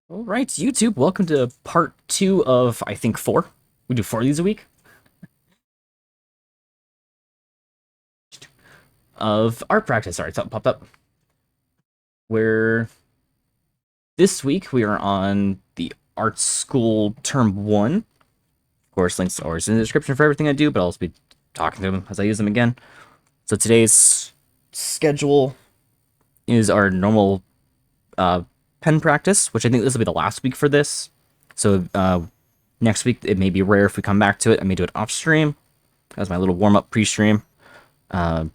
All right, YouTube, welcome to part 2 of, I think, 4. We do 4 of these a week. Of art practice. Sorry, something popped up. Where this week we are on the art school term 1. Of course, links are always in the description for everything I do, but I'll also be talking to them as I use them again. So today's schedule is our normal pen practice, which I think this will be the last week for this. So next week it may be rare if we come back to it. I may do it off stream as my little warm-up pre-stream. The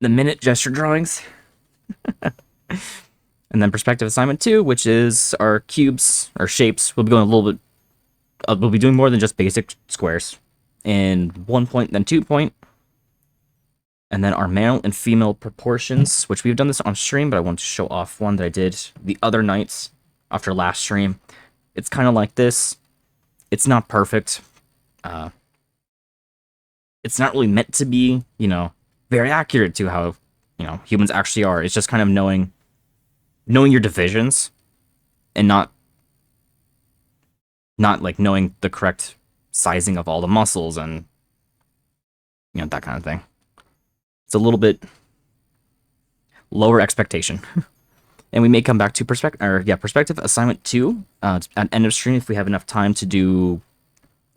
minute gesture drawings. And then perspective assignment 2, which is our cubes, our shapes. We'll be going a little bit, we'll be doing more than just basic squares. In 1 point, then 2 point. And then our male and female proportions, which we've done this on stream, but I want to show off one that I did the other nights after last stream. It's kind of like this. It's not perfect. It's not really meant to be, very accurate to how, humans actually are. It's just kind of knowing your divisions and not like knowing the correct sizing of all the muscles and that kind of thing. It's a little bit lower expectation. And we may come back to perspective assignment 2 at end of stream if we have enough time to do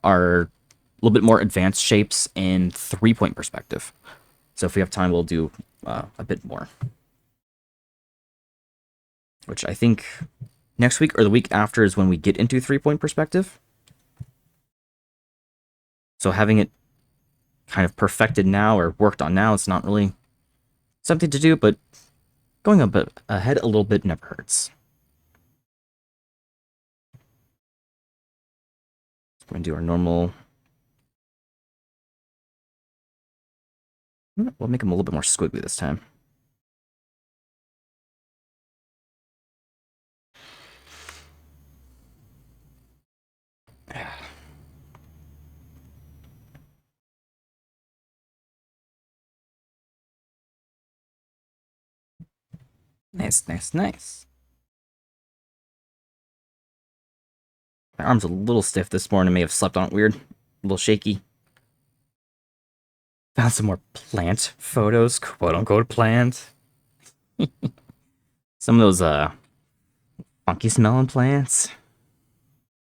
our little bit more advanced shapes in 3-point perspective. So if we have time, we'll do a bit more. Which I think next week or the week after is when we get into 3-point perspective. So having it kind of perfected now or worked on now, it's not really something to do, but going a bit ahead a little bit never hurts. We're going to do our normal. We'll make them a little bit more squiggly this time. Nice, nice, nice. My arm's a little stiff this morning. I may have slept on it weird. A little shaky. Found some more plant photos, quote-unquote plant. Some of those, funky smelling plants.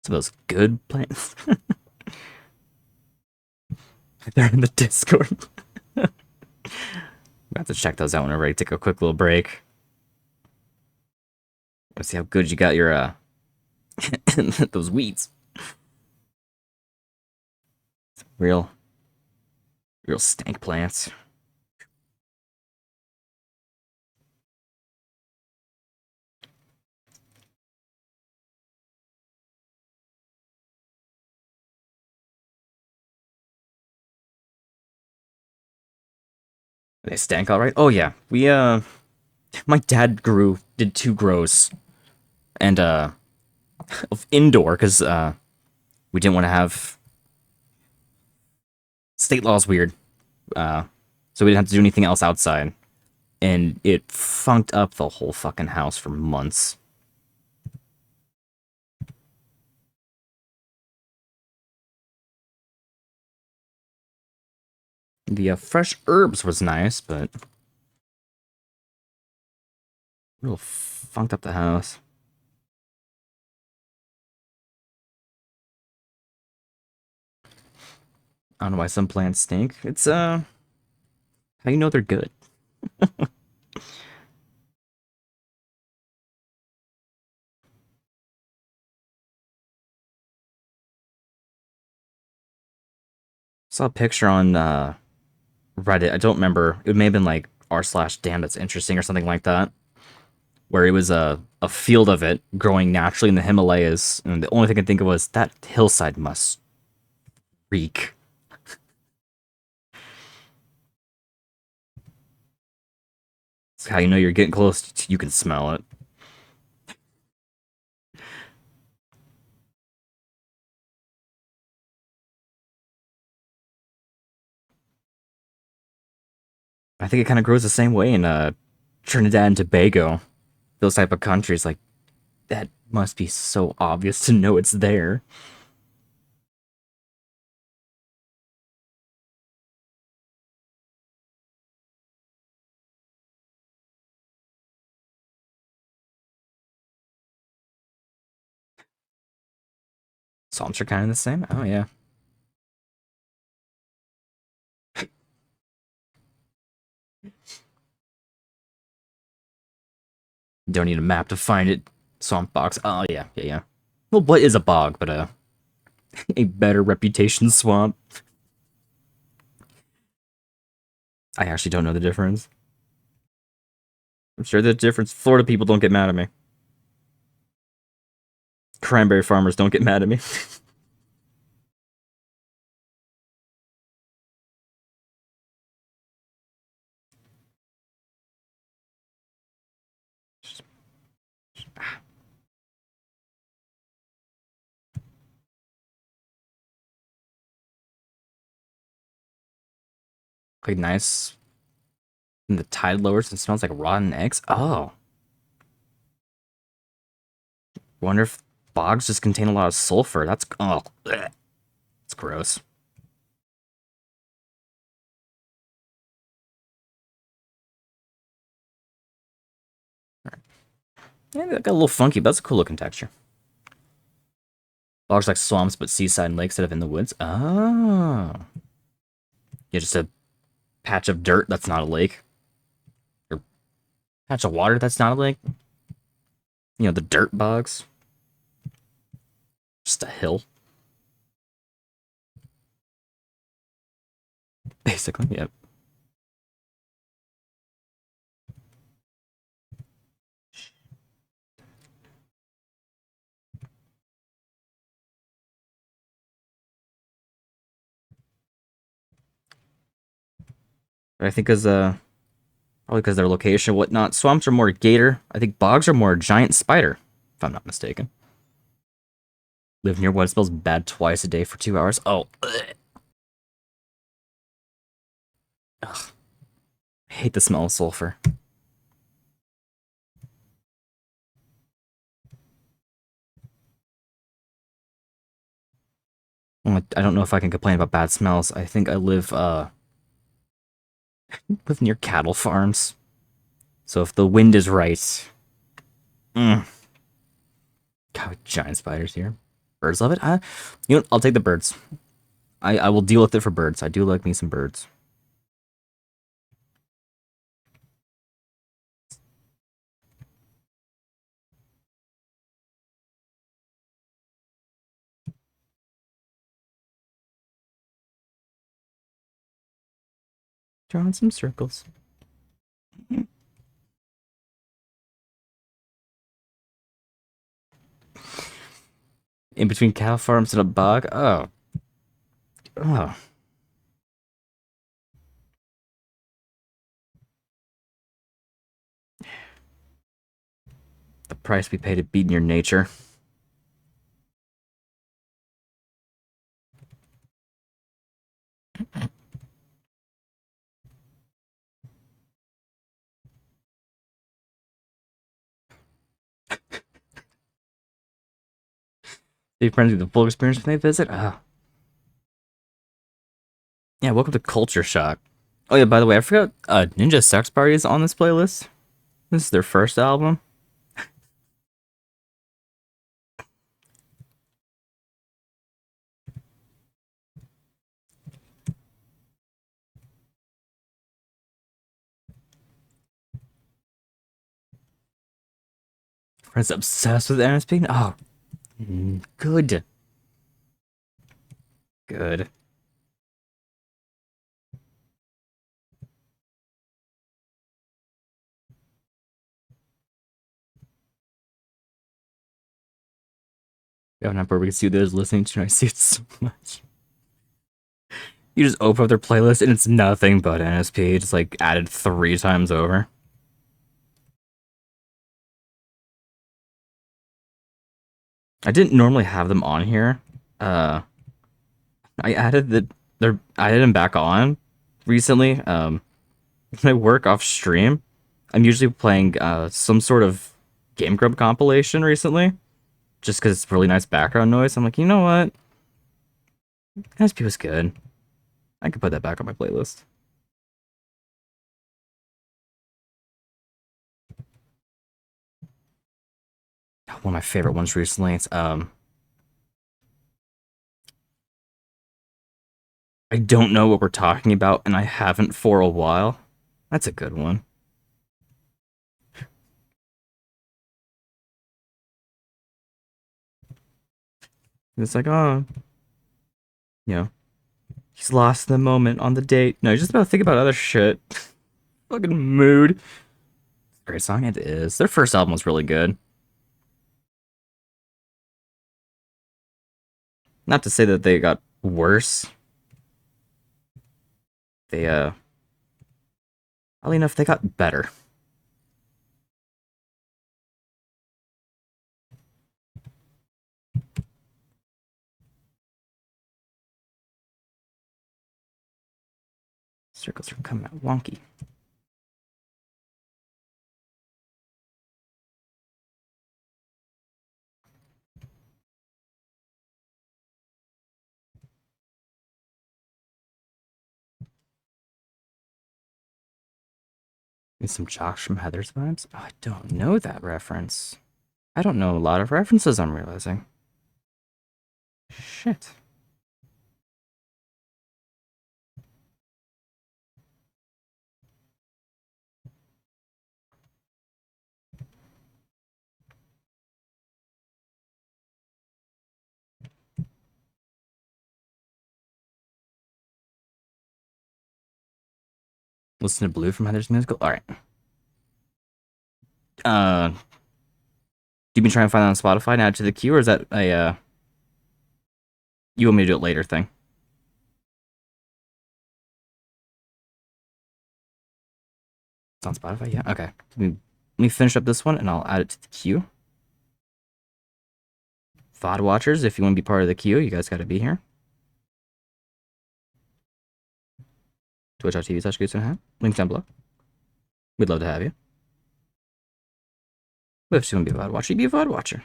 Some of those good plants. They're in the Discord. I have to check those out whenever I take a quick little break. Let's see how good you got your, those weeds. Real stank plants. They stank all right. Oh yeah, we my dad did 2 grows, and of indoor because we didn't want to have state law's weird, so we didn't have to do anything else outside, and it funked up the whole fucking house for months. The fresh herbs was nice, but real funked up the house. I don't know why some plants stink. It's how you know they're good. Saw a picture on Reddit. I don't remember. It may have been like r/damn that's interesting or something like that, where it was a field of it growing naturally in the Himalayas, and the only thing I could think of was that hillside must reek. It's how you know you're getting close. You can smell it. I think it kind of grows the same way in Trinidad and Tobago, those type of countries. Like That must be so obvious to know it's there. Swamps are kind of the same. Oh, yeah. Don't need a map to find it. Swamp box. Oh, yeah, yeah, yeah. Well, what is a bog but a better reputation swamp? I actually don't know the difference. I'm sure the difference. Florida people don't get mad at me. Cranberry farmers don't get mad at me. Like nice. And the tide lowers and smells like rotten eggs. Oh. Wonder if bogs just contain a lot of sulfur. That's it's gross. Yeah, that got a little funky, but that's a cool looking texture. Bogs like swamps, but seaside and lakes instead of in the woods. Oh. Yeah, just a patch of dirt that's not a lake. Or patch of water that's not a lake. You know, the dirt bogs. Just a hill. Basically, yep. But I think as probably because their location and whatnot. Swamps are more gator. I think bogs are more giant spider, if I'm not mistaken. Live near what smells bad twice a day for 2 hours. Oh, ugh. I hate the smell of sulfur. I don't know if I can complain about bad smells. I think I live near cattle farms. So if the wind is right, God, giant spiders here. Birds love it. You know what? I'll take the birds. I will deal with it for birds. I do like me some birds. Drawing some circles. In between cattle farms and a bog. Oh. Oh. The price we pay to be near nature. Stay friends with the full experience when they visit. Oh. Yeah, welcome to Culture Shock. Oh yeah, by the way, I forgot Ninja Sex Party is on this playlist. This is their first album. Friends obsessed with NSP. Oh, good. Good. We have an app where we can see who they're listening to, and I see it so much. You just open up their playlist and it's nothing but NSP, just like added 3 times over. I didn't normally have them on here. I added I added them back on recently. When I work off stream, I'm usually playing some sort of Game Grump compilation recently, just because it's really nice background noise. I'm like, you know what? SP was good. I could put that back on my playlist. One of my favorite ones recently. It's I don't know what we're talking about, and I haven't for a while. That's a good one. It's like, oh, you know, he's lost the moment on the date. No, he's just about to think about other shit. Fucking mood. Great song it is. Their first album was really good. Not to say that they got worse. They oddly enough, they got better. Circles are coming out wonky. Need some Josh from Heather's vibes. Oh, I don't know that reference. I don't know a lot of references, I'm realizing. Shit. Listen to Blue from Heather's musical. All right. Do you been trying to find that on Spotify and add it to the queue, or is that a you want me to do it later thing? It's on Spotify, yeah. Okay. Let me finish up this one, and I'll add it to the queue. VOD watchers, if you want to be part of the queue, you guys got to be here. Twitch.tv/Goose and Links down below. We'd love to have you. But if you want to be a VOD watcher, you be a VOD watcher.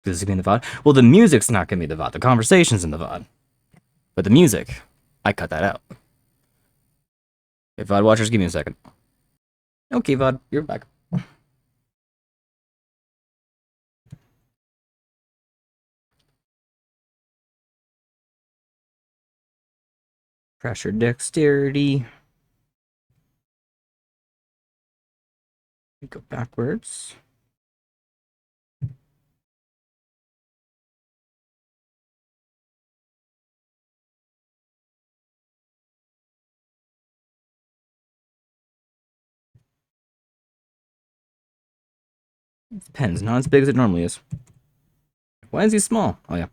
This is going to be in the VOD. Well, the music's not going to be the VOD. The conversation's in the VOD. But the music, I cut that out. Okay, VOD watchers, give me a second. Okay, VOD, you're back. Pressure dexterity. We go backwards. This pen's not as big as it normally is. Why is he small? Oh, yeah.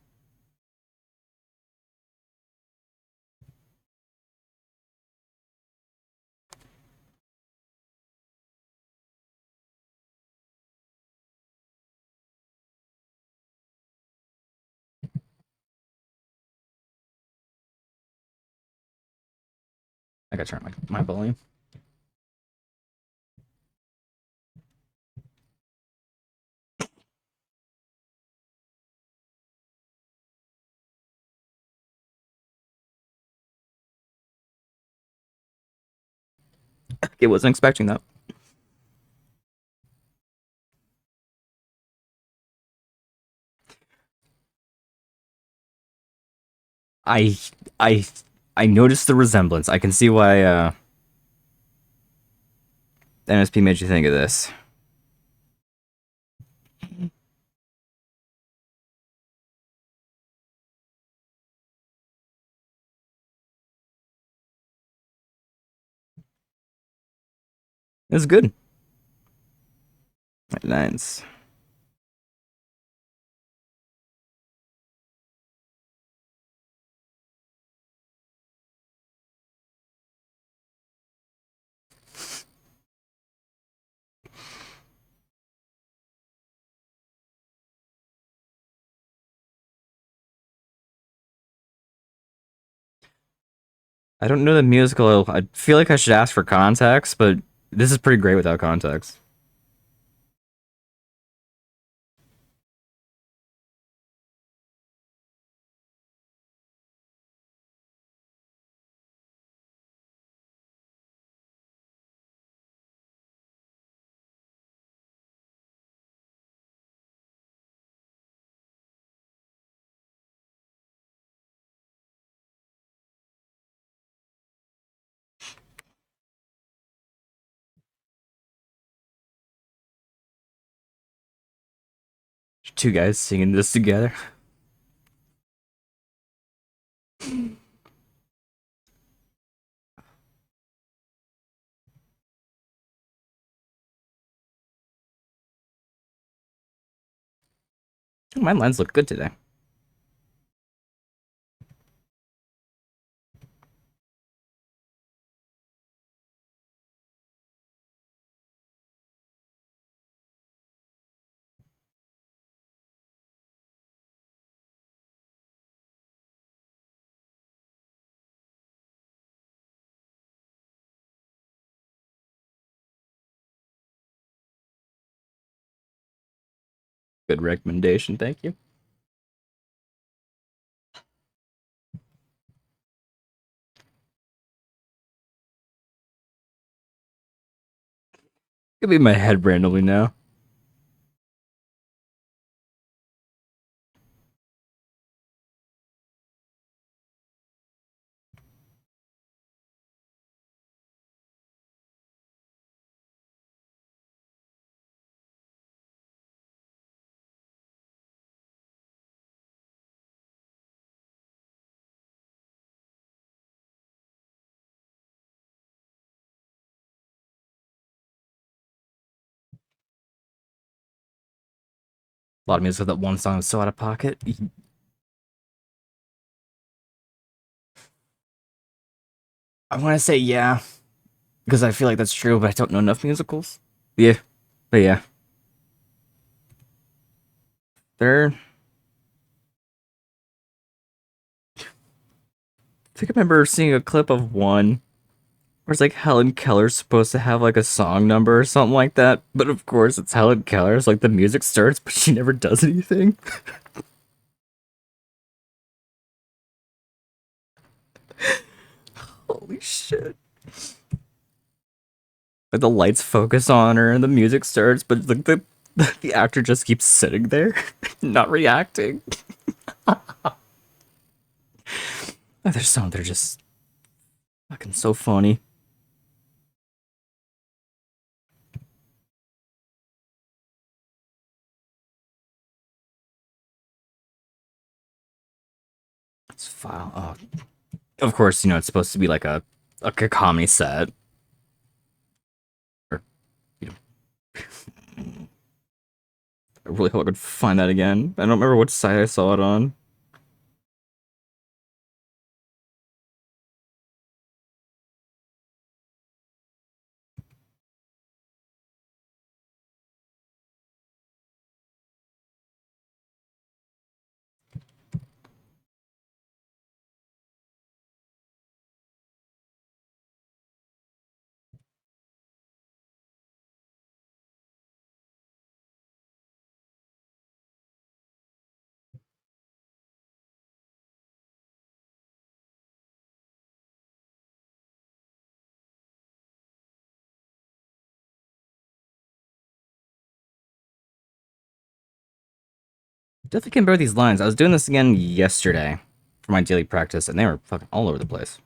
I gotta turn my volume. I wasn't expecting that. I I I noticed the resemblance. I can see why NSP made you think of this. It's good. Nice. I don't know the musical. I feel like I should ask for context, but this is pretty great without context. Two guys singing this together. My lines look good today. Good recommendation, thank you. Could be my head randomly now. A lot of music. That one song is so out of pocket. I want to say yeah, because I feel like that's true, but I don't know enough musicals. Yeah, but yeah, they're. I think I remember seeing a clip of one where it's like Helen Keller's supposed to have like a song number or something like that, but of course it's Helen Keller's. Like the music starts, but she never does anything. Holy shit! Like the lights focus on her and the music starts, but like the actor just keeps sitting there, not reacting. There's some that are just fucking so funny. It's file. Oh, of course, you know it's supposed to be like a comedy set. Or you know, I really hope I could find that again. I don't remember what site I saw it on. Definitely can bear these lines. I was doing this again yesterday for my daily practice, and they were fucking all over the place.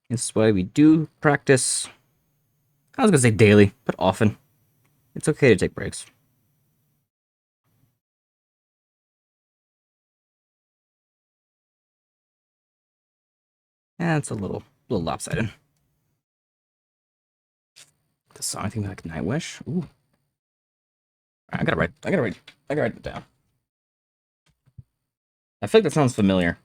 This is why we do practice. I was gonna say daily, but often. It's okay to take breaks. Yeah, it's a little lopsided. The song thing like Nightwish. Ooh, I gotta write it down. I feel like that sounds familiar.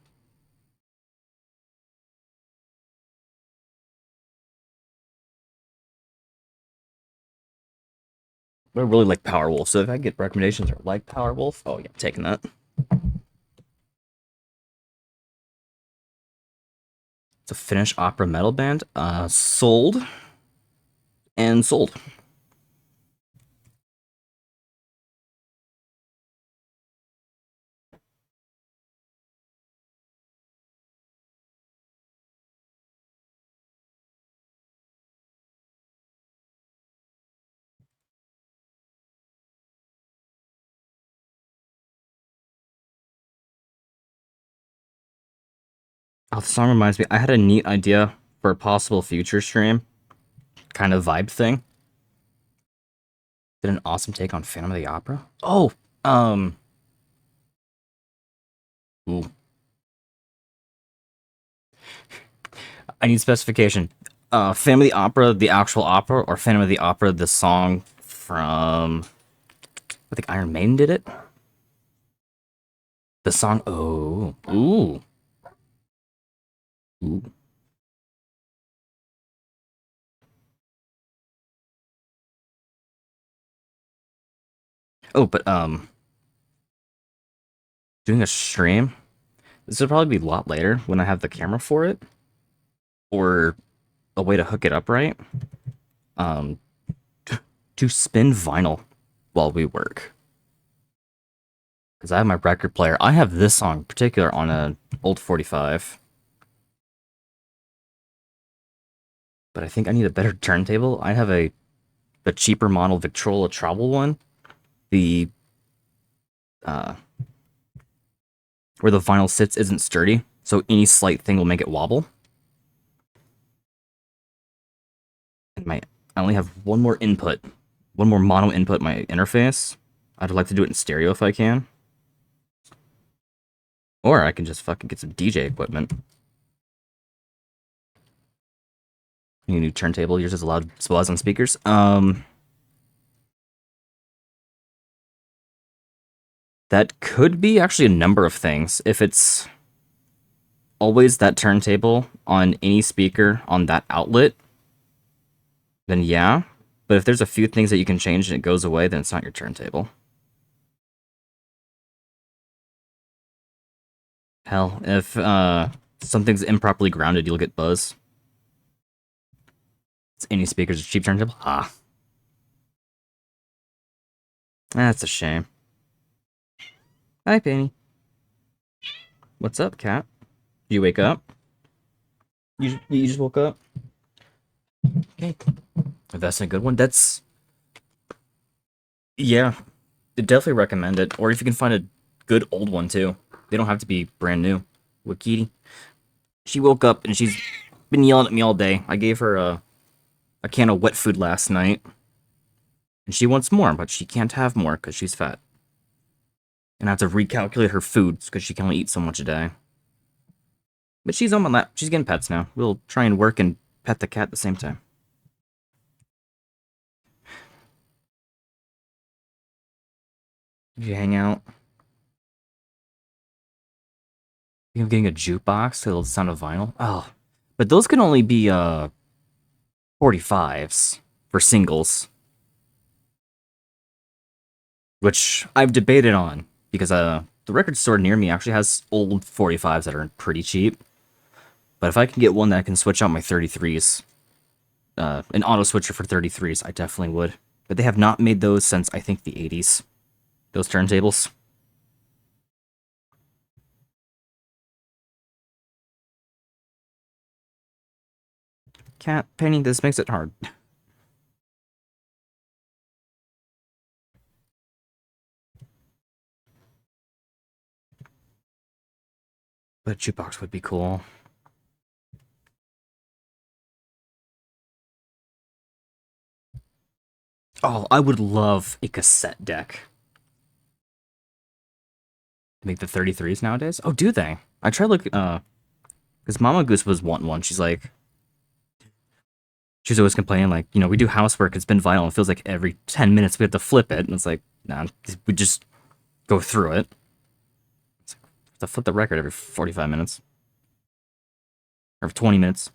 I really like Powerwolf, so if I get recommendations or like Powerwolf, oh yeah, I'm taking that. It's a Finnish opera metal band. Sold and sold. Oh, the song reminds me. I had a neat idea for a possible future stream, kind of vibe thing. Did an awesome take on Phantom of the Opera. Oh, um, ooh, I need specification. Phantom of the Opera, the actual opera, or Phantom of the Opera, the song from. I think Iron Maiden did it. The song. Oh, ooh. Oh, but doing a stream. This will probably be a lot later when I have the camera for it, or a way to hook it up right. Um, to spin vinyl while we work. Because I have my record player. I have this song in particular on an old 45. But I think I need a better turntable. I have the cheaper model Victrola travel one. The uh, where the vinyl sits isn't sturdy, so any slight thing will make it wobble. And I only have one more input, one more mono input in my interface. I'd like to do it in stereo if I can. Or I can just fucking get some DJ equipment. Need a new turntable. Yours is allowed as on speakers. That could be actually a number of things. If it's always that turntable on any speaker on that outlet, then yeah. But if there's a few things that you can change and it goes away, then it's not your turntable. Hell, if something's improperly grounded, you'll get buzz. It's any speaker's a cheap turntable? Ah. That's a shame. Hi, Penny. What's up, cat? You wake up? You just woke up? Okay. If that's a good one, that's... Yeah. I'd definitely recommend it. Or if you can find a good old one, too. They don't have to be brand new. What kitty? She woke up and she's been yelling at me all day. I gave her a can of wet food last night. And she wants more, but she can't have more because she's fat. And I have to recalculate her foods because she can only eat so much a day. But she's on my lap. She's getting pets now. We'll try and work and pet the cat at the same time. Did you hang out? You're getting a jukebox to the sound of vinyl? Oh. But those can only be 45s for singles. Which I've debated on. Because the record store near me actually has old 45s that are pretty cheap. But if I can get one that can switch out my 33s, an auto switcher for 33s, I definitely would. But they have not made those since, I think, the 80s. Those turntables. Cat, Penny, this makes it hard. But a jukebox would be cool. Oh, I would love a cassette deck. Make the 33s nowadays? Oh, do they? I tried looking, because Mama Goose was wanting one. She's always complaining, like, we do housework, it's been vinyl, it feels like every 10 minutes we have to flip it, and it's like, nah, we just go through it. It's like, we have to flip the record every 45 minutes. Or 20 minutes.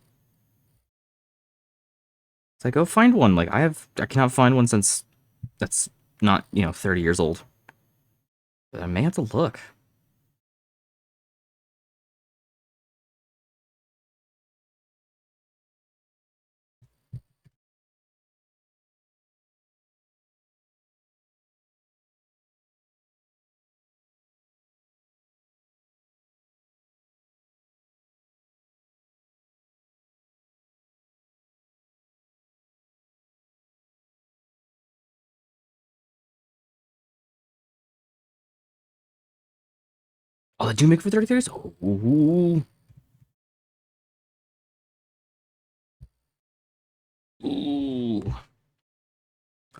It's like, go find one. Like, I cannot find one since That's not, 30 years old. But I may have to look. Oh, they do make for 33s? Ooh. Ooh.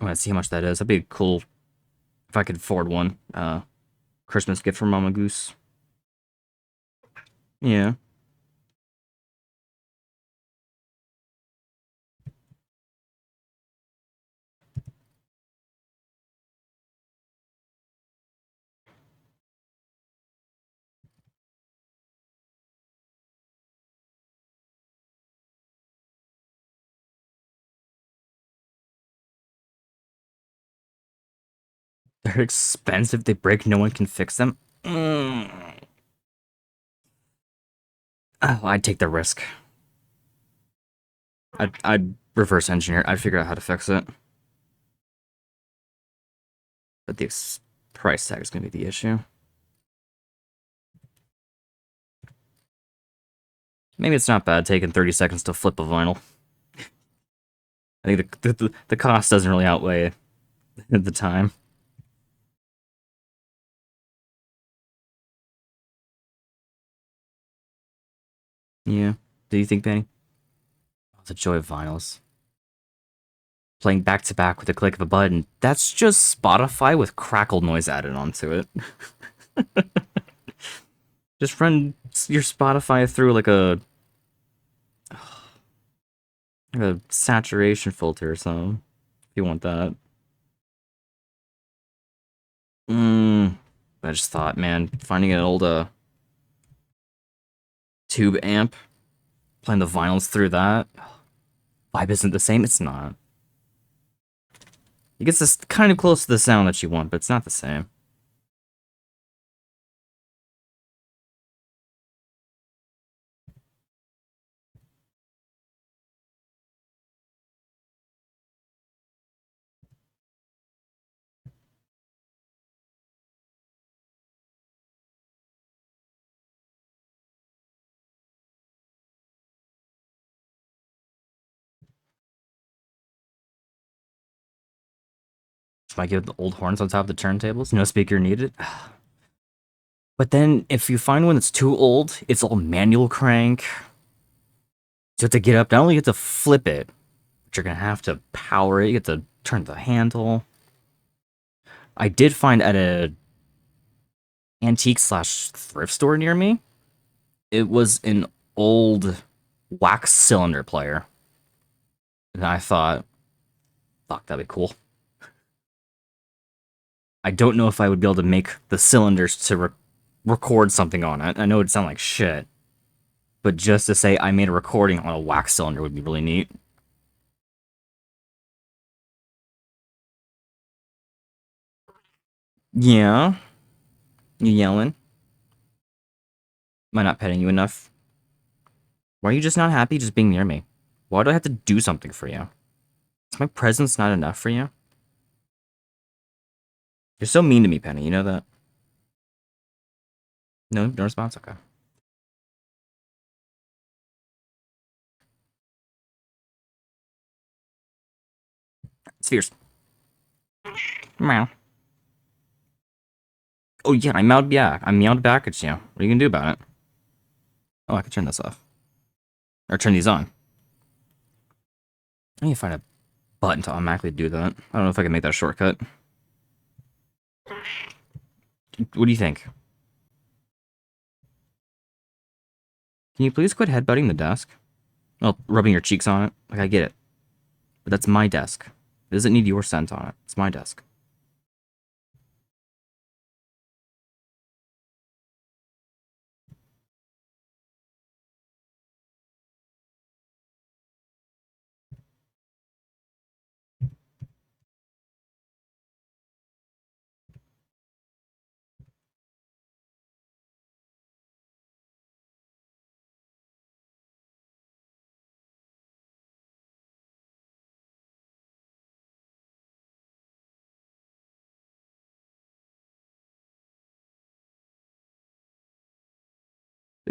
I want to see how much that is. That'd be cool if I could afford one. Christmas gift for Mama Goose. Yeah. They're expensive. They break. No one can fix them. Mm. Oh, I'd take the risk. I'd reverse engineer. I'd figure out how to fix it. But the price tag is going to be the issue. Maybe it's not bad taking 30 seconds to flip a vinyl. I think the cost doesn't really outweigh the time. Yeah. Do you think, Benny? Oh, the joy of vinyls. Playing back to back with a click of a button. That's just Spotify with crackle noise added onto it. Just run your Spotify through like a saturation filter or something. If you want that. I just thought, man, finding an old tube amp, playing the vinyls through that, vibe isn't the same. It's not. It gets this kind of close to the sound that you want, but it's not the same. If I get the old horns on top of the turntables, no speaker needed. But then if you find one that's too old, it's all manual crank. So you have to get up. Not only you have to flip it, but you're gonna have to power it. You have to turn the handle. I did find at a antique slash thrift store near me, it was an old wax cylinder player. And I thought, fuck, that'd be cool. I don't know if I would be able to make the cylinders to record something on it. I know it'd sound like shit, but just to say I made a recording on a wax cylinder would be really neat. Yeah, you yelling? Am I not petting you enough? Why are you just not happy just being near me? Why do I have to do something for you? Is my presence not enough for you? You're so mean to me, Penny. You know that? No response? Okay. It's fierce. Meow. Oh yeah, I meowed back. I meowed back at you. What are you gonna do about it? Oh, I can turn this off. Or turn these on. I need to find a button to automatically do that. I don't know if I can make that a shortcut. What do you think? Can you please quit headbutting the desk? Well, rubbing your cheeks on it. Like, I get it. But that's my desk. It doesn't need your scent on it. It's my desk.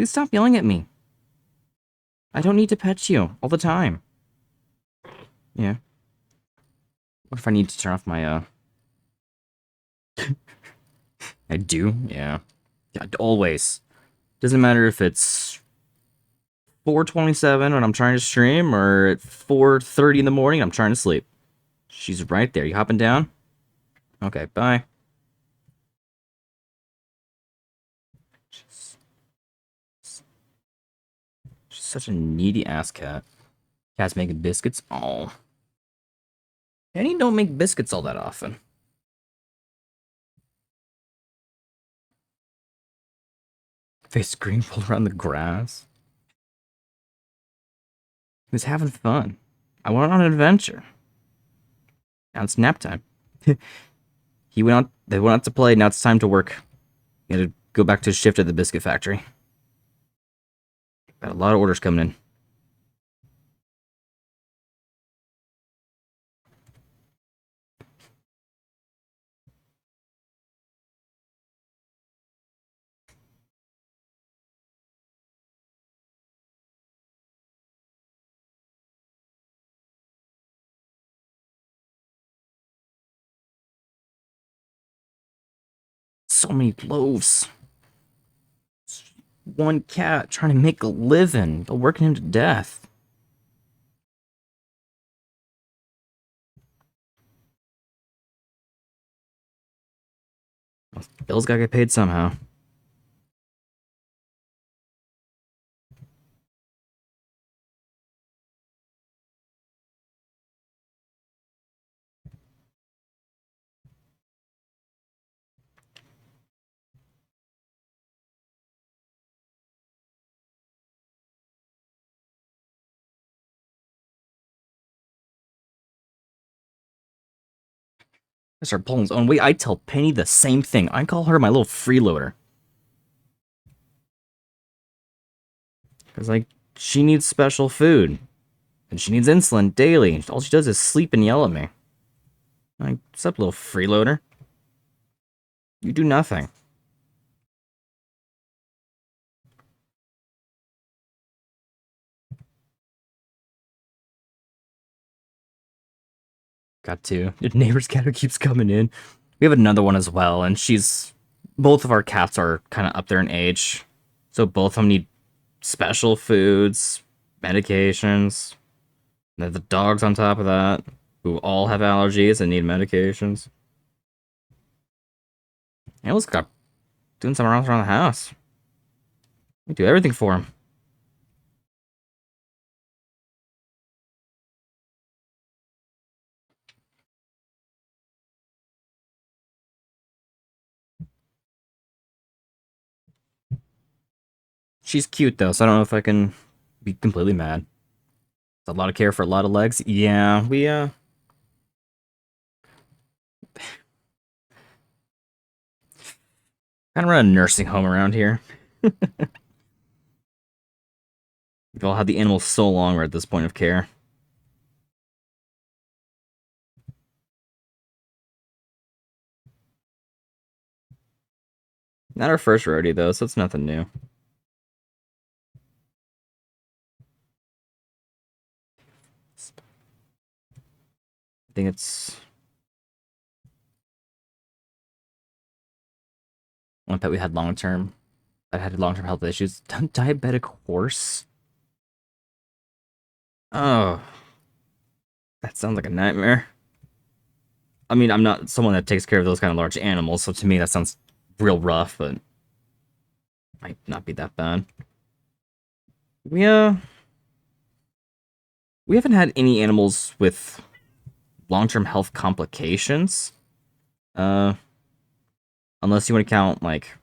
Please stop yelling at me. I don't need to pet you all the time. Yeah. What if I need to turn off my, I do? Yeah. Yeah, always. Doesn't matter if it's 4:27 when I'm trying to stream or at 4:30 in the morning I'm trying to sleep. She's right there. You hopping down? Okay, bye. She's such a needy ass cat. Cat's making biscuits? Oh. Penny don't make biscuits all that often. Face green pulled around the grass. He was having fun. I went on an adventure. Now it's nap time. He went out. They went out to play. Now it's time to work. He had to go back to his shift at the biscuit factory. Got a lot of orders coming in. So many loaves. One cat trying to make a living. They're working him to death. Bill's gotta get paid somehow. I start pulling his own weight. I tell Penny the same thing. I call her my little freeloader. Because, like, she needs special food. And she needs insulin daily. All she does is sleep and yell at me. Like, what's up, little freeloader? You do nothing. Got two. Your neighbor's cat who keeps coming in. We have another one as well, and she's... Both of our cats are kind of up there in age. So both of them need special foods, medications. And then the dogs on top of that, who all have allergies and need medications. Alice got doing something else around the house. We do everything for him. She's cute, though, so I don't know if I can be completely mad. It's a lot of care for a lot of legs. Yeah, we, kind of run a nursing home around here. We've all had the animals so long we're at this point of care. Not our first rodeo, though, so it's nothing new. I think it's... one pet we had long-term... I've had long-term health issues. Diabetic horse? Oh. That sounds like a nightmare. I mean, I'm not someone that takes care of those kind of large animals, so to me that sounds real rough, but... might not be that bad. We haven't had any animals with long-term health complications. Unless you want to count, like,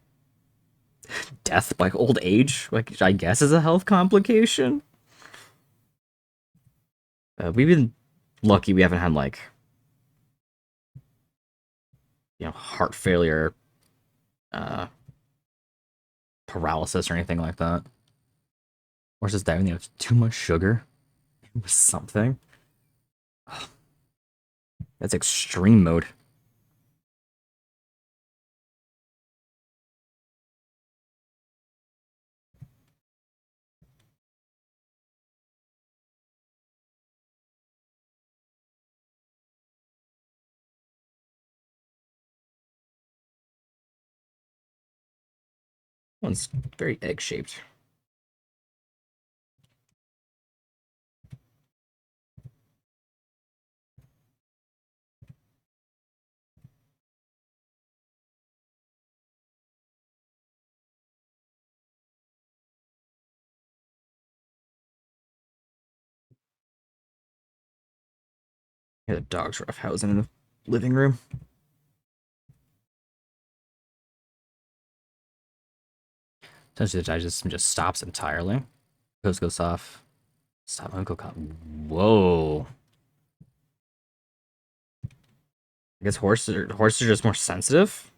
death by old age, which I guess is a health complication. We've been lucky we haven't had, like, heart failure, paralysis or anything like that. Or just diving with too much sugar. It was something. That's extreme mode. One's very egg-shaped. Yeah, the dog's roughhousing in the living room. Essentially, the digestion just stops entirely. Goes off. Stop. Uncle. Whoa. I guess horses are just more sensitive,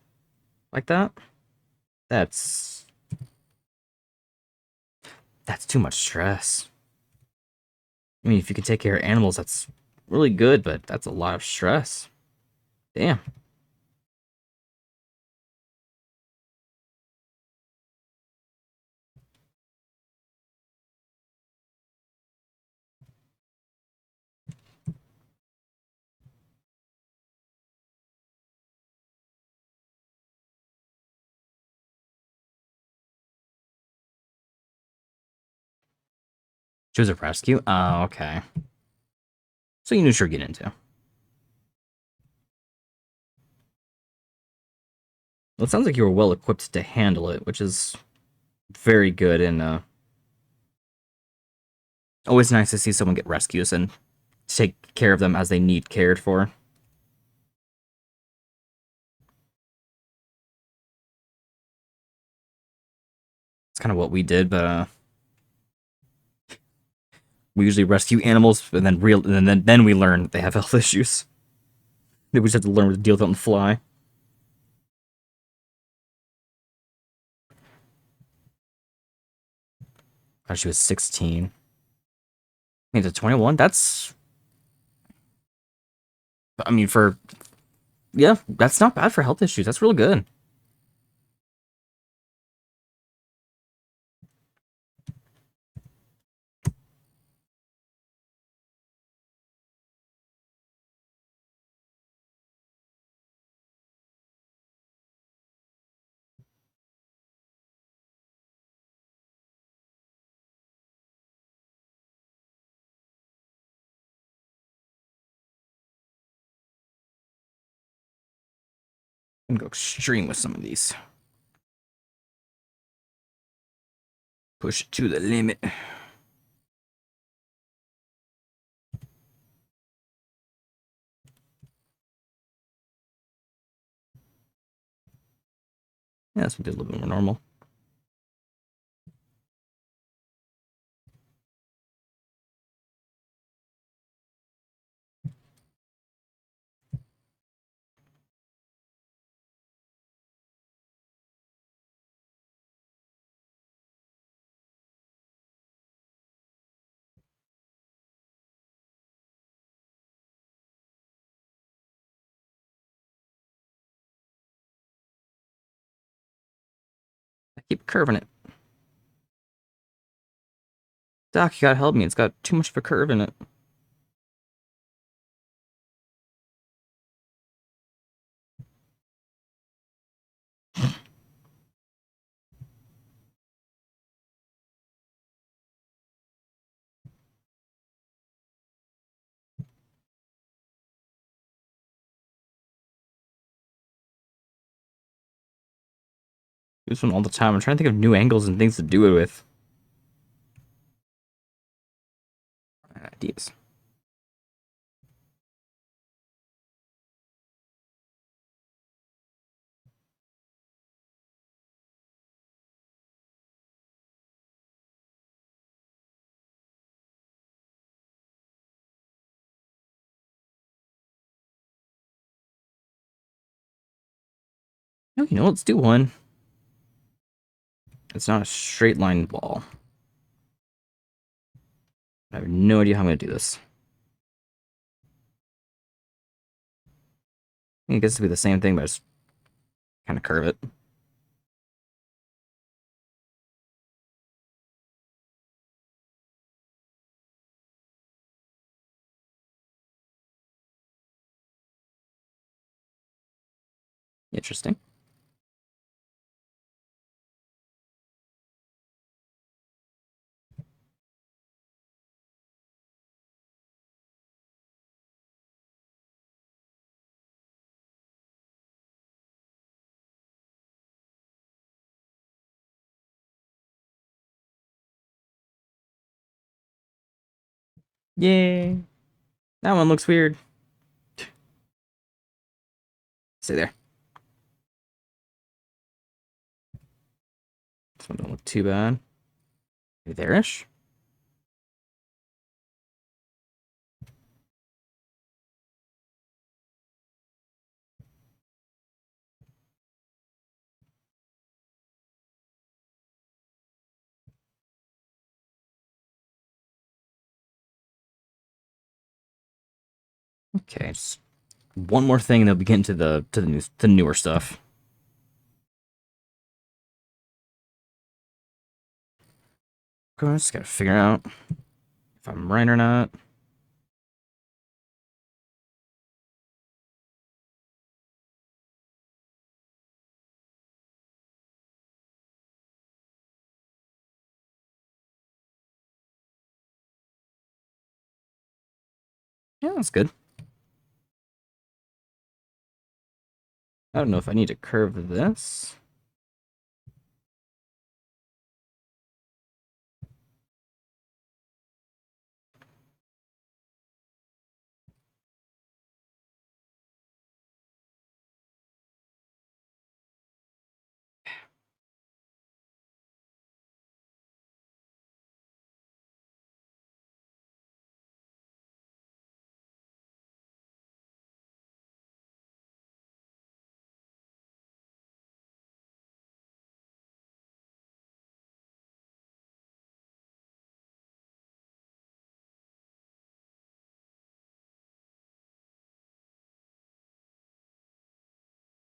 like that. That's too much stress. I mean, if you can take care of animals, that's really good, but that's a lot of stress. Damn. She was a rescue? Oh, okay. So you knew she were getting into. Well, it sounds like you were well equipped to handle it, which is very good and always nice to see someone get rescues and take care of them as they need cared for. It's kind of what we did, but we usually rescue animals and then we learn they have health issues. We just have to learn to deal with them on the fly. Oh, she was 16. I mean, to 21, that's... I mean, for... Yeah, that's not bad for health issues. That's real good. I'm gonna go extreme with some of these. Push it to the limit. Yeah, this would be a little bit more normal. I keep curving it. Doc, you gotta help me. It's got too much of a curve in it. This one all the time. I'm trying to think of new angles and things to do it with. Ideas. No, you know, let's do one. It's not a straight line wall. I have no idea how I'm gonna do this. I guess it'd be the same thing, but I just kind of curve it. Interesting. Yay. That one looks weird. Stay there. This one don't look too bad. Maybe there-ish. Okay, just one more thing, and then we get into the newer stuff. I just gotta figure out if I'm right or not. Yeah, that's good. I don't know if I need to curve this.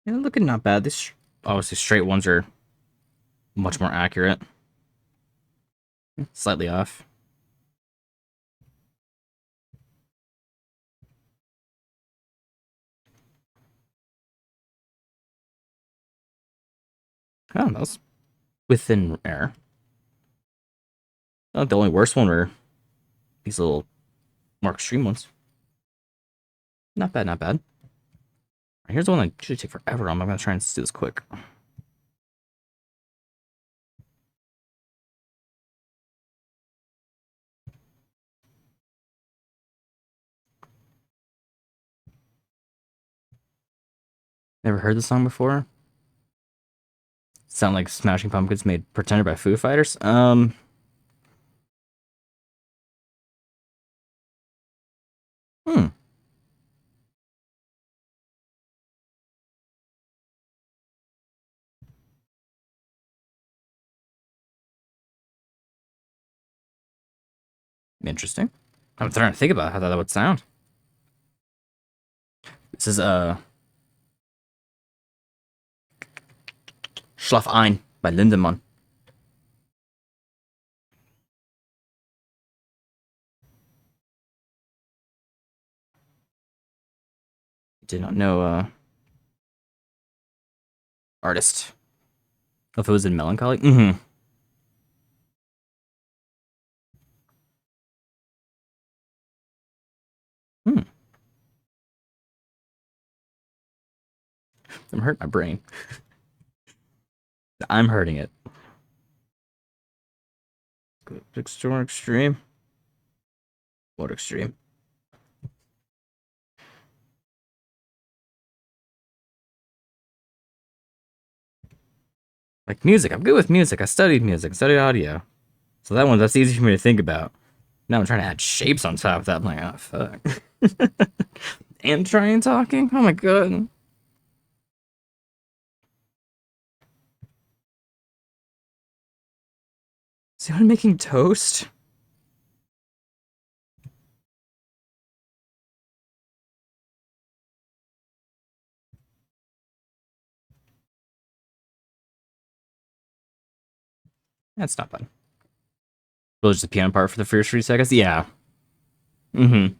Yeah, looking not bad. These obviously straight ones are much more accurate. Slightly off. Oh, that was within error. Oh, the only worst one were these little more extreme ones. Not bad, not bad. Here's the one that should take forever. I'm gonna try and do this quick. Never heard this song before? Sound like Smashing Pumpkins made Pretender by Foo Fighters? Hmm. Interesting. I'm trying to think about how that would sound. This is Schlaf ein by Lindemann. Did not know artist. Oh, if it was in Melancholy? Mm-hmm. Hmm. I'm hurting my brain. I'm hurting it. Extreme. What extreme? Like music. I'm good with music. I studied music. Studied audio. So that's easy for me to think about. Now I'm trying to add shapes on top of that. I'm like, oh, fuck. And trying talking? Oh my god. Is anyone making toast? That's not bad. Well, just the piano part for the first 3 seconds? Yeah. Mm-hmm.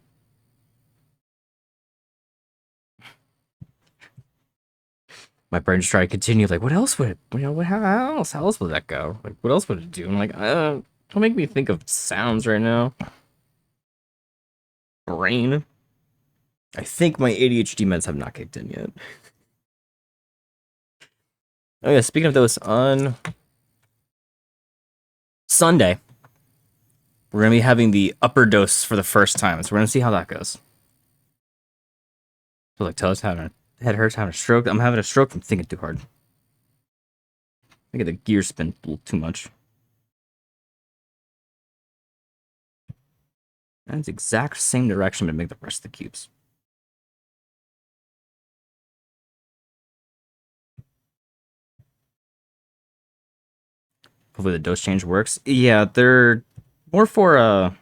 My brain just tried to continue, like, what else would it, how else would that go? Like, what else would it do? I'm like, don't make me think of sounds right now. Brain. I think my ADHD meds have not kicked in yet. Oh yeah, speaking of those, on Sunday, We're gonna be having the upper dose for the first time, so we're gonna see how that goes. So like Taylor's having head hurts, having a stroke. I'm having a stroke from thinking too hard. I get the gear spin a little too much. And it's the exact same direction to make the rest of the cubes. Hopefully the dose change works. Yeah, they're more for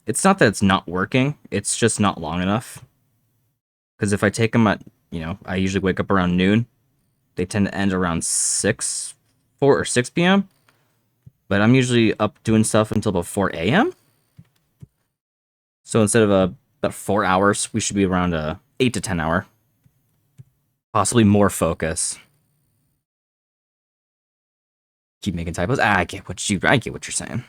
it's not that it's not working, it's just not long enough. Because if I take them at, I usually wake up around noon. They tend to end around 4 or 6 p.m. But I'm usually up doing stuff until about 4 a.m. So instead of about 4 hours, we should be around 8 to 10 hour. Possibly more focus. Keep making typos. I get what you're saying.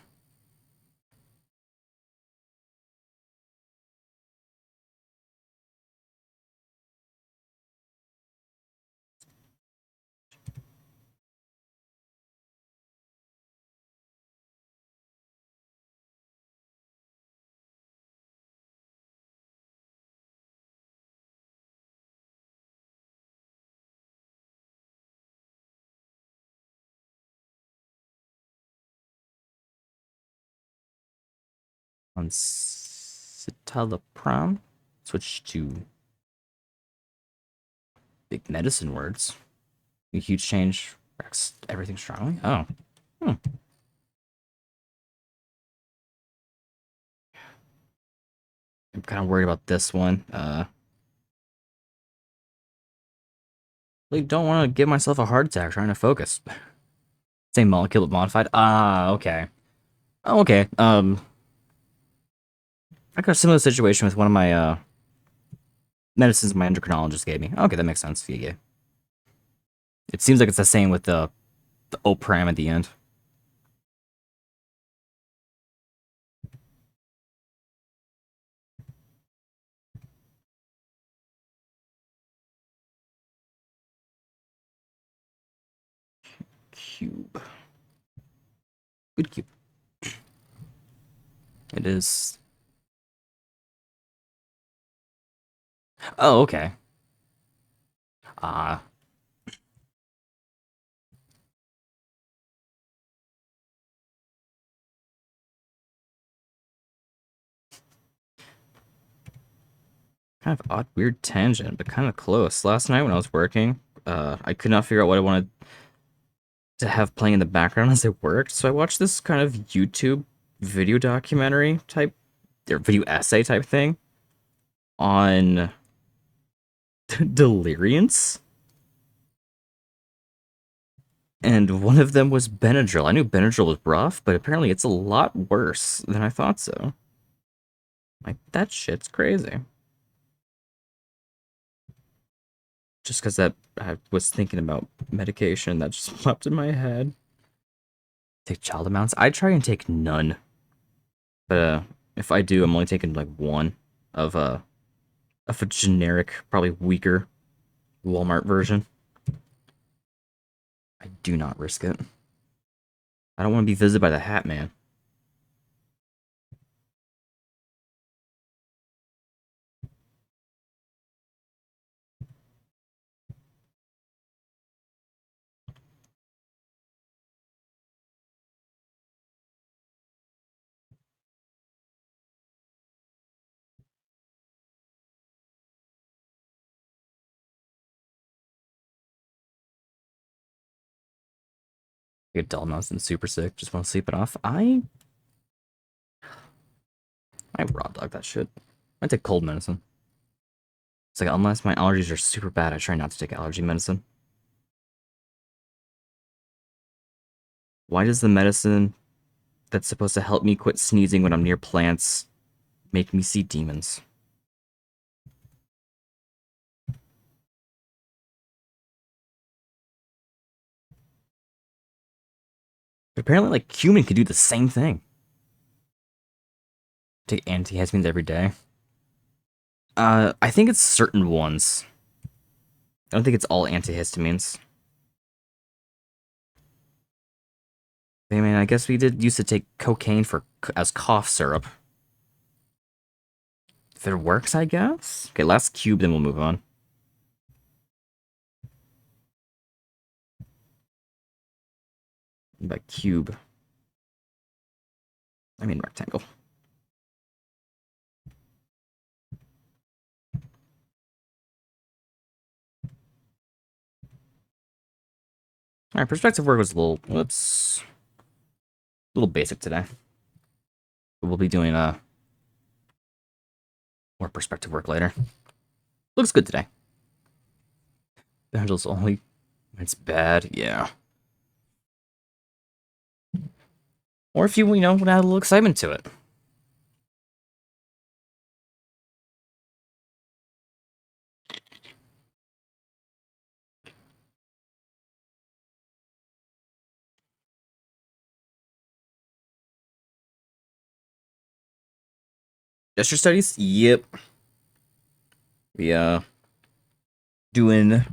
On citalopram, switch to big medicine words. A huge change. Everything strongly. Oh. I'm kind of worried about this one. Really don't want to give myself a heart attack trying to focus. Same molecule but modified. Ah, okay. Oh, okay. I got a similar situation with one of my medicines my endocrinologist gave me. Okay, that makes sense. Yeah. It seems like it's the same with the Opram at the end. Cube. Good cube. It is. Oh, okay. Ah. Kind of odd, weird tangent, but kind of close. Last night when I was working, I could not figure out what I wanted to have playing in the background as I worked, so I watched this kind of YouTube video documentary type, or video essay type thing on deliriance. And one of them was Benadryl. I knew Benadryl was rough, but apparently it's a lot worse than I thought so. Like, that shit's crazy. Just because that I was thinking about medication that just popped in my head. Take child amounts? I try and take none. But if I do, I'm only taking like one of a generic, probably weaker Walmart version. I do not risk it. I don't want to be visited by the Hat Man. Get dull amounts and super sick. Just want to sleep it off. I raw dog that shit. I take cold medicine. It's like, unless my allergies are super bad, I try not to take allergy medicine. Why does the medicine that's supposed to help me quit sneezing when I'm near plants make me see demons? But apparently, like, cumin could do the same thing. Take antihistamines every day. I think it's certain ones. I don't think it's all antihistamines. I mean, I guess we did used to take cocaine as cough syrup. If it works, I guess. Okay, last cube, then we'll move on. By cube, I mean rectangle. Alright, perspective work was a little basic today. But we'll be doing more perspective work later. Looks good today. The handle's only when it's bad, yeah. Or if you want to add a little excitement to it. Gesture studies? Yep. We doing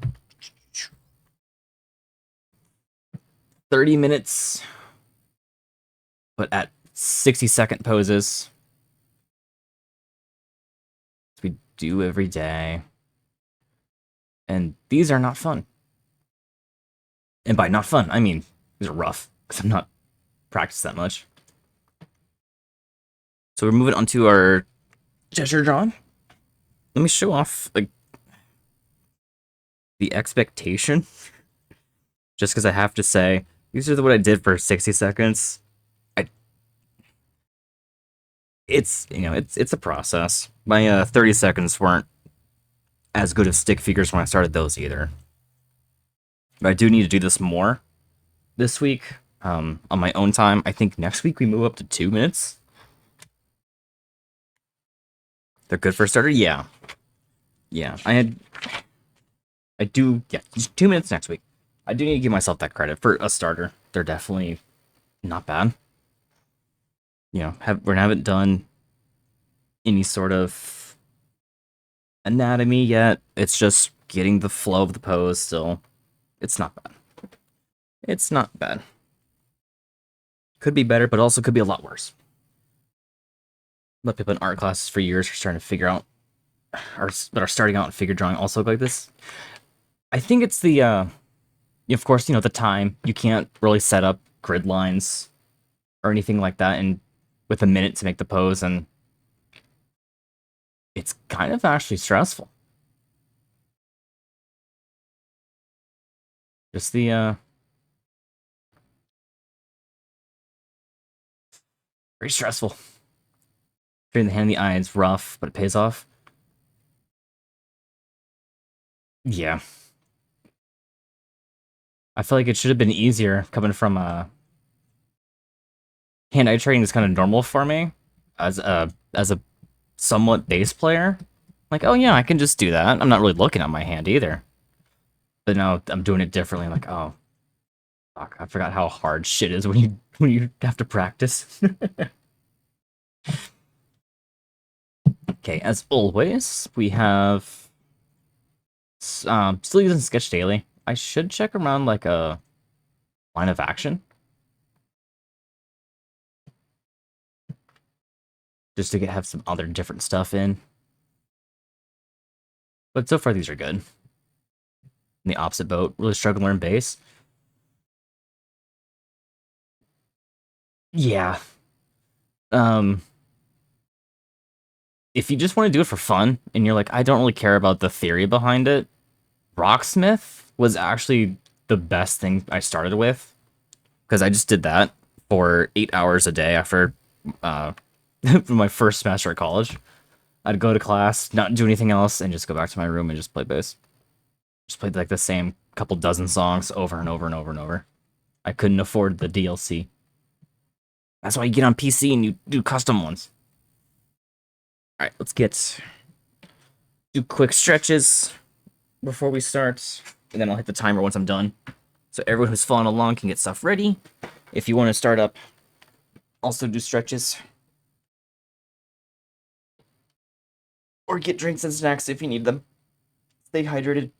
30 minutes, but at 60-second poses. We do every day. And these are not fun. And by not fun, I mean these are rough, because I'm not practiced that much. So we're moving on to our gesture drawing. Let me show off like the expectation. Just because I have to say, these are what I did for 60 seconds. It's a process. My 30 seconds weren't as good as stick figures when I started those either. But I do need to do this more this week on my own time. I think next week we move up to 2 minutes. They're good for a starter? Yeah. Yeah, yeah, 2 minutes next week. I do need to give myself that credit for a starter. They're definitely not bad. We haven't done any sort of anatomy yet. It's just getting the flow of the pose still. It's not bad. It's not bad. Could be better, but also could be a lot worse. But people in art classes for years are starting to figure out, that are starting out in figure drawing also like this. I think it's the, of course, the time. You can't really set up grid lines or anything like that and with a minute to make the pose, and it's kind of actually stressful. Just the, very stressful. Figuring the hand in the eye is rough, but it pays off. Yeah. I feel like it should have been easier coming from hand-eye training is kind of normal for me as a somewhat bass player. Like, oh yeah, I can just do that. I'm not really looking at my hand either. But now I'm doing it differently. I'm like, oh, fuck, I forgot how hard shit is when you have to practice. Okay, as always, we have still using Sketch Daily. I should check around like a line of action. Just to have some other different stuff in. But so far, these are good. In the opposite boat, really struggling to learn bass. Yeah. If you just want to do it for fun, and you're like, I don't really care about the theory behind it, Rocksmith was actually the best thing I started with. Because I just did that for 8 hours a day after my first semester at college. I'd go to class, not do anything else, and just go back to my room and just play bass. Just played like the same couple dozen songs over and over and over and over. I couldn't afford the DLC. That's why you get on PC and you do custom ones. Alright, let's do quick stretches before we start, and then I'll hit the timer once I'm done. So everyone who's following along can get stuff ready. If you want to start up, also do stretches. Or get drinks and snacks if you need them. Stay hydrated.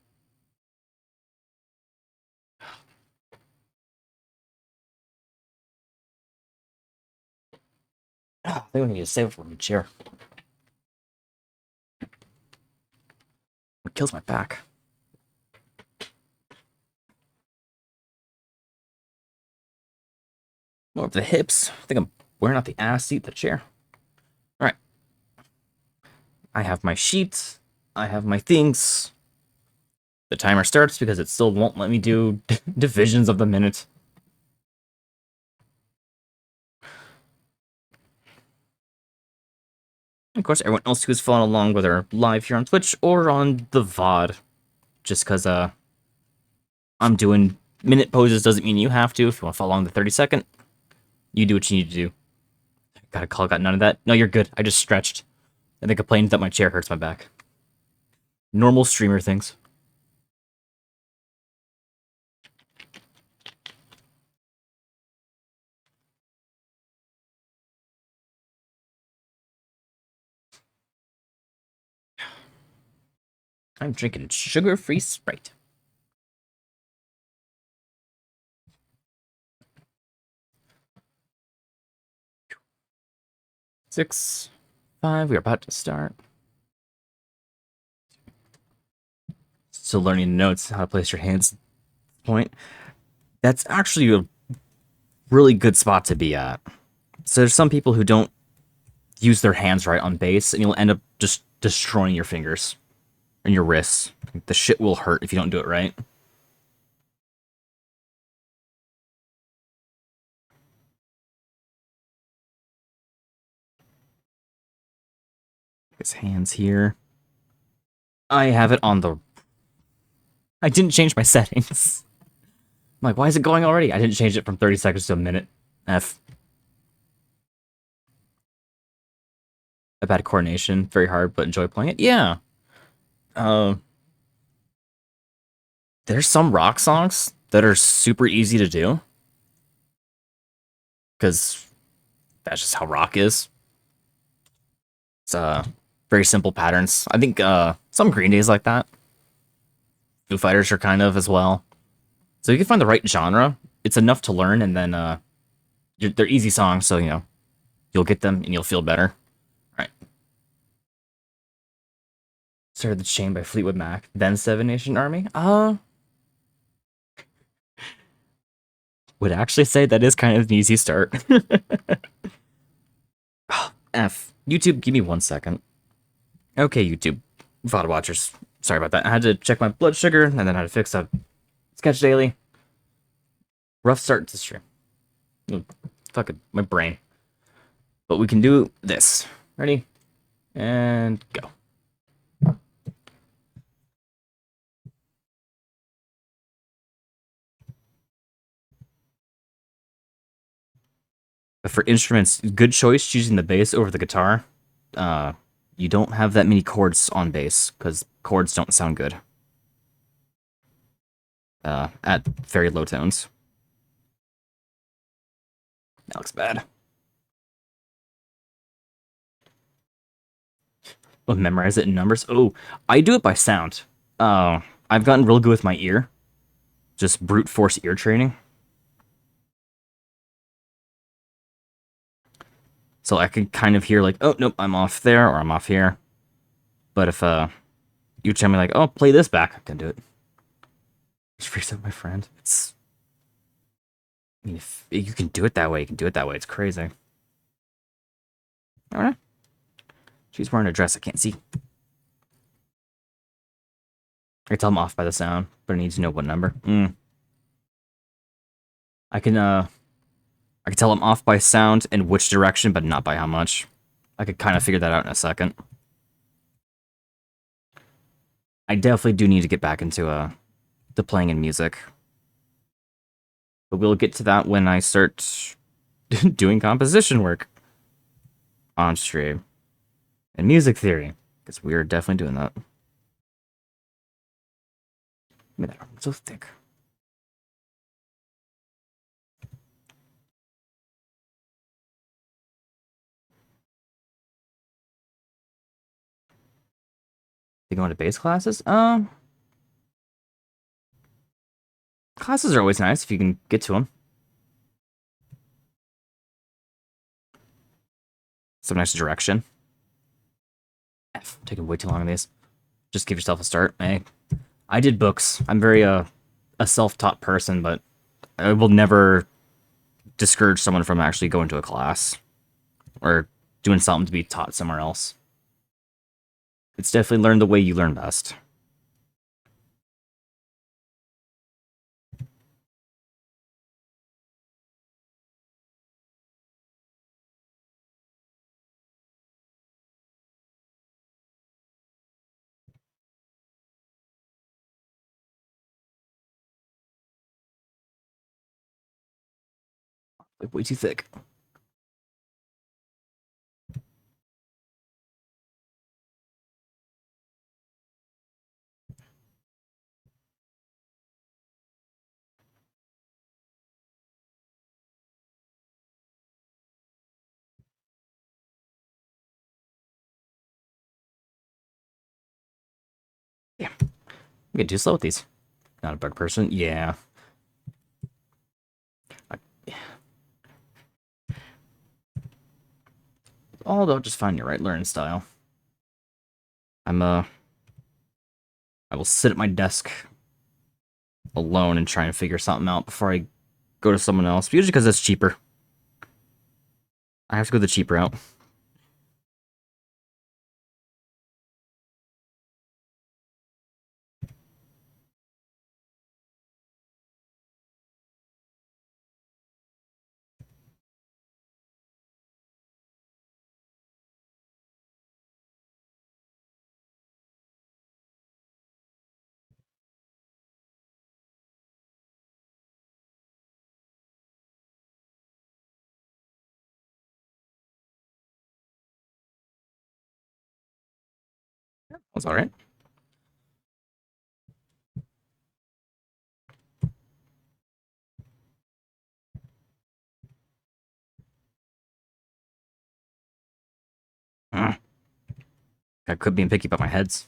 I think we need to save it for my chair. It kills my back. More of the hips. I think I'm wearing out the ass seat, the chair. All right. I have my sheets. I have my things. The timer starts because it still won't let me do divisions of the minute. Of course, everyone else who's following along, whether live here on Twitch or on the VOD, just because I'm doing minute poses doesn't mean you have to. If you want to follow along the 30-second, you do what you need to do. Got a call, got none of that. No, you're good. I just stretched. And they complained that my chair hurts my back. Normal streamer things. I'm drinking sugar-free Sprite. Six, five, we're about to start. So learning notes, how to place your hands point. That's actually a really good spot to be at. So there's some people who don't use their hands right on bass, and you'll end up just destroying your fingers and your wrists. The shit will hurt if you don't do it right. His hands here. I have it on the... I didn't change my settings. I'm like, why is it going already? I didn't change it from 30 seconds to a minute. F. A bad coordination, very hard, but enjoy playing it. Yeah. There's some rock songs that are super easy to do. Because that's just how rock is. It's very simple patterns. I think some Green Day's like that. Foo Fighters are kind of as well. So you can find the right genre. It's enough to learn, and then they're easy songs, so you'll get them and you'll feel better. All right. Started the Chain by Fleetwood Mac, then Seven Nation Army. Would actually say that is kind of an easy start. F. YouTube, give me 1 second. Okay, YouTube. VOD watchers. Sorry about that. I had to check my blood sugar, and then I had to fix up Sketch Daily. Rough start to stream. Ooh, fucking my brain. But we can do this. Ready? And go. But for instruments, good choice choosing the bass over the guitar. You don't have that many chords on bass, because chords don't sound good. At very low tones. That looks bad. Oh, memorize it in numbers? Oh, I do it by sound. I've gotten real good with my ear. Just brute force ear training. So I can kind of hear like, oh, nope, I'm off there, or I'm off here. But if you tell me like, oh, play this back, I can do it. Just reset my friend. It's... I mean, if you can do it that way, you can do it that way. It's crazy. Alright. She's wearing a dress I can't see. I can tell I'm off by the sound, but I need to know what number. I can tell I'm off by sound and which direction, but not by how much. I could kind of figure that out in a second. I definitely do need to get back into to playing in music. But we'll get to that when I start doing composition work on stream. And music theory, because we're definitely doing that. Man, that arm's so thick. You going to bass classes? Classes are always nice if you can get to them. some nice direction. F, taking way too long on these. Just give yourself a start. Hey, I did books. I'm very a self-taught person, but I will never discourage someone from actually going to a class or doing something to be taught somewhere else. It's definitely learn the way you learn best. Like, way too thick. Yeah, I'm getting too slow with these. Not a bug person. Yeah. Although, just find your right learning style. I will sit at my desk alone and try and figure something out before I go to someone else. Usually because it's cheaper. I have to go the cheap route. That's alright. I could be picky about my heads.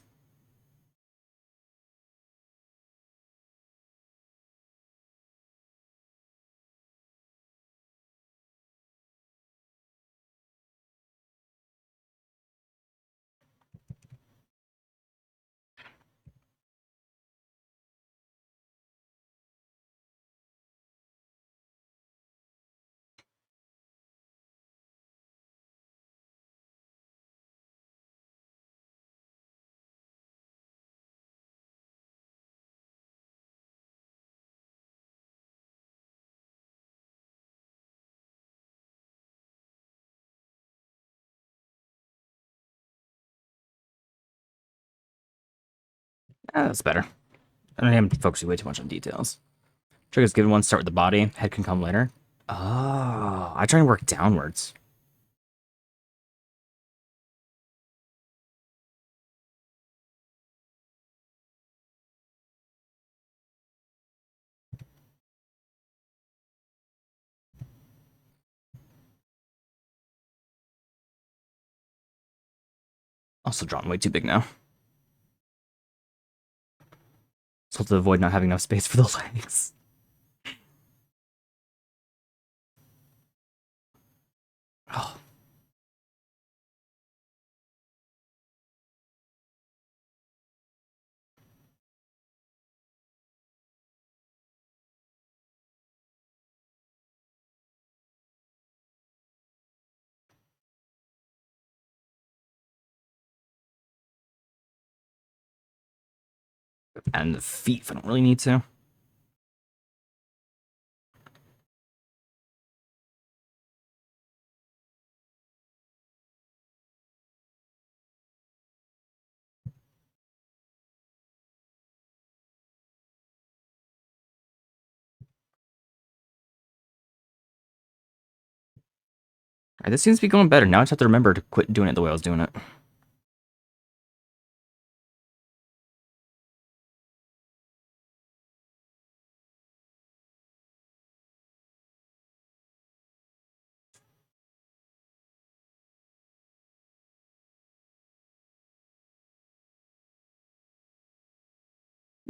That's better. I don't am focusing way too much on details. Triggers given one, start with the body. Head can come later. Oh, I try and work downwards. Also drawn way too big now. So to avoid not having enough space for the legs. Oh. And the feet if I don't really need to. Alright, this seems to be going better. Now I just have to remember to quit doing it the way I was doing it.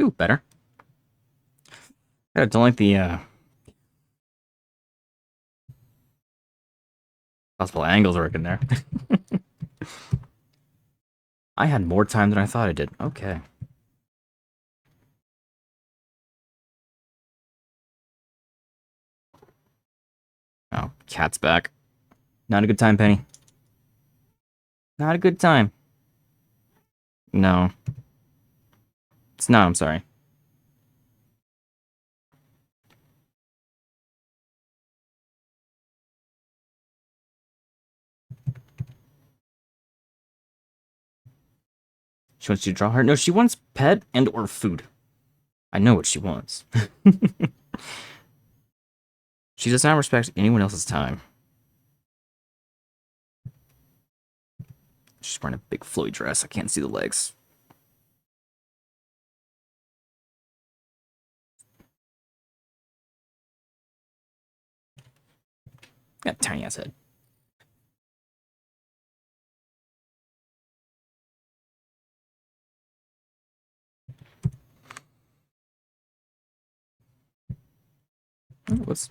Ooh, better. I don't like the Possible angles working there. I had more time than I thought I did. Okay. Oh, cat's back. Not a good time, Penny. Not a good time. No. It's not, I'm sorry. She wants you to draw her? No, she wants pet and or food. I know what she wants. She does not respect anyone else's time. She's wearing a big flowy dress. I can't see the legs. Got a tiny ass head. What's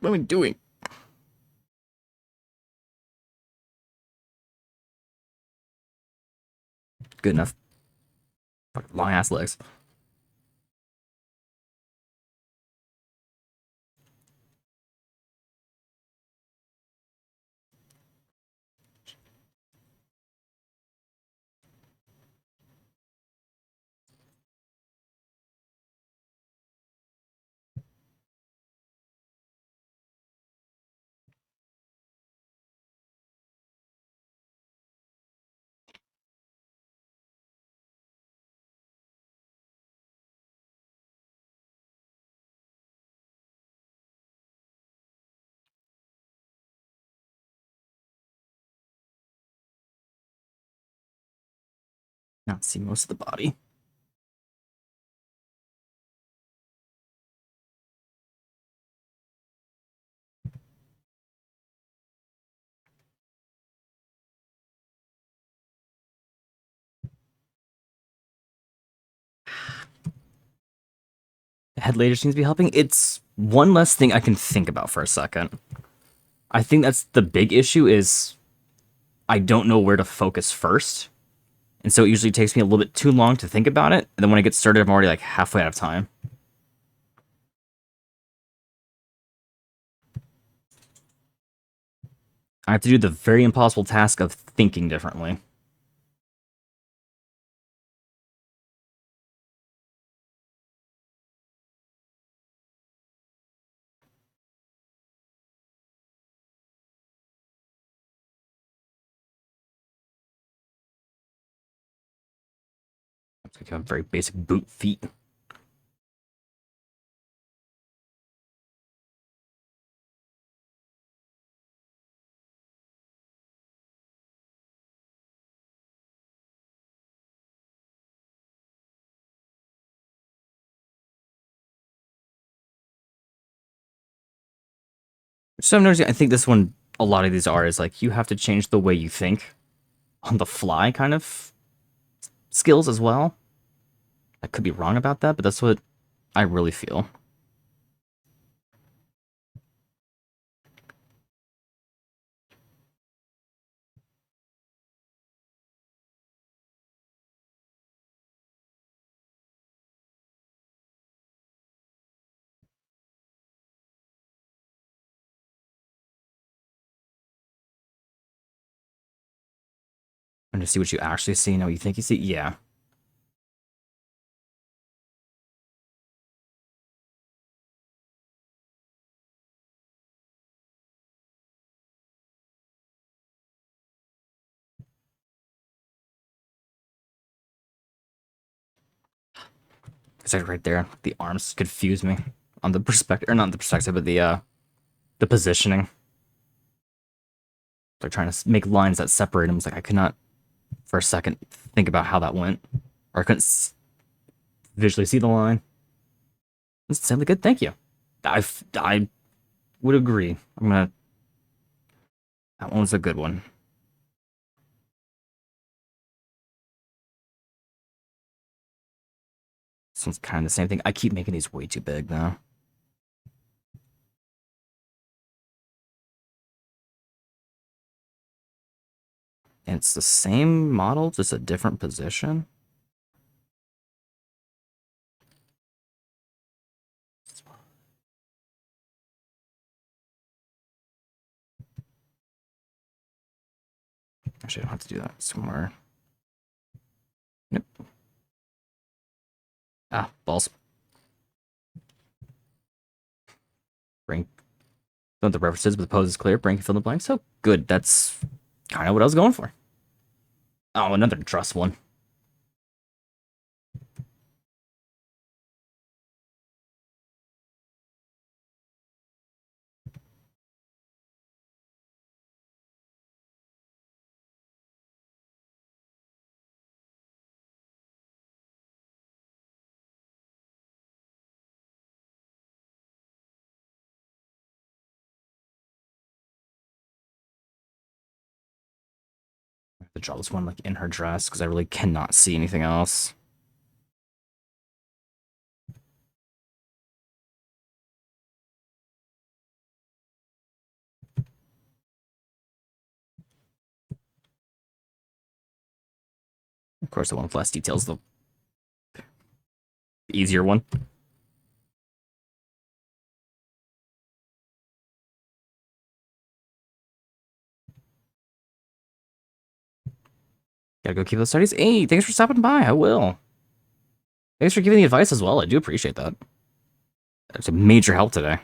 what am I doing? Good enough. Fucking long ass legs. Not see most of the body. The head later seems to be helping. It's one less thing I can think about for a second. I think that's the big issue is I don't know where to focus first. And so it usually takes me a little bit too long to think about it. And then when I get started, I'm already like halfway out of time. I have to do the very impossible task of thinking differently. It's like a very basic boot feet. So I'm noticing, I think this one, a lot of these are, is like you have to change the way you think on the fly kind of skills as well. I could be wrong about that, but that's what I really feel. And to see what you actually see, know what you think you see. Yeah. It's like right there. The arms confuse me on the perspective, or not the perspective, but the positioning. They're trying to make lines that separate them. It's like I could not, for a second, think about how that went, or I couldn't visually see the line. It's simply good. Thank you. I would agree. That one was a good one. This one's kind of the same thing. I keep making these way too big though. And it's the same model, just a different position. Actually, I don't have to do that somewhere. Nope. Ah, balls. Brain. Don't the references, but the pose is clear. Brain can fill in the blanks. So good. That's kind of what I was going for. Oh, another dress one. I have to draw this one like in her dress because I really cannot see anything else. Of course, the one with less details, the easier one. Gotta go keep those studies. Hey, thanks for stopping by. I will. Thanks for giving the advice as well. I do appreciate that. It's a major help today.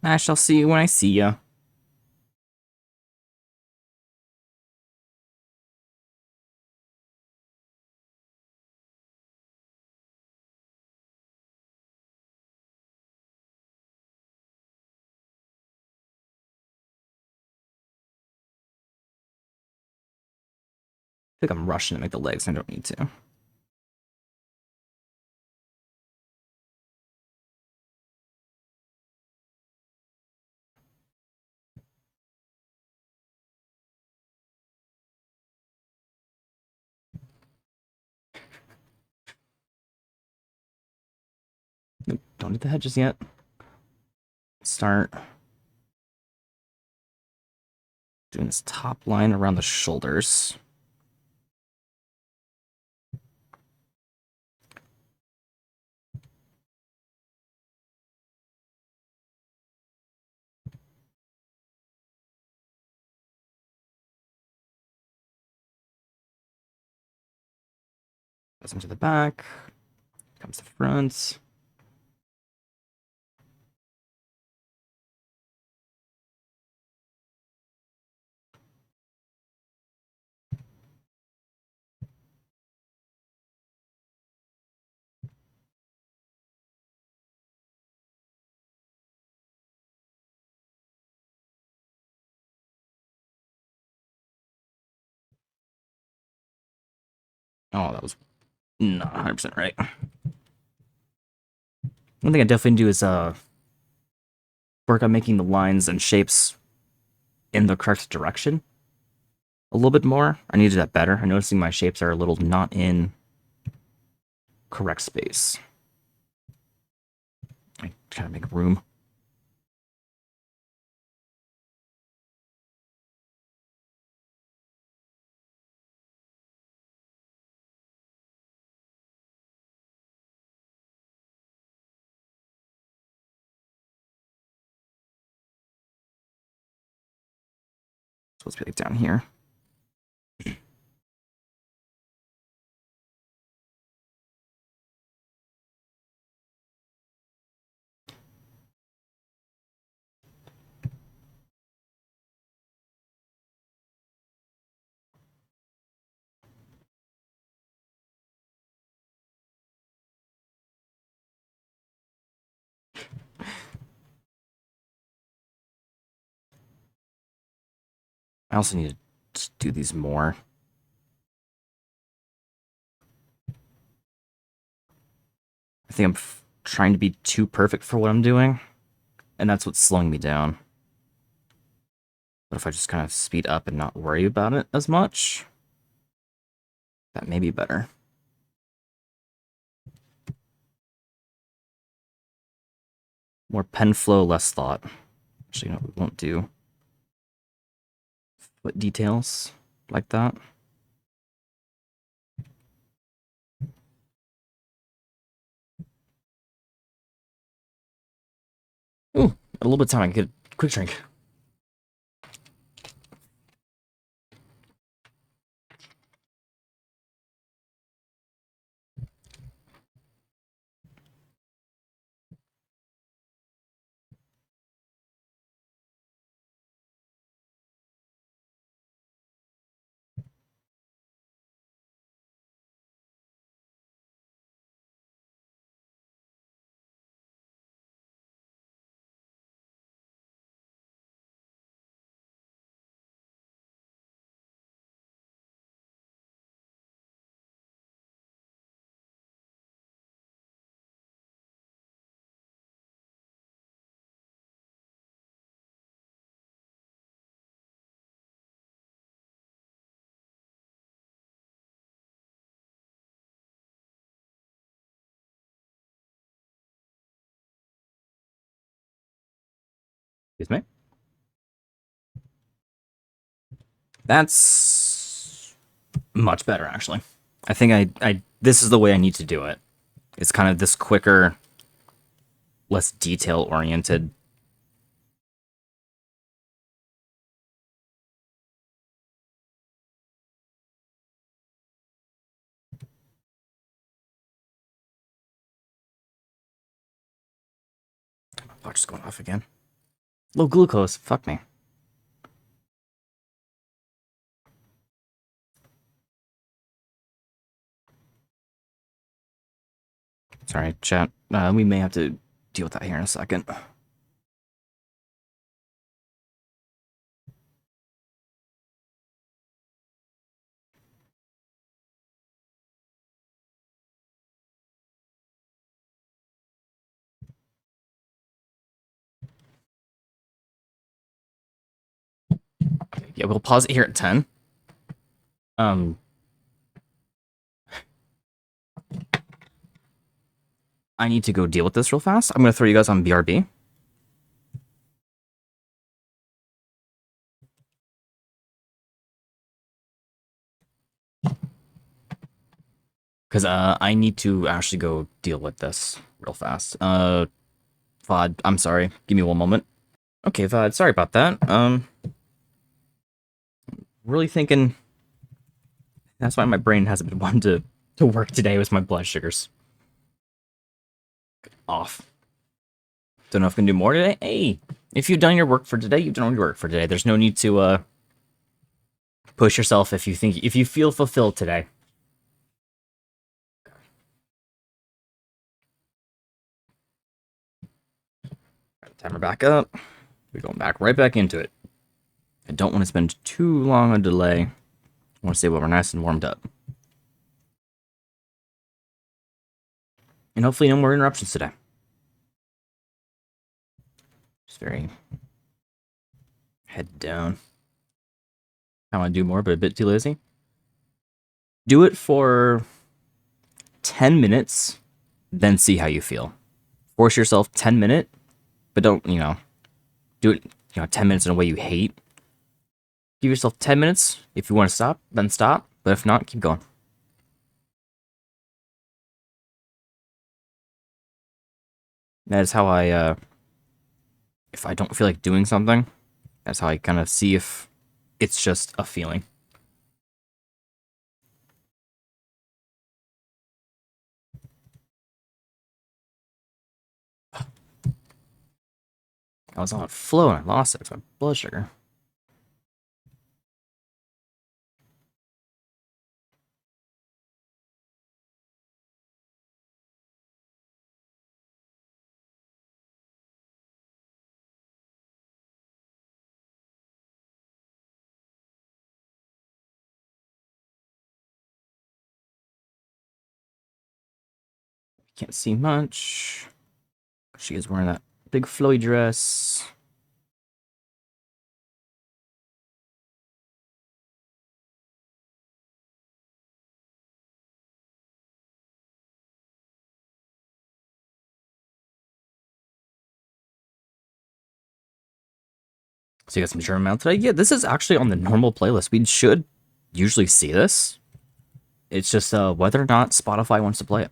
I shall see you when I see you. I think I'm rushing to make the legs. I don't need to. Nope, don't need the head just yet. Start doing this top line around the shoulders. Goes into the back. Comes the front. Oh, that was not 100% right. One thing I definitely do is work on making the lines and shapes in the correct direction a little bit more. I need to do that better. I'm noticing my shapes are a little not in correct space. I kind of make room. Supposed to be like down here. I also need to do these more. I think I'm trying to be too perfect for what I'm doing, and that's what's slowing me down. But if I just kind of speed up and not worry about it as much, that may be better. More pen flow, less thought. Actually, no, we won't do foot details like that. Ooh, a little bit of time. I can get a quick drink. Excuse me. That's much better, actually. I think this is the way I need to do it. It's kind of this quicker, less detail-oriented. Watch is going off again. Low glucose. Fuck me. Sorry, chat. We may have to deal with that here in a second. Yeah, we'll pause it here at 10. I need to go deal with this real fast. I'm gonna throw you guys on BRB. Because I need to actually go deal with this real fast. VOD, I'm sorry. Give me one moment. Okay, VOD, sorry about that. Really thinking that's why my brain hasn't been wanting to work today with my blood sugars. Off. Don't know if I can do more today. Hey, if you've done your work for today, you've done your work for today. There's no need to push yourself if you feel fulfilled today. Timer back up. We're going back right back into it. I don't want to spend too long a delay. I want to stay while we're nice and warmed up. And hopefully no more interruptions today. Just very head down. I want to do more, but a bit too lazy. Do it for 10 minutes, then see how you feel. Force yourself 10 minutes, but don't, do it, 10 minutes in a way you hate. Give yourself 10 minutes. If you want to stop, then stop. But if not, keep going. That is how if I don't feel like doing something, that's how I kind of see if it's just a feeling. I was on flow and I lost it. It's my blood sugar. Can't see much. She is wearing that big flowy dress. So you got some German mount today? Yeah, this is actually on the normal playlist. We should usually see this. It's just whether or not Spotify wants to play it.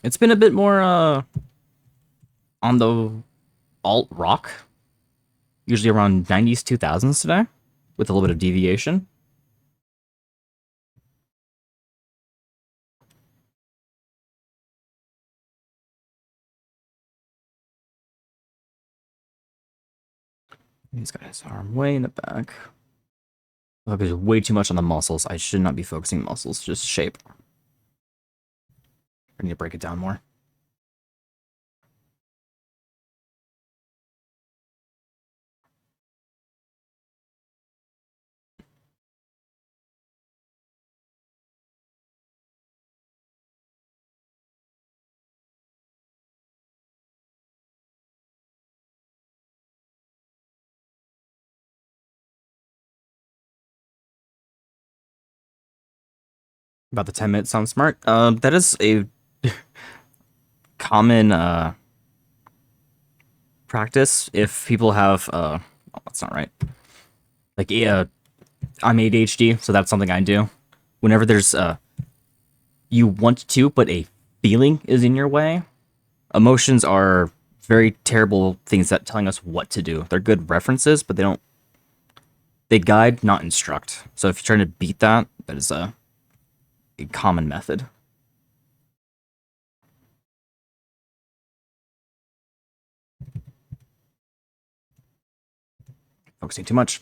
It's been a bit more on the alt rock, usually around 90s, 2000s today, with a little bit of deviation. He's got his arm way in the back. Focus way too much on the muscles. I should not be focusing muscles, just shape. I need to break it down more. About the 10 minutes sounds smart. That is a common practice if people have oh, that's not right. Like yeah, I'm ADHD, so that's something I do. Whenever there's you want to, but a feeling is in your way. Emotions are very terrible things that telling us what to do. They're good references, but they guide, not instruct. So if you're trying to beat that, that is a common method. Focusing too much.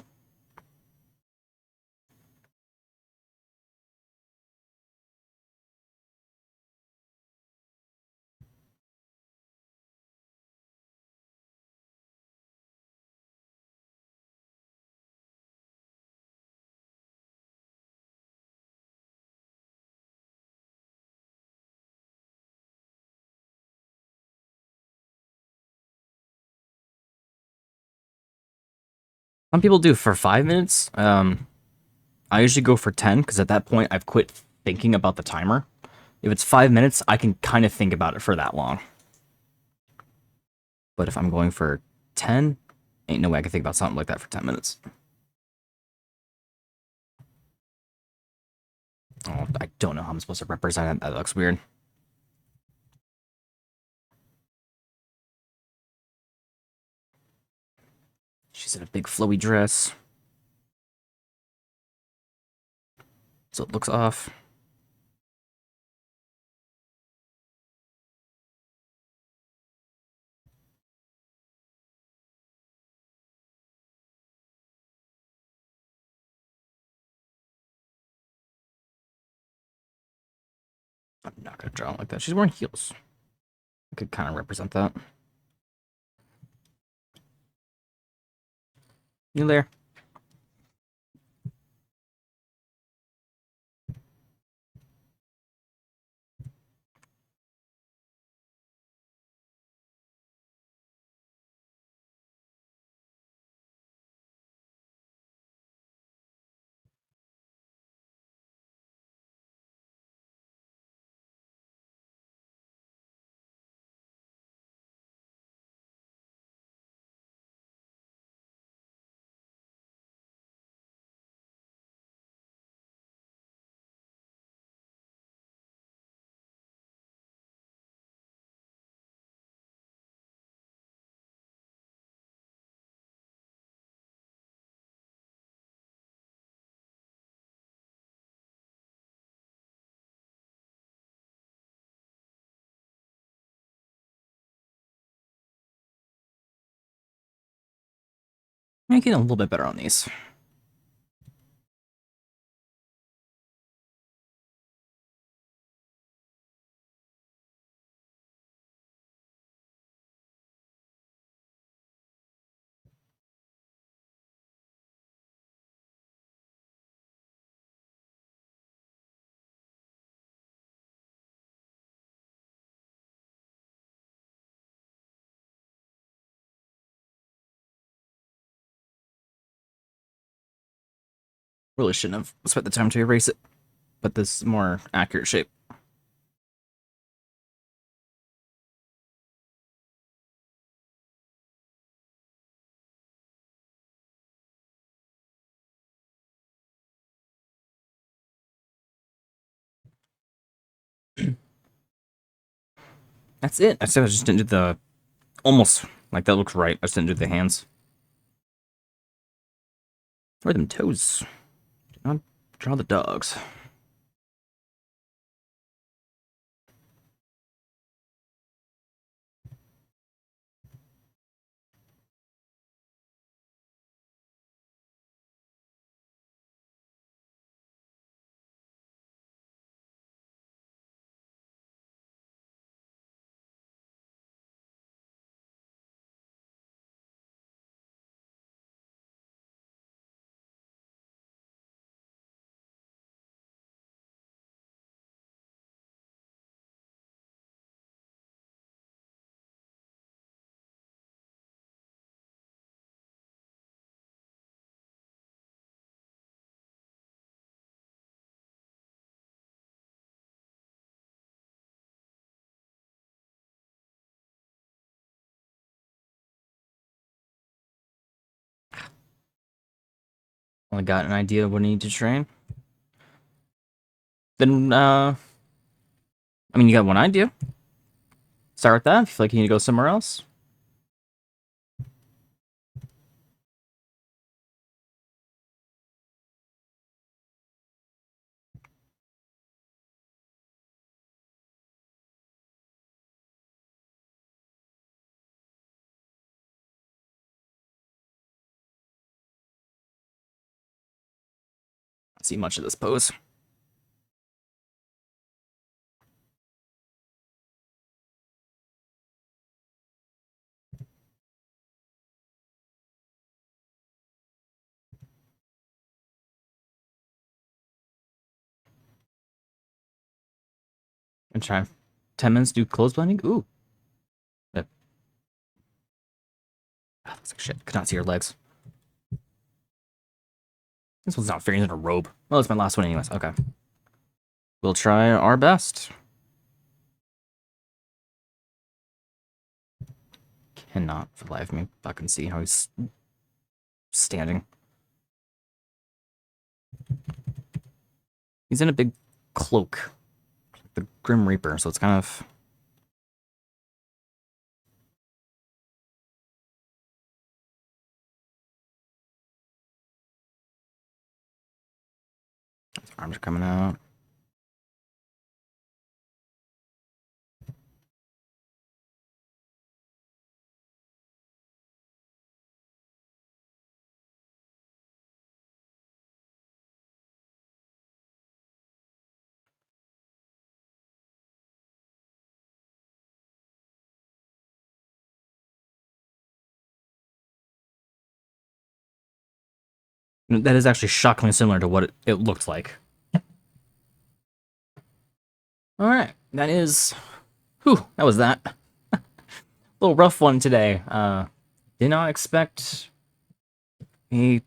Some people do for 5 minutes. I usually go for 10 because at that point I've quit thinking about the timer. If it's 5 minutes, I can kind of think about it for that long. But if I'm going for 10, ain't no way I can think about something like that for 10 minutes. Oh, I don't know how I'm supposed to represent it. That looks weird. She's in a big flowy dress. So it looks off. I'm not gonna draw it like that. She's wearing heels. I could kind of represent that. You there? Making a little bit better on these. Really shouldn't have spent the time to erase it, but this is more accurate shape. That's it. I said I just didn't do the almost like that looks right. I just didn't do the hands. Where are them toes? Do not draw the dogs. Only got an idea of what I need to train. Then, I mean, you got one idea. Start with that. If you feel like you need to go somewhere else. See much of this pose. And try 10 minutes do close blending. Ooh. That looks like shit. Could not see your legs. This one's not fitting in a robe. Well, it's my last one anyways. Okay. We'll try our best. Cannot for the life of me fucking see how he's standing. He's in a big cloak. The Grim Reaper, so it's kind of... His arms are coming out. That is actually shockingly similar to what it looked like. Alright, that is... Whew, that was that. A little rough one today. Did not expect a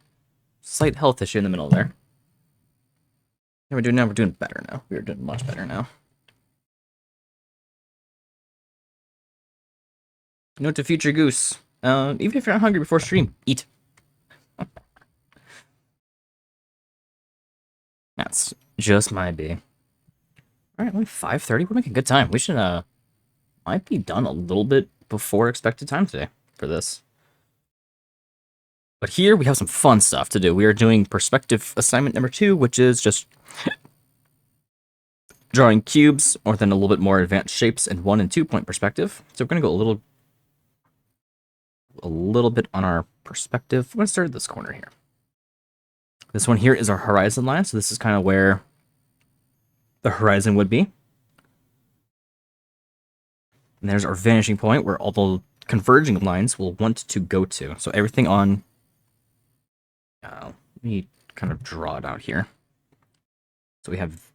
slight health issue in the middle there. We're doing better now. We're doing much better now. Note to future Goose. Even if you're not hungry before stream, eat. That's just might be. Alright, only 5:30. We're making good time. We should might be done a little bit before expected time today for this. But here we have some fun stuff to do. We are doing perspective assignment number 2, which is just drawing cubes, or then a little bit more advanced shapes in 1 and 2 point perspective. So we're gonna go a little bit on our perspective. I'm gonna start at this corner here. This one here is our horizon line, so this is kind of where the horizon would be. And there's our vanishing point, where all the converging lines will want to go to. So everything on... let me kind of draw it out here. So we have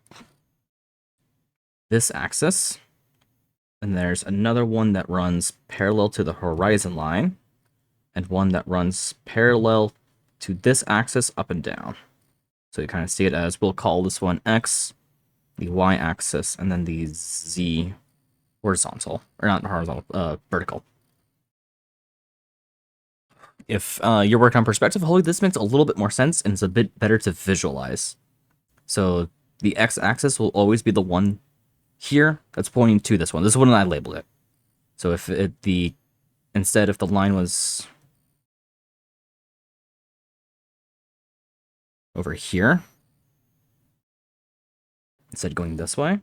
this axis, and there's another one that runs parallel to the horizon line, and one that runs parallel to this axis up and down. So you kind of see it as, we'll call this one X, the Y axis, and then the Z horizontal, or not horizontal, vertical. If you're working on perspective, hopefully this makes a little bit more sense and it's a bit better to visualize. So the X-axis will always be the one here that's pointing to this one. This is when I labeled it. So if instead if the line was over here, instead going this way,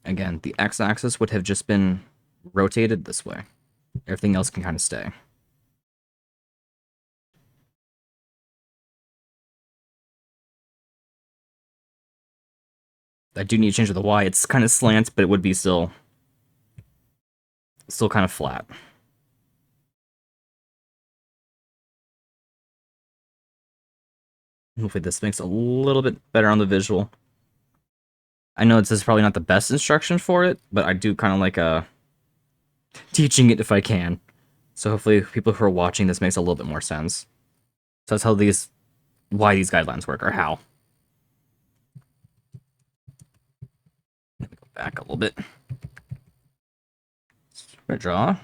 again, the X-axis would have just been rotated this way. Everything else can kind of stay. I do need to change the Y. It's kind of slant, but it would be still kind of flat. Hopefully this makes a little bit better on the visual. I know this is probably not the best instruction for it, but I do kind of like teaching it if I can. So hopefully people who are watching this makes a little bit more sense. So that's why these guidelines work, or how. Let me go back a little bit. We're gonna draw.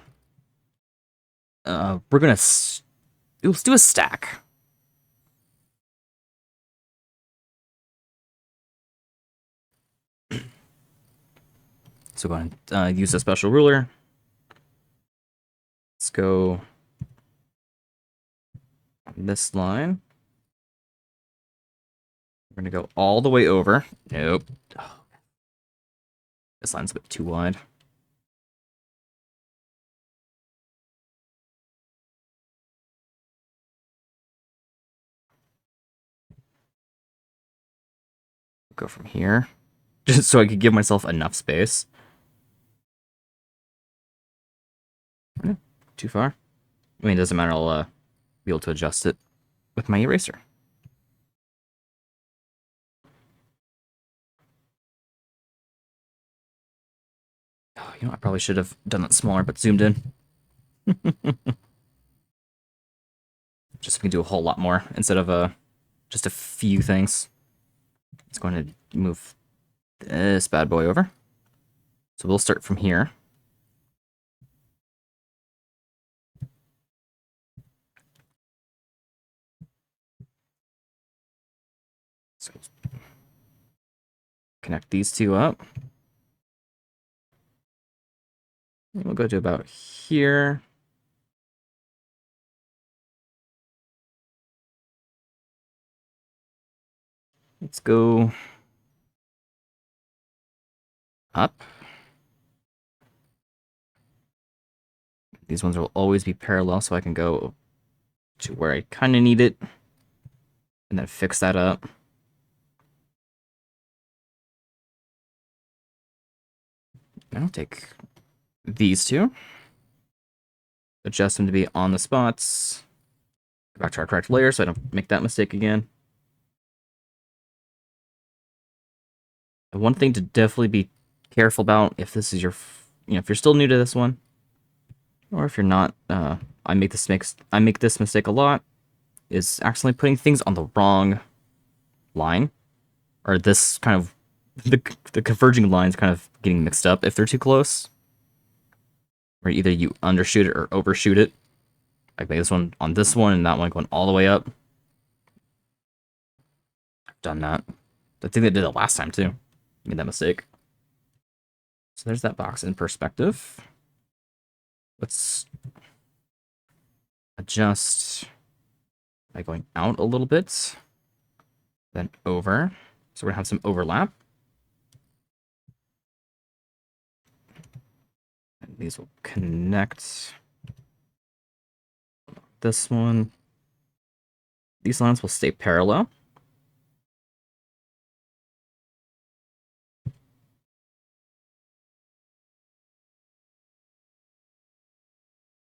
We're gonna let's do a stack. So go ahead and use a special ruler. Let's go on this line. We're gonna go all the way over. Nope. Oh, this line's a bit too wide. Go from here, just so I could give myself enough space. Too far? I mean, it doesn't matter. I'll be able to adjust it with my eraser. Oh, you know, I probably should have done that smaller, but zoomed in. Just so we can do a whole lot more instead of just a few things. Let's go ahead and move this bad boy over. So we'll start from here. So connect these two up. And we'll go to about here. Let's go up. These ones will always be parallel, so I can go to where I kind of need it, and then fix that up. I'll take these two, adjust them to be on the spots, go back to our correct layer so I don't make that mistake again. And one thing to definitely be careful about, if this is if you're still new to this one, or if you're not, I make this mistake a lot, is accidentally putting things on the wrong line, or this kind of the converging lines kind of getting mixed up if they're too close. Or either you undershoot it or overshoot it. Like this one on this one and that one going all the way up. I've done that. I think they did it last time too. Made that mistake. So there's that box in perspective. Let's adjust by going out a little bit, then over. So we're gonna have some overlap. And these will connect. This one. These lines will stay parallel.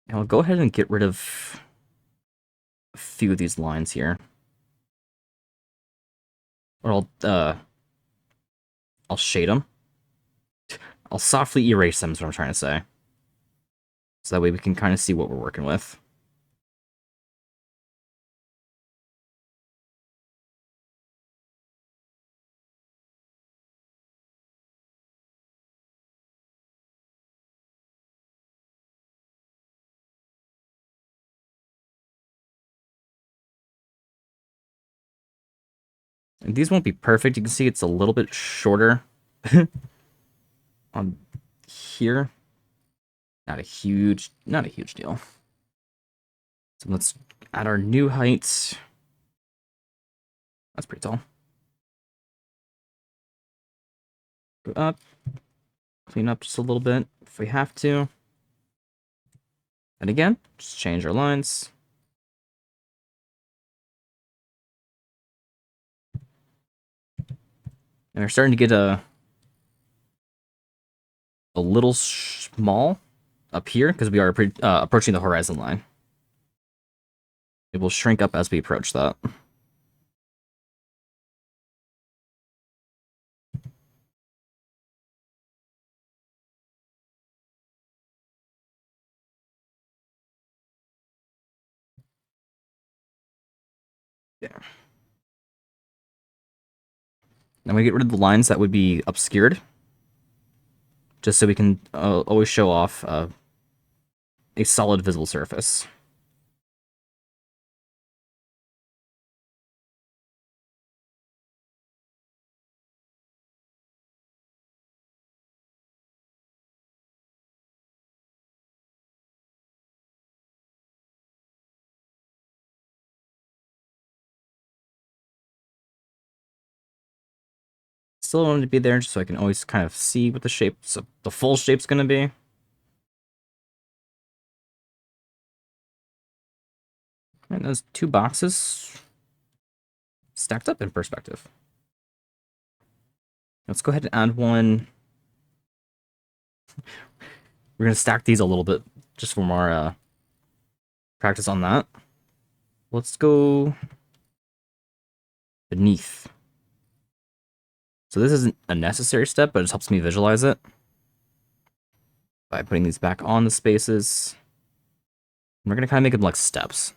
And I'll go ahead and get rid of a few of these lines here. Or I'll shade them. I'll softly erase them is what I'm trying to say. So that way we can kind of see what we're working with. And these won't be perfect. You can see it's a little bit shorter on here. Not a huge deal. So let's add our new heights. That's pretty tall. Go up, clean up just a little bit if we have to. And again, just change our lines. And we're starting to get a little small up here because we are approaching the horizon line. It will shrink up as we approach that. There. Now we get rid of the lines that would be obscured, just so we can always show off a solid visible surface. Still want it to be there just so I can always kind of see what the shape, so the full shape's going to be. And those two boxes stacked up in perspective. Let's go ahead and add one. We're going to stack these a little bit just for more practice on that. Let's go beneath. So this isn't a necessary step, but it just helps me visualize it by putting these back on the spaces. And we're going to kind of make them like steps.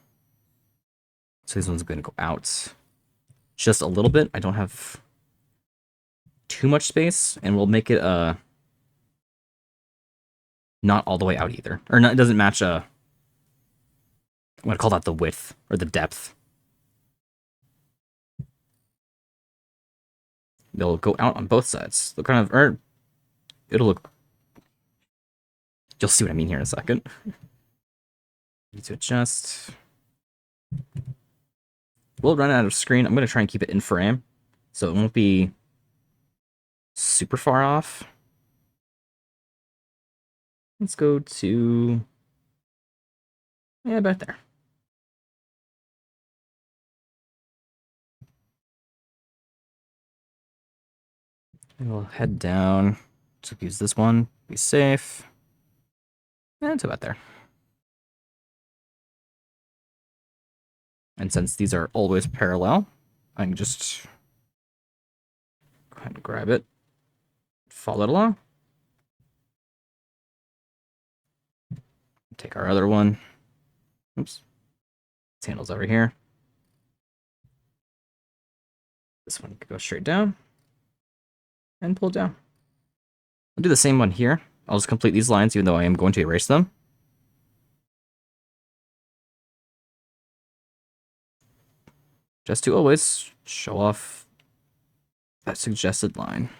So this one's going to go out just a little bit. I don't have too much space, and we'll make it not all the way out either. Or not, it doesn't match I'm going to call that the width or the depth. They'll go out on both sides. They'll kind of, or it'll look, you'll see what I mean here in a second. Need to adjust. We'll run out of screen. I'm going to try and keep it in frame, so it won't be super far off. Let's go to, yeah, about there. And we'll head down. Just use this one. Be safe. And it's about there. And since these are always parallel, I can just go ahead and grab it, follow it along. Take our other one. Oops. Its handle's over here. This one can go straight down and pull down. I'll do the same one here. I'll just complete these lines, even though I am going to erase them. Just to always show off that suggested line.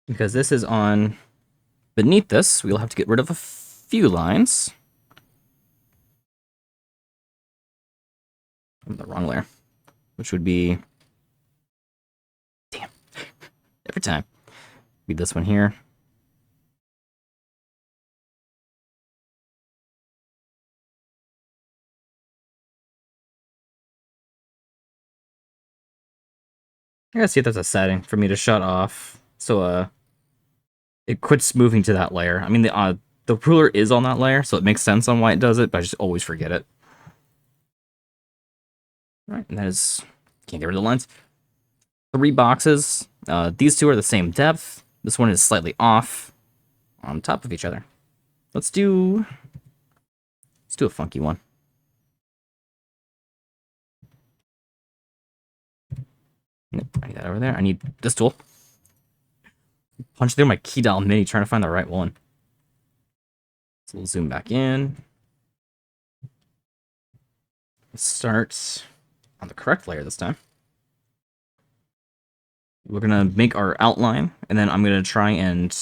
Because this is on beneath this, we'll have to get rid of a few lines. I'm the wrong layer, which would be, damn, every time. Be this one here. I gotta see if that's a setting for me to shut off, so it quits moving to that layer. I mean, the ruler is on that layer, so it makes sense on why it does it, but I just always forget it. All right, and that is, can't get rid of the lines. 3 boxes. These two are the same depth. This one is slightly off on top of each other. Let's do a funky one. Nope, I need that over there. I need this tool. Punch through my key dial mini trying to find the right one. So we'll zoom back in. Let's start on the correct layer this time. We're gonna make our outline, and then I'm gonna try and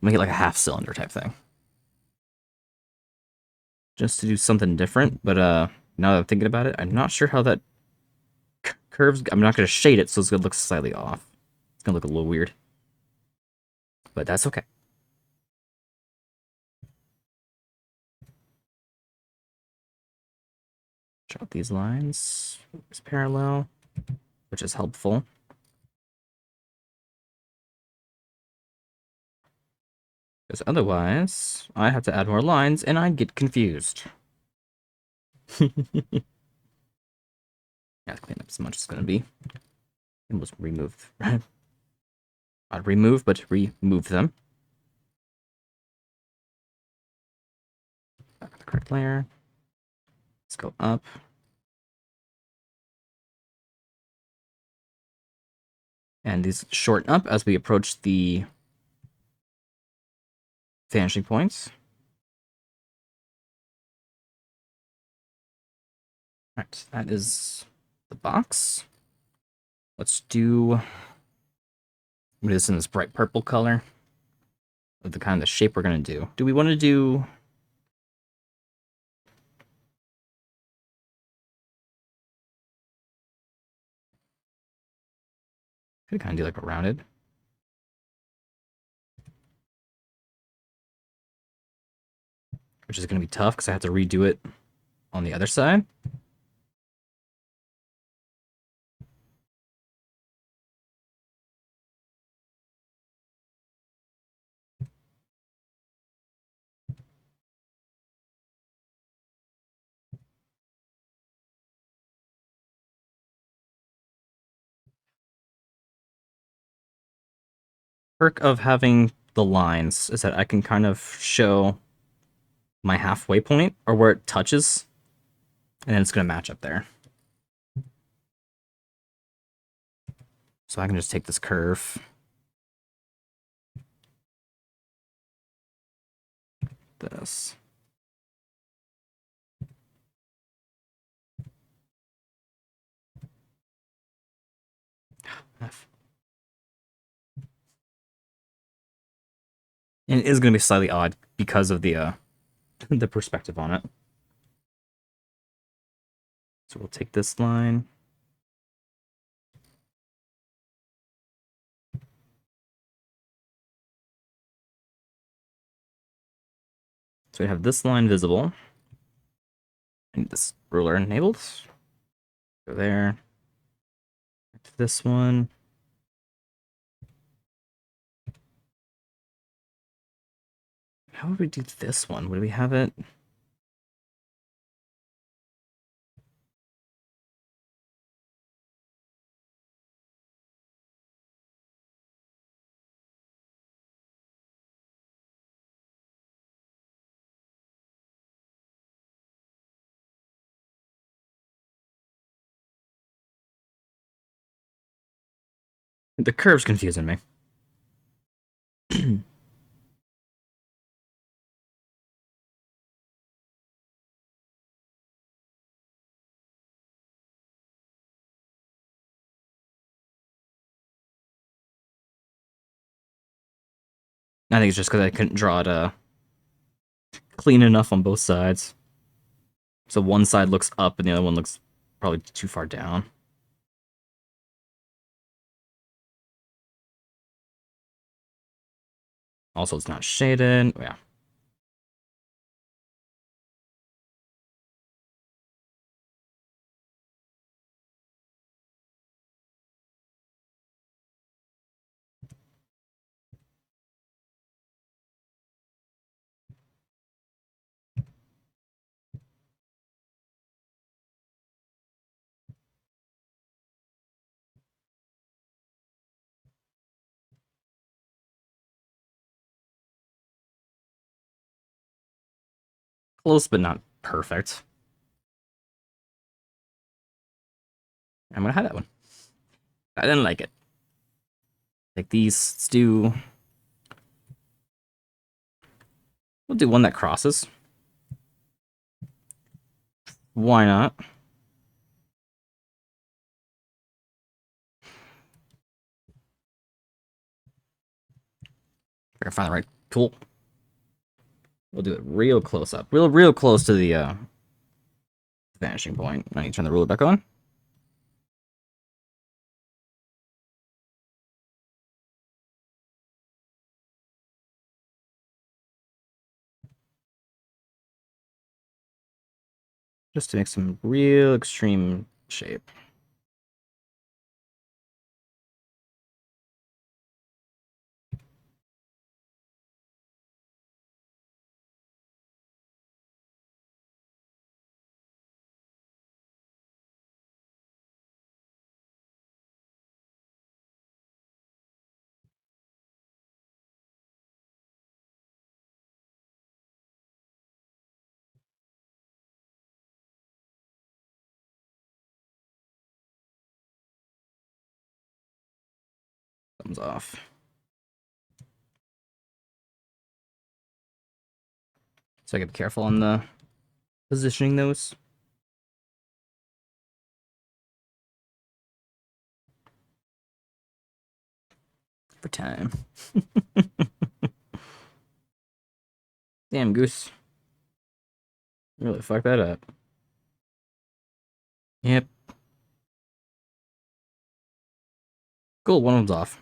make it like a half cylinder type thing. Just to do something different, but now that I'm thinking about it, I'm not sure how that curves. I'm not gonna shade it, so it's gonna look slightly off. It's gonna look a little weird. But that's okay. Drop these lines. It's parallel, which is helpful. Because otherwise, I have to add more lines, and I'd get confused. Yeah, clean up as much as it's gonna be. And let's remove. Not remove, but remove them. Back to the correct layer. Let's go up. And these shorten up as we approach the vanishing points. Alright, that is the box. Let's do this in this bright purple color of the kind of the shape we're gonna do. Do we want to do could kind of do like a rounded. Which is gonna be tough because I have to redo it on the other side. Perk of having the lines is that I can kind of show my halfway point or where it touches, and then it's gonna match up there. So I can just take this curve, this. And it is going to be slightly odd because of the the perspective on it. So we'll take this line. So we have this line visible. And this ruler enabled. Go there. Back to this one. How would we do this one? Would we have it? The curve's confusing me. I think it's just because I couldn't draw it clean enough on both sides. So one side looks up and the other one looks probably too far down. Also, it's not shaded. Yeah. Close, but not perfect. I'm gonna hide that one. I didn't like it. Like these, let's do... We'll do one that crosses. Why not? Better find the right tool. We'll do it real close up. Real close to the vanishing point. Now you turn the ruler back on. Just to make some real extreme shape. Thumbs off. So I gotta be careful on the positioning those. For time. Damn, Goose. Really fucked that up. Yep. Cool, one of them's off.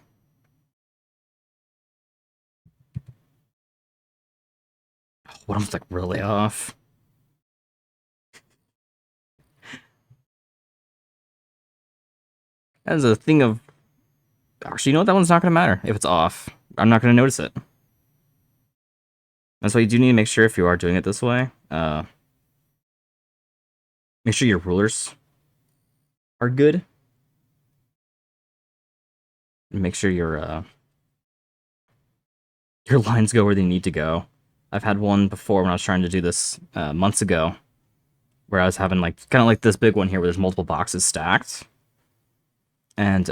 One of them's like really off. That's a thing of... Actually, you know what? That one's not gonna matter if it's off. I'm not gonna notice it. That's why you do need to make sure if you are doing it this way, make sure your rulers are good. And make sure your lines go where they need to go. I've had one before when I was trying to do this months ago, where I was having like kind of like this big one here where there's multiple boxes stacked, and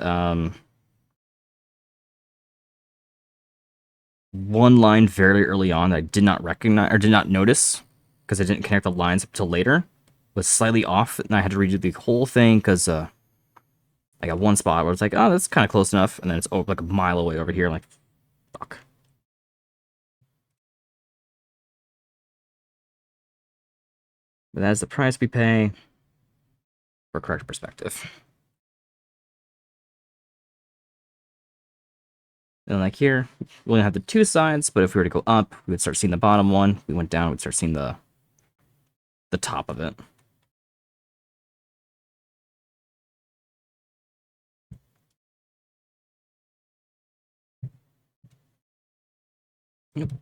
one line very early on that I did not recognize or did not notice because I didn't connect the lines up till later was slightly off, and I had to redo the whole thing because I got one spot where it's like, oh, that's kind of close enough, and then it's like a mile away over here. I'm like, fuck. But that is the price we pay for correct perspective. And like here, we only have the two sides, but if we were to go up, we would start seeing the bottom one. If we went down, we'd start seeing the top of it. Yep. Give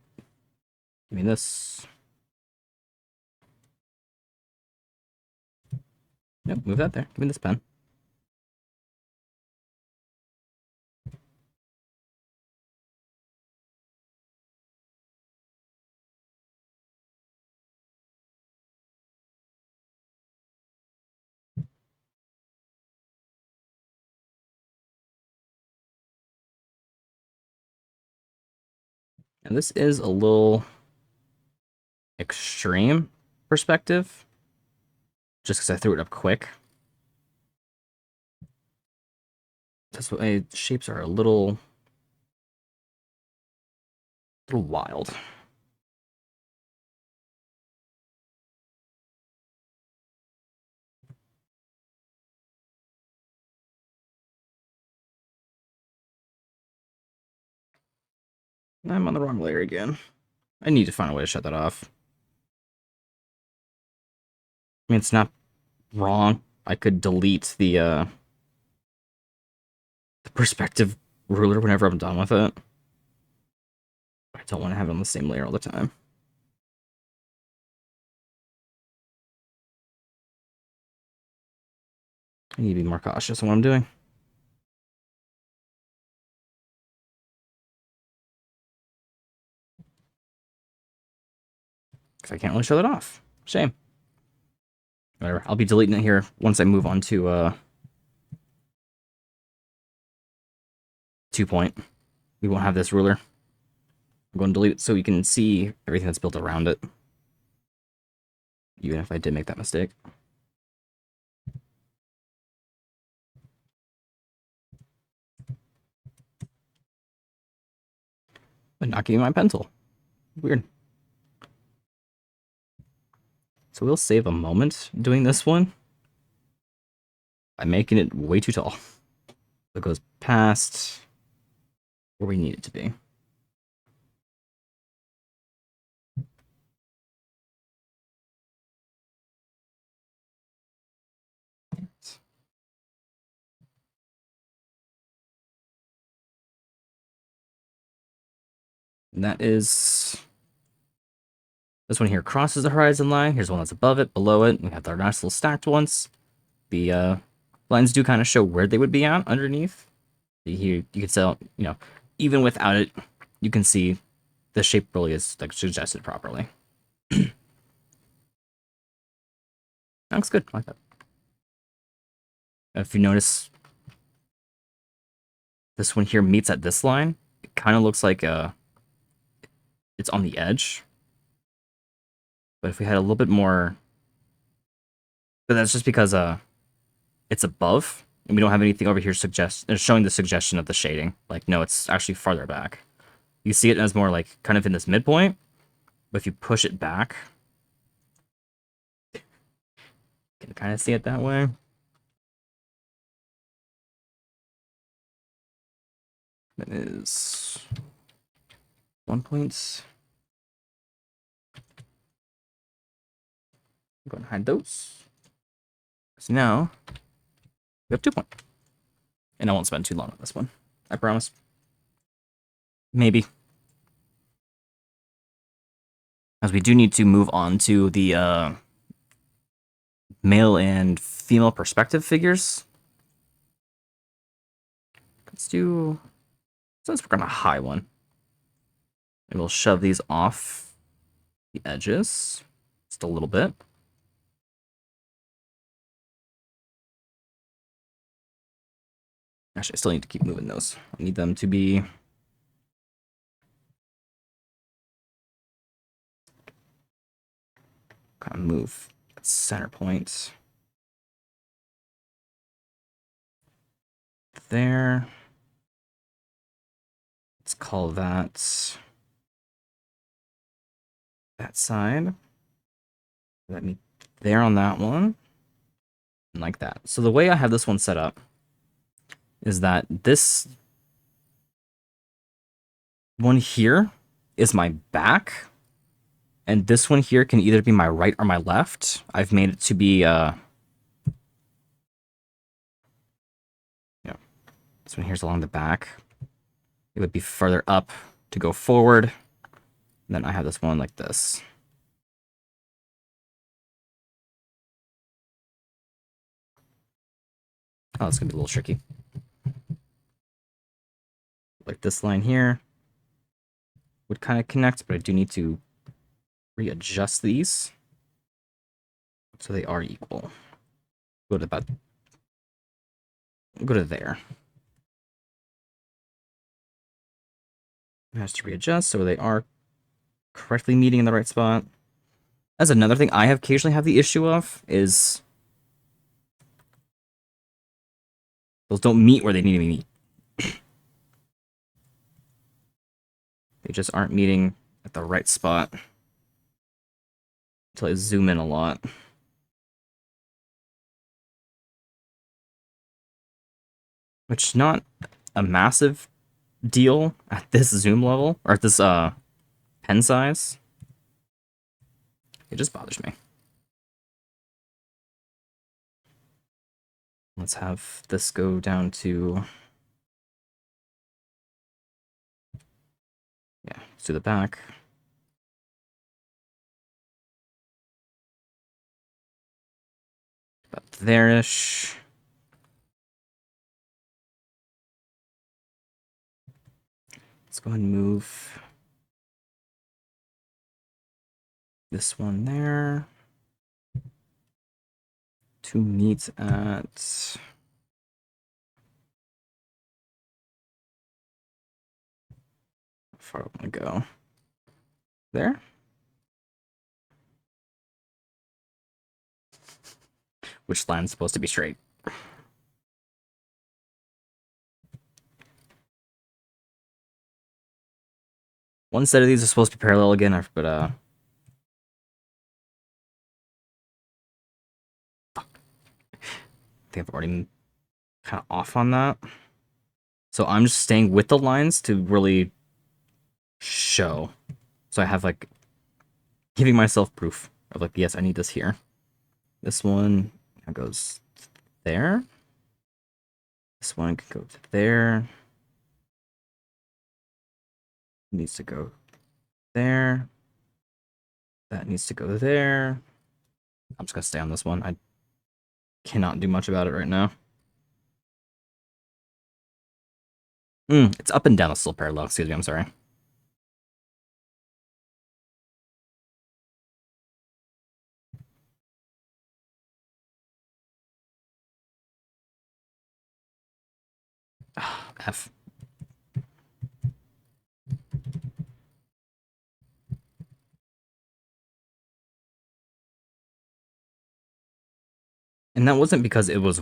me this. Yep, move that there. Give me this pen. And this is a little extreme perspective, just because I threw it up quick. That's why shapes are a little wild. I'm on the wrong layer again. I need to find a way to shut that off. I mean, it's not wrong. I could delete the perspective ruler whenever I'm done with it. I don't want to have it on the same layer all the time. I need to be more cautious on what I'm doing. Because I can't really shut it off. Shame. Whatever. I'll be deleting it here once I move on to 2-point. We won't have this ruler. I'm going to delete it so you can see everything that's built around it. Even if I did make that mistake. But not giving my pencil. Weird. So we'll save a moment doing this one by making it way too tall. It goes past where we need it to be. And that is... This one here crosses the horizon line. Here's one that's above it, below it. We have our nice little stacked ones. The lines do kind of show where they would be at underneath. Here you can tell, you know, even without it, you can see the shape really is like suggested properly. That looks good. I like that. If you notice, this one here meets at this line. It kind of looks like it's on the edge. But if we had a little bit more, but that's just because it's above, and we don't have anything over here showing the suggestion of the shading. Like, no, it's actually farther back. You see it as more like kind of in this midpoint, but if you push it back, you can kind of see it that way. That is 1 point. I'm going to hide those. So now we have 2 point. And I won't spend too long on this one. I promise. Maybe. As we do need to move on to the male and female perspective figures. Let's do... Let's work on a high one. And we'll shove these off the edges just a little bit. Actually, I still need to keep moving those. I need them to be... kind of move at center point. There. Let's call that side. Let me there on that one. And like that. So the way I have this one set up is that this one here is my back, and this one here can either be my right or my left. I've made it to be this one here's along the back. It would be further up to go forward. And then I have this one like this. Oh, it's gonna be a little tricky. Like this line here would kind of connect, but I do need to readjust these so they are equal. Go to there. It has to readjust so they are correctly meeting in the right spot. That's another thing I have occasionally have the issue of is those don't meet where they need to meet. They just aren't meeting at the right spot until I zoom in a lot. Which not a massive deal at this zoom level, or at this pen size. It just bothers me. Let's have this go down to... yeah, let's do the back. About there-ish. Let's go ahead and move this one there to meet at far do I want to go? There? Which line's supposed to be straight? One set of these is supposed to be parallel again, but I think I've already kind of off on that. So I'm just staying with the lines to really show. So I have like giving myself proof of like, yes, I need this here. This one goes there. This one can go to there. Needs to go there. That needs to go there. I'm just gonna stay on this one. I cannot do much about it right now. It's up and down. It's still parallel. Excuse me. I'm sorry. F. And that wasn't because it was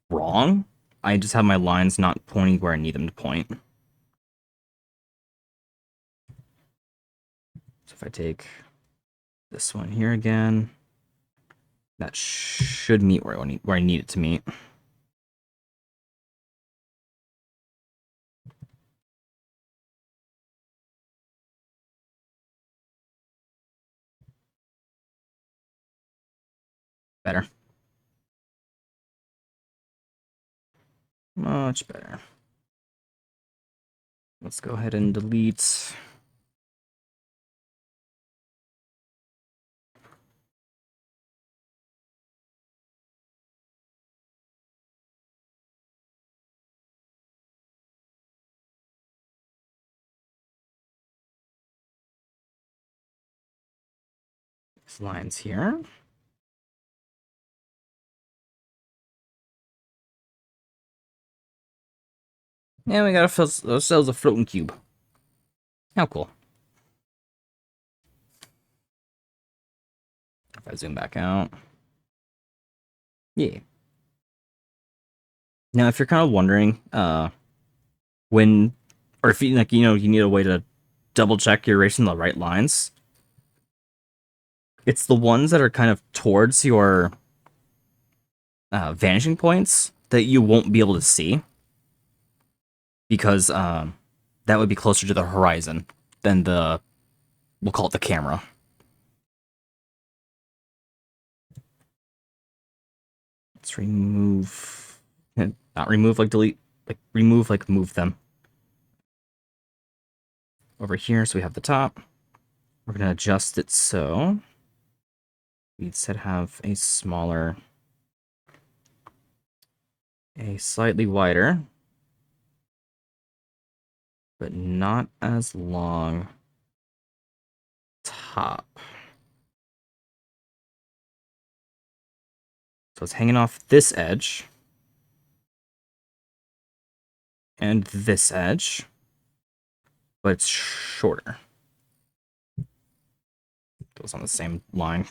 wrong. I just have my lines not pointing where I need them to point. So if I take this one here again, that should meet where I need it to meet. Better. Much better. Let's go ahead and delete. These lines here. And we got ourselves a floating cube. How cool. If I zoom back out. Yeah. Now, if you're kind of wondering, when, or if you like, you need a way to double check you're erasing the right lines, it's the ones that are kind of towards your vanishing points that you won't be able to see, because that would be closer to the horizon than we'll call it the camera. Let's remove, not remove like delete, like remove like move them. Over here, so we have the top. We're going to adjust it so we instead have a smaller, a slightly wider, but not as long top. So it's hanging off this edge and this edge, but it's shorter. Goes on the same line.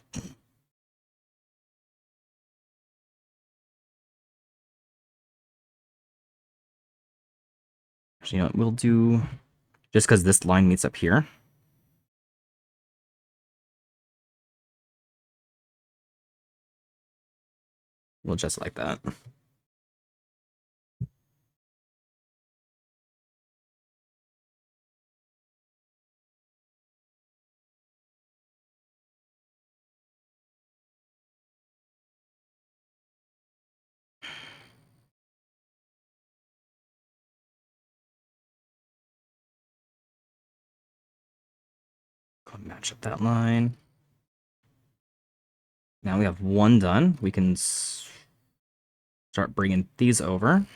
Actually, you know what we'll do, just because this line meets up here. We'll just like that. Go match up that line. Now we have one done. We can start bringing these over.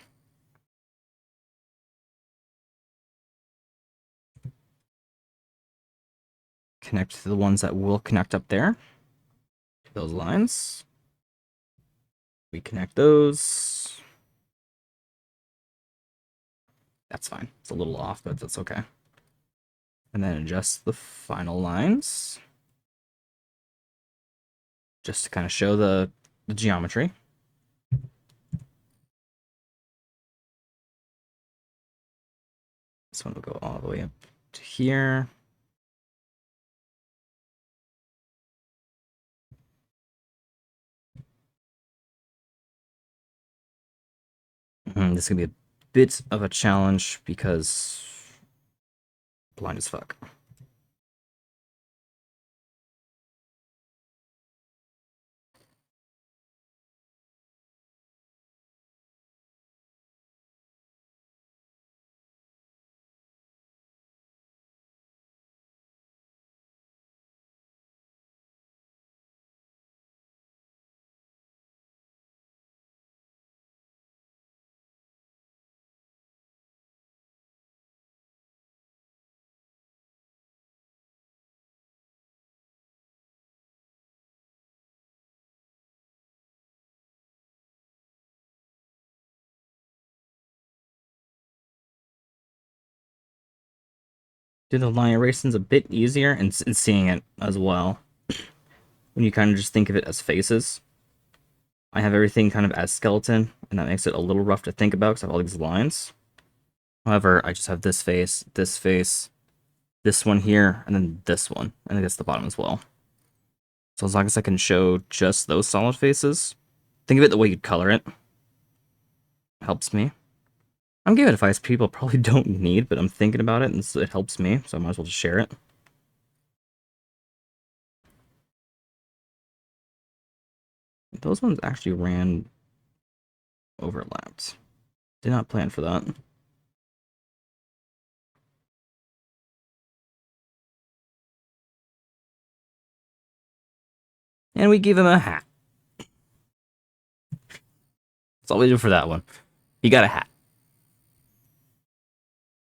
Connect to the ones that will connect up there. To those lines. We connect those. That's fine. It's a little off, but that's okay. And then adjust the final lines. Just to kind of show the geometry. This one will go all the way up to here. This is going to be a bit of a challenge because blind as fuck. Do the line erasing's a bit easier and seeing it as well. When you kind of just think of it as faces. I have everything kind of as skeleton, and that makes it a little rough to think about because I have all these lines. However, I just have this face, this one here, and then this one, and I guess the bottom as well. So as long as I can show just those solid faces, think of it the way you'd color it. Helps me. I'm giving advice people probably don't need, but I'm thinking about it, and it helps me, so I might as well just share it. Those ones actually ran overlapped. Did not plan for that. And we gave him a hat. That's all we did for that one. He got a hat.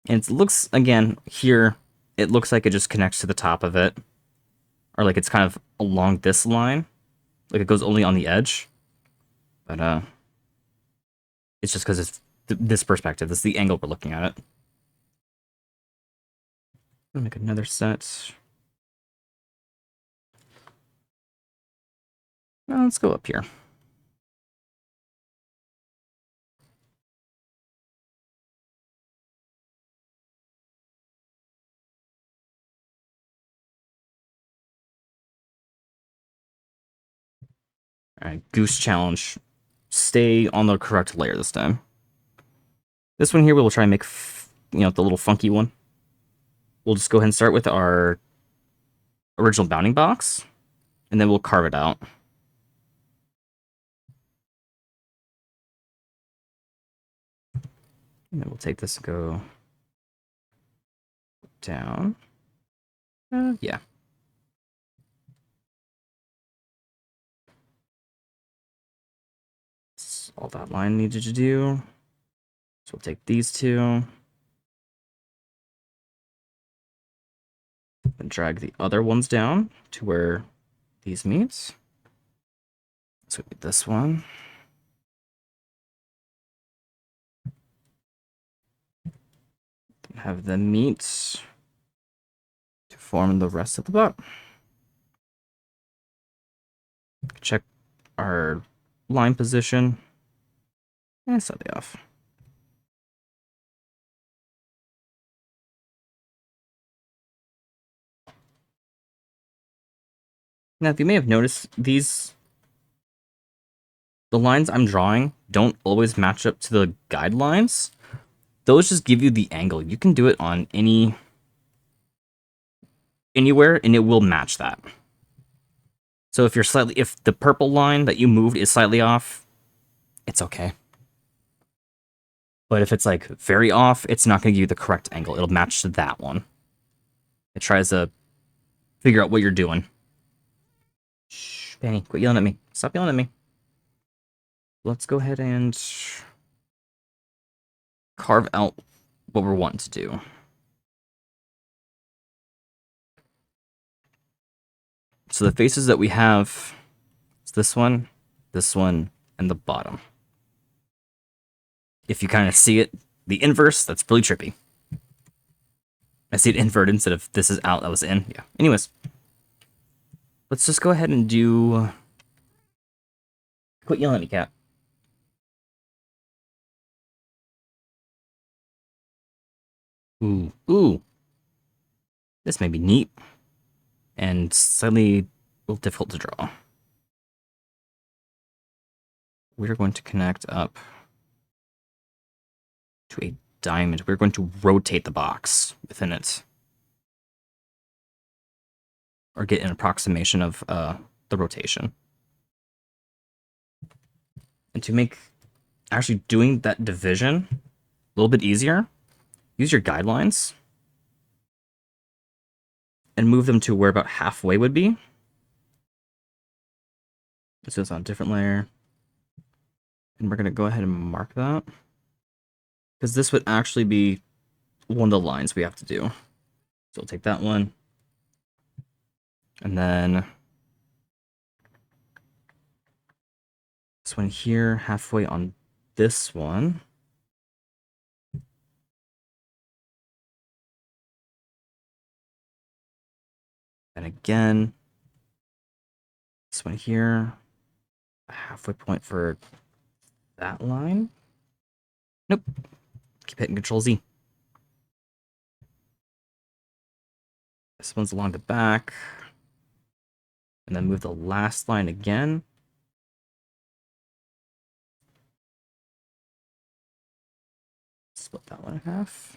And it looks, again, here, it looks like it just connects to the top of it. Or like it's kind of along this line. Like it goes only on the edge. But, it's just because it's this perspective. This is the angle we're looking at it. I'll make another set. Now let's go up here. Alright, Goose Challenge. Stay on the correct layer this time. This one here, we will try and make, the little funky one. We'll just go ahead and start with our original bounding box, and then we'll carve it out. And then we'll take this and go down. Yeah. That's all that line needed to do. So we'll take these two. And drag the other ones down to where these meet. So we get this one. Have them meet to form the rest of the butt. Check our line position and slightly off. Now, if you may have noticed, the lines I'm drawing don't always match up to the guidelines. Those just give you the angle. You can do it on anywhere, and it will match that. So if the purple line that you moved is slightly off, it's okay. But if it's like very off, it's not going to give you the correct angle. It'll match to that one. It tries to figure out what you're doing. Shh, Benny, quit yelling at me. Stop yelling at me. Let's go ahead and carve out what we're wanting to do. So the faces that we have is this one, and the bottom. If you kind of see it, the inverse, that's really trippy. I see it inverted instead of this is out, that was in. Yeah. Anyways, let's just go ahead and do... Quit yelling at me, cat. Ooh, ooh. This may be neat. And slightly a little difficult to draw. We're going to connect up to a diamond. We're going to rotate the box within it. Or get an approximation of the rotation. And to make actually doing that division a little bit easier, use your guidelines and move them to where about halfway would be. This is on a different layer. And we're going to go ahead and mark that. Because this would actually be one of the lines we have to do. So we'll take that one. And then this one here, halfway on this one. And again, this one here, a halfway point for that line. Nope. Keep hitting Control Z. This one's along the back. And then move the last line again. Split that one in half.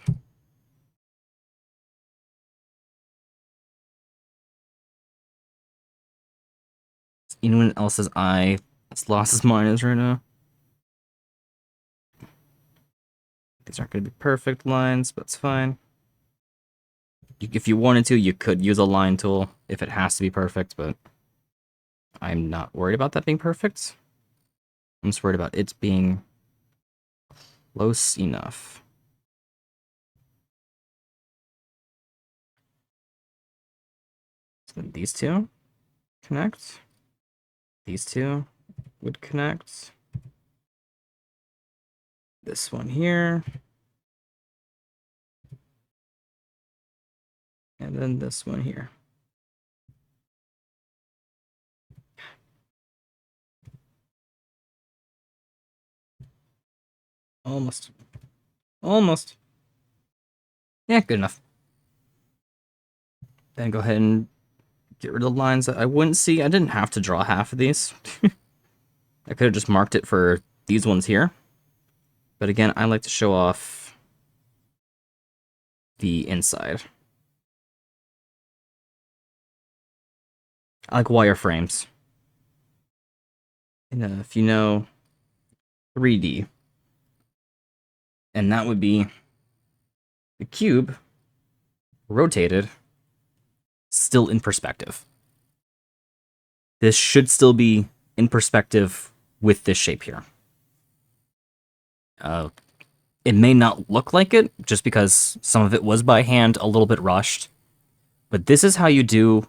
Anyone else's eye as lost as mine is right now? These aren't going to be perfect lines, but it's fine. If you wanted to, you could use a line tool if it has to be perfect, but I'm not worried about that being perfect. I'm just worried about it being close enough. So then these two connect. These two would connect. This one here. And then this one here. Almost. Almost. Yeah, good enough. Then go ahead and get rid of the lines that I wouldn't see. I didn't have to draw half of these. I could have just marked it for these ones here. But again, I like to show off the inside. I like wireframes. And if you know 3D, and that would be the cube rotated, still in perspective. This should still be in perspective with this shape here. It may not look like it, just because some of it was by hand, a little bit rushed. But this is how you do,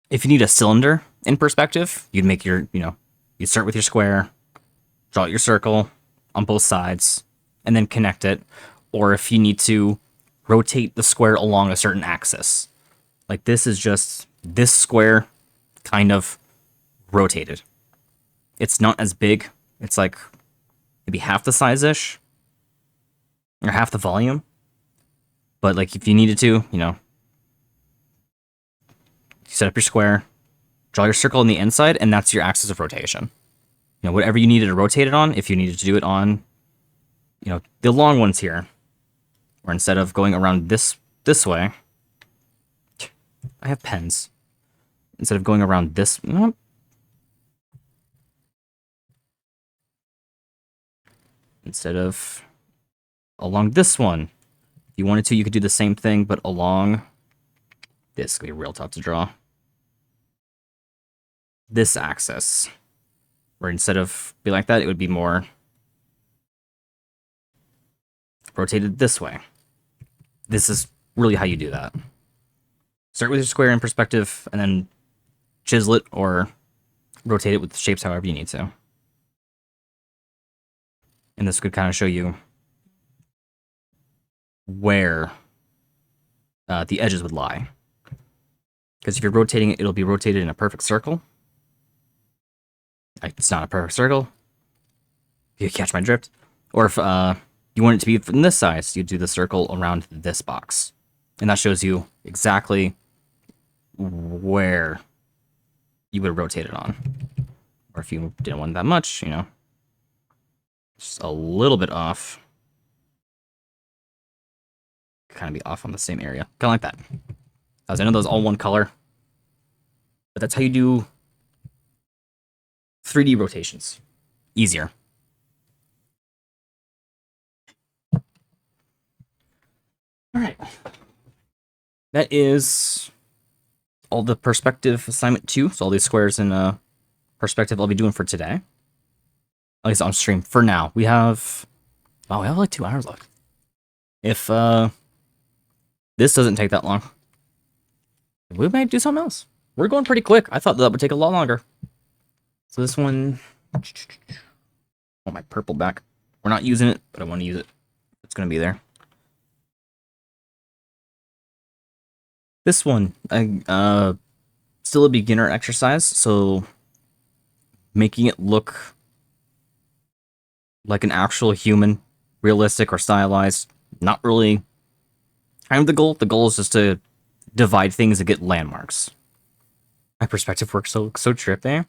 if you need a cylinder in perspective, you'd make your, you'd start with your square, draw your circle on both sides, and then connect it. Or if you need to rotate the square along a certain axis. Like this is just this square kind of rotated. It's not as big. It's like maybe half the size-ish, or half the volume. But like if you needed to, you set up your square, draw your circle on the inside, and that's your axis of rotation. Whatever you needed to rotate it on, if you needed to do it on, the long ones here, or instead of going around this way, I have pens. Instead of going around this, instead of along this one, if you wanted to, you could do the same thing, but along this. Could be real tough to draw. This axis, where instead of be like that, it would be more rotated this way. This is really how you do that. Start with your square in perspective, and then chisel it or rotate it with the shapes however you need to. And this could kind of show you where the edges would lie. Because if you're rotating it, it'll be rotated in a perfect circle. It's not a perfect circle. You catch my drift. Or if you want it to be from this size, you do the circle around this box. And that shows you exactly where you would rotate it on. Or if you didn't want that much, you know, just a little bit off. Kind of be off on the same area. Kind of like that. As I know those all one color. But that's how you do 3D rotations. Easier. Alright. That is all the perspective assignment 2. So all these squares in perspective I'll be doing for today. At least on stream for now. We have like 2 hours left. If this doesn't take that long, we might do something else. We're going pretty quick. I thought that would take a lot longer. So this one, I want my purple back. We're not using it, but I want to use it. It's going to be there. This one, still a beginner exercise, so making it look like an actual human, realistic or stylized, not really kind of the goal. The goal is just to divide things and get landmarks. My perspective work so trippy.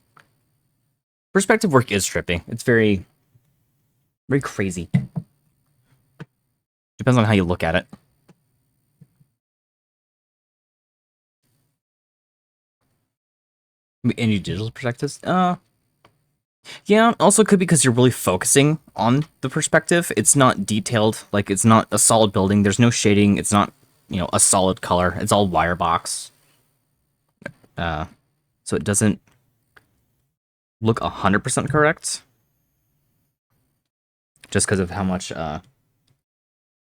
Perspective work is trippy. It's very crazy. Depends on how you look at it. Any digital perspectives? Yeah, also could be because you're really focusing on the perspective. It's not detailed, like it's not a solid building. There's no shading. It's not, you know, a solid color. It's all wire box. So it doesn't look 100% correct. Just because of how much, how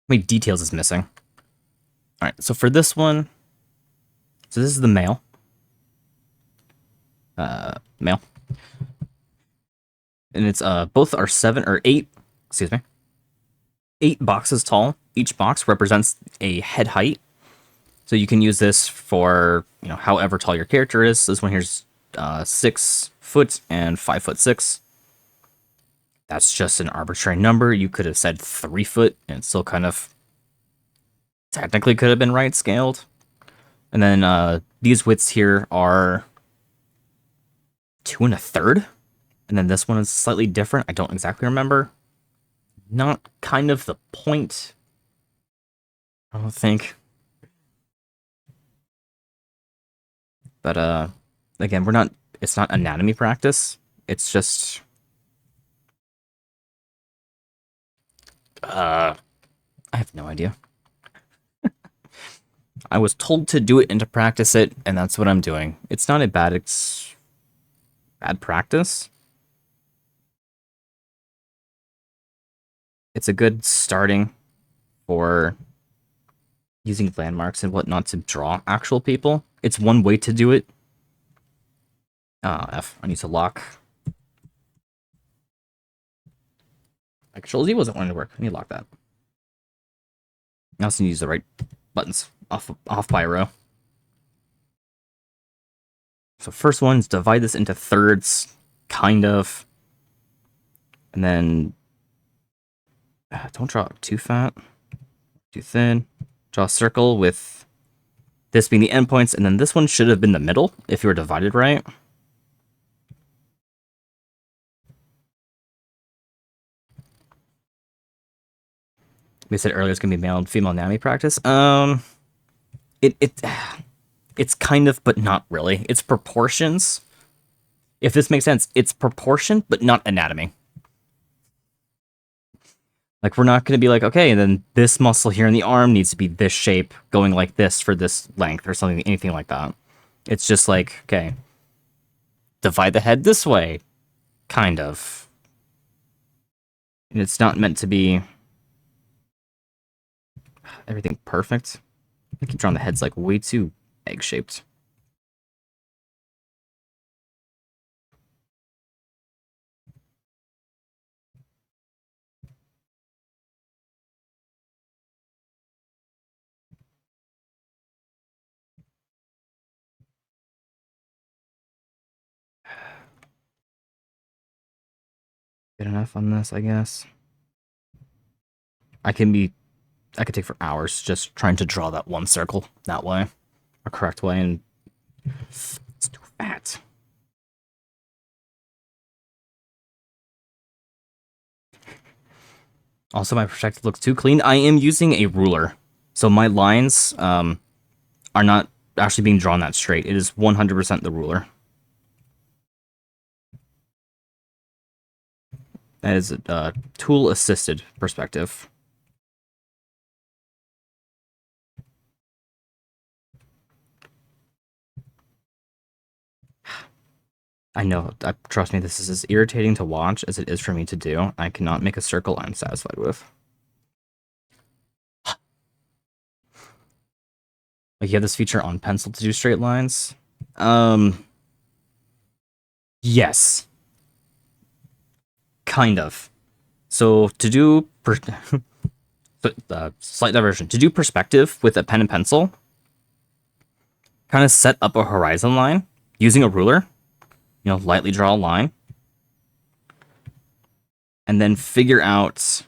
many details is missing. All right, so for this one, so this is the male. Male. And it's, both are 7 or 8, excuse me, 8 boxes tall. Each box represents a head height. So you can use this for, you know, however tall your character is. This one here's 6 foot and 5'6". That's just an arbitrary number. You could have said 3 foot and it still kind of technically could have been right scaled. And then these widths here are 2 1/3. And then this one is slightly different. I don't exactly remember. Not kind of the point, I don't think. But again, it's not anatomy practice. It's just I have no idea. I was told to do it and to practice it, and that's what I'm doing. It's not a bad bad practice. It's a good starting for using landmarks and whatnot to draw actual people. It's one way to do it. F. I need to lock. My Control Z wasn't wanting to work. I need to lock that. I also need to use the right buttons off by a row. So first one is divide this into thirds, kind of. And then don't draw it too fat, too thin. Draw a circle with this being the endpoints, and then this one should have been the middle if you were divided right. We said earlier it's gonna be male and female anatomy practice. It's kind of, but not really. It's proportions. If this makes sense, it's proportion, but not anatomy. Like, we're not going to be like, okay, and then this muscle here in the arm needs to be this shape, going like this for this length, or something, anything like that. It's just like, okay, divide the head this way, kind of. And it's not meant to be everything perfect. I keep drawing the heads like way too egg-shaped. Good enough on this, I guess. I could take for hours just trying to draw that one circle that way, a correct way, and it's too fat. Also, my perspective looks too clean. I am using a ruler, so my lines are not actually being drawn that straight. It is 100% the ruler. That is a tool-assisted perspective. I know, trust me, this is as irritating to watch as it is for me to do. I cannot make a circle I'm satisfied with. Like, you have this feature on pencil to do straight lines. Yes. Kind of. So, to do... slight diversion. To do perspective with a pen and pencil, kind of set up a horizon line using a ruler. You know, lightly draw a line. And then figure out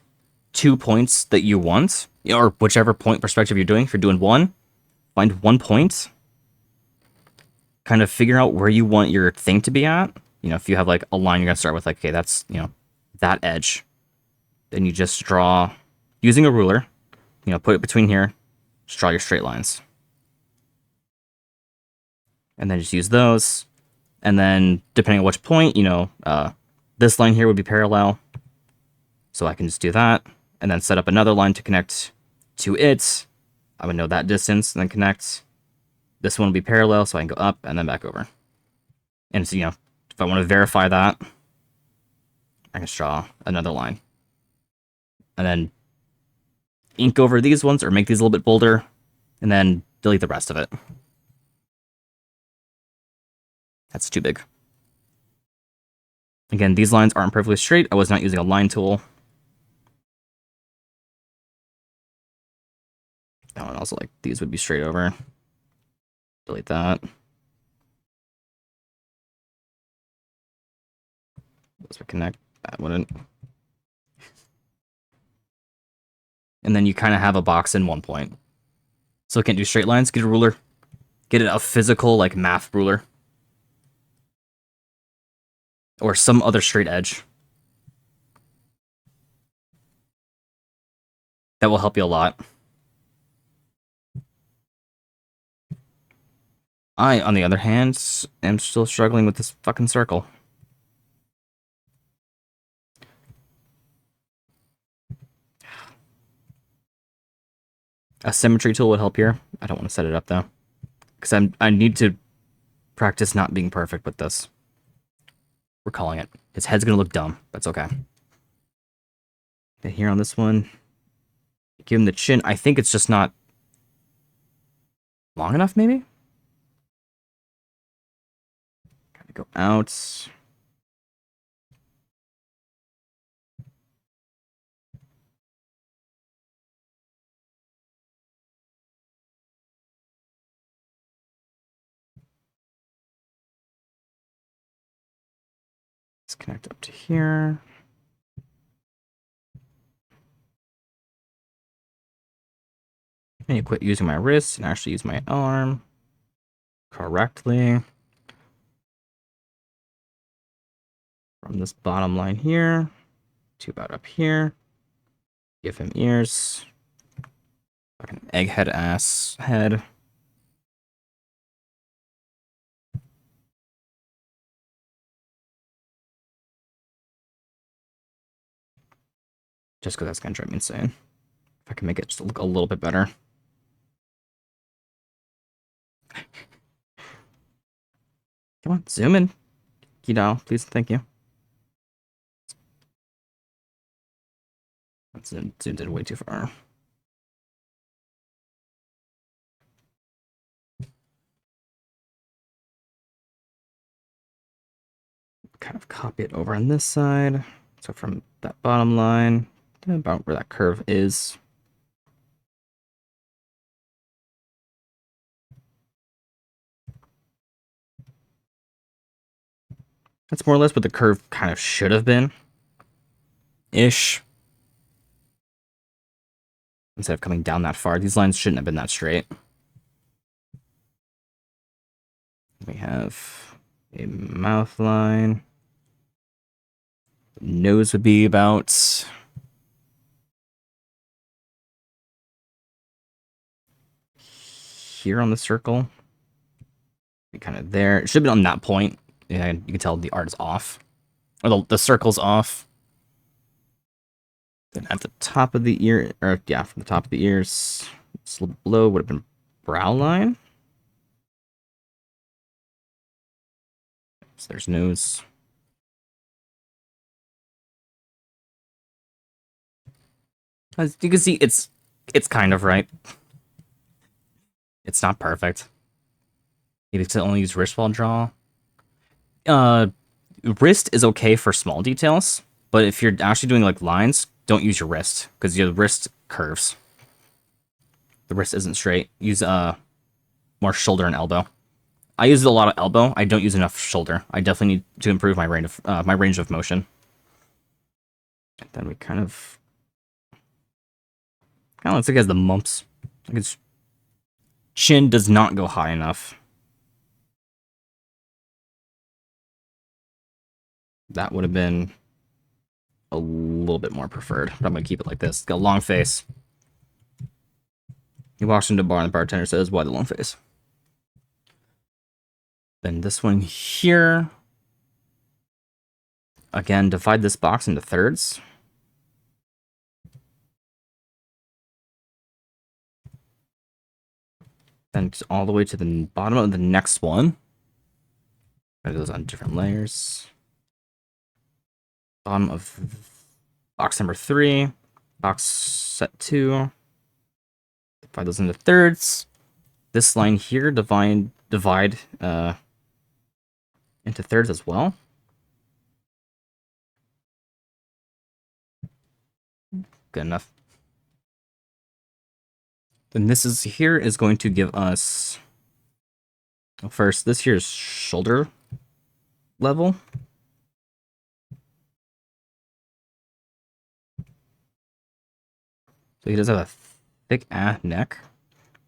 2 points that you want, or whichever point perspective you're doing. If you're doing one, find 1 point. Kind of figure out where you want your thing to be at. You know, if you have like a line you're going to start with, like, okay, that's, you know, that edge. Then you just draw, using a ruler, you know, put it between here, just draw your straight lines. And then just use those. And then, depending on which point, you know, this line here would be parallel. So I can just do that. And then set up another line to connect to it. I would know that distance and then connect. This one will be parallel, so I can go up and then back over. And so, you know, if I want to verify that, I can just draw another line. And then ink over these ones or make these a little bit bolder. And then delete the rest of it. That's too big. Again, these lines aren't perfectly straight. I was not using a line tool. Oh, and also, like, these would be straight over. Delete that. This would connect. That wouldn't. And then you kind of have a box in 1 point. So it can't do straight lines. Get a ruler. Get a physical, like, math ruler. Or some other straight edge. That will help you a lot. I, on the other hand, am still struggling with this fucking circle. A symmetry tool would help here. I don't want to set it up, though. Because I need to practice not being perfect with this. We're calling it. His head's going to look dumb. That's okay. Okay, here on this one, give him the chin. I think it's just not long enough, maybe? Gotta go out. Let's connect up to here. And you quit using my wrist and actually use my arm correctly. From this bottom line here to about up here. Give him ears. Fucking egghead ass head. Just because that's gonna drive me insane. If I can make it just look a little bit better. Come on, zoom in. You know, please, thank you. That's zoomed in way too far. Kind of copy it over on this side. So from that bottom line to about where that curve is. That's more or less what the curve kind of should have been. ish. Instead of coming down that far, these lines shouldn't have been that straight. We have a mouth line. Nose would be about here on the circle. Be kind of there. It should be on that point. Yeah, you can tell the art is off. Or the circle's off. Then at the top of the ear, or yeah, from the top of the ears, it's a little below would have been brow line. So there's nose. As you can see, it's kind of right. It's not perfect. Maybe to only use wrist while draw. Wrist is okay for small details, but if you're actually doing like lines, don't use your wrist because your wrist curves. The wrist isn't straight. Use more shoulder and elbow. I use a lot of elbow. I don't use enough shoulder. I definitely need to improve my range of motion. And then we kind of looks like it has the mumps. Like its chin does not go high enough. That would have been a little bit more preferred, but I'm gonna keep it like this. It's got a long face. He walks into a bar and the bartender says, "Why the long face?" Then this one here. Again, divide this box into thirds. Then all the way to the bottom of the next one. It goes on different layers. Bottom of box number 3. Box set 2. Divide those into thirds. This line here, divide into thirds as well. Good enough. Then this is going to give us, well, first, this here is shoulder level. So he does have a thick neck,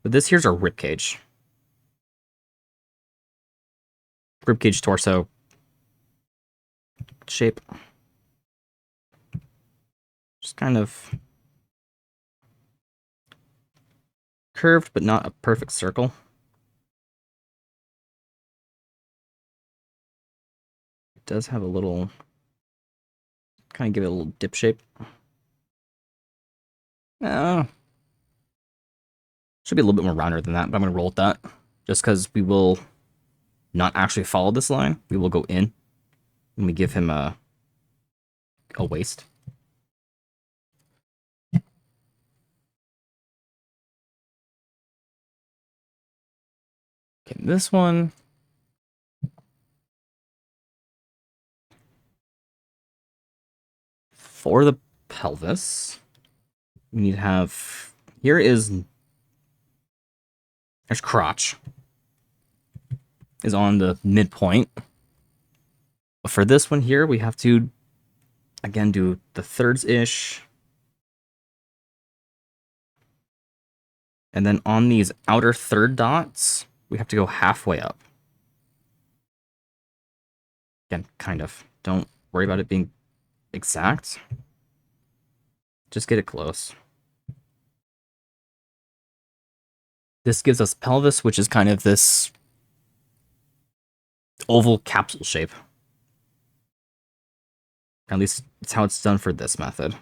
but this here's our rib cage. Rib cage torso shape. Just kind of curved, but not a perfect circle. It does have a little, kind of give it a little dip shape. Should be a little bit more rounder than that, but I'm going to roll with that. Just because we will not actually follow this line. We will go in and we give him a waist. Okay, this one. For the pelvis, we need to have, there's crotch. Is on the midpoint. But for this one here, we have to, again, do the thirds-ish. And then on these outer third dots, we have to go halfway up. Again, kind of. Don't worry about it being exact. Just get it close. This gives us pelvis, which is kind of this oval capsule shape. At least it's how it's done for this method.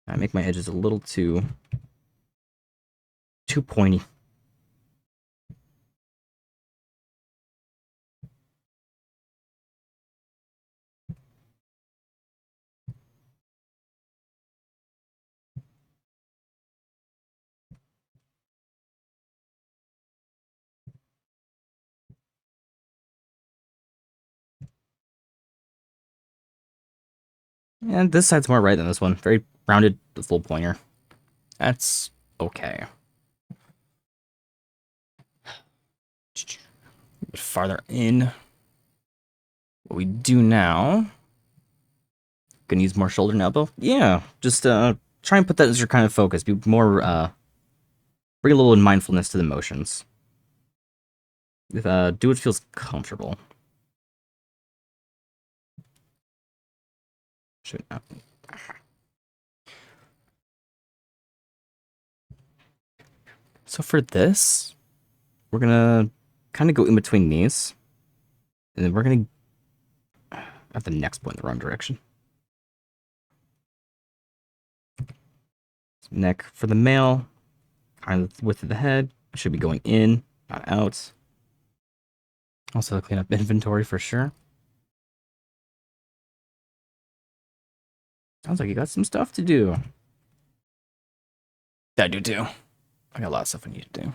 I make my edges a little too pointy. And this side's more right than this one. Very rounded with a little pointer. That's okay. A bit farther in. What we do now... Gonna use more shoulder and elbow? Yeah, just try and put that as your kind of focus. Be more, bring a little mindfulness to the motions. Do what feels comfortable. Should not. So for this, we're gonna kind of go in between these. And then we're gonna have the next point in the wrong direction. Neck for the male, kind of the width of the head, should be going in, not out. Also clean up inventory for sure. Sounds like you got some stuff to do. I do too. I got a lot of stuff I need to do.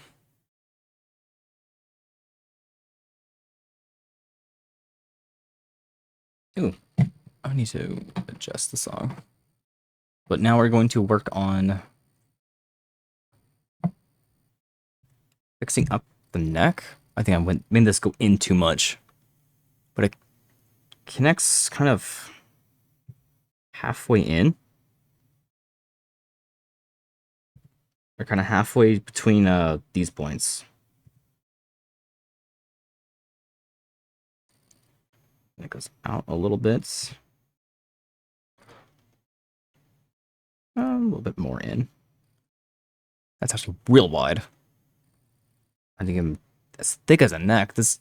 Ooh, I need to adjust the song. But now we're going to work on fixing up the neck. I think I made this go in too much. But it connects kind of halfway in. Or kind of halfway between these points. And it goes out a little bit. A little bit more in. That's actually real wide. I think I'm as thick as a neck. This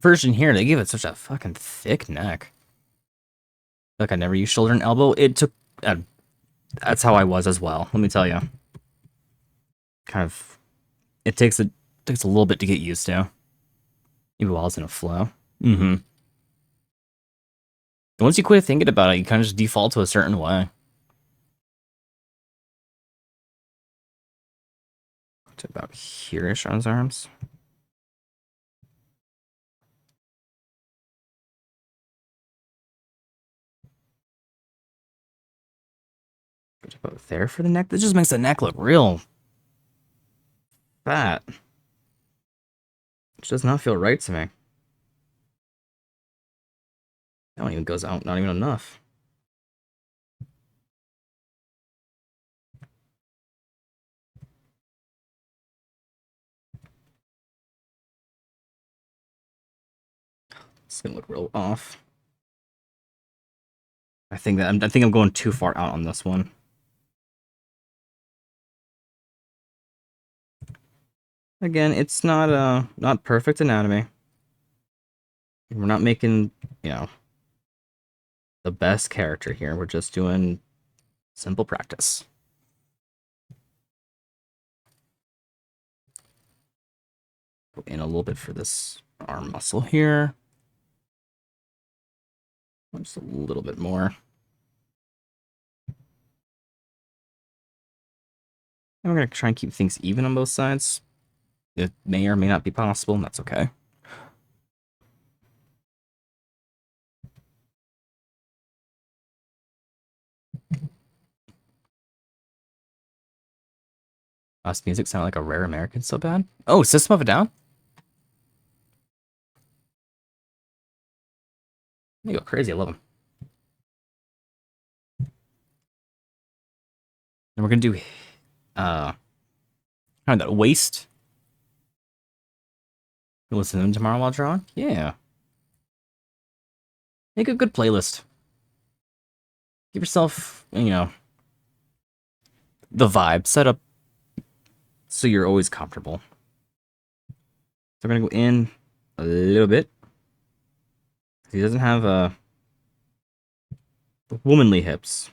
version here, they give it such a fucking thick neck. Like I never used shoulder and elbow. It took... that's how I was as well, let me tell you. Kind of... It takes a little bit to get used to. Even while it's in a flow. Mm-hmm. Once you quit thinking about it, you kind of just default to a certain way. To about here-ish on his arms. About there for the neck. This just makes the neck look real fat. Which does not feel right to me. That one even goes out, not even enough. It's gonna look real off. I think I'm going too far out on this one. Again, it's not perfect anatomy. We're not making, you know, the best character here. We're just doing simple practice. Go in a little bit for this arm muscle here. Just a little bit more. And we're going to try and keep things even on both sides. It may or may not be possible, and that's okay. Us music sound like a rare American so bad. Oh, System of a Down? They go crazy, I love them. And we're gonna do kind of that waist. You listen to them tomorrow while drawing? Yeah. Make a good playlist. Give yourself, you know, the vibe. Set up so you're always comfortable. So we're gonna go in a little bit. He doesn't have womanly hips.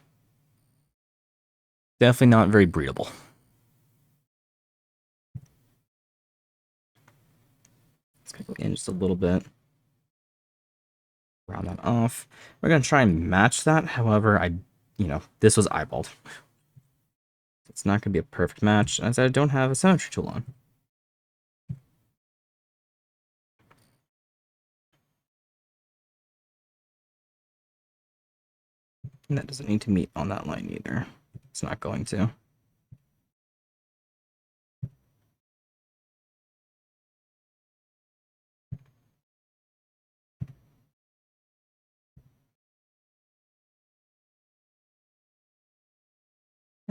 Definitely not very breathable. Let's go in just a little bit. Round that off. We're gonna try and match that. However, this was eyeballed. It's not gonna be a perfect match as I don't have a symmetry tool on. And that doesn't need to meet on that line either. It's not going to.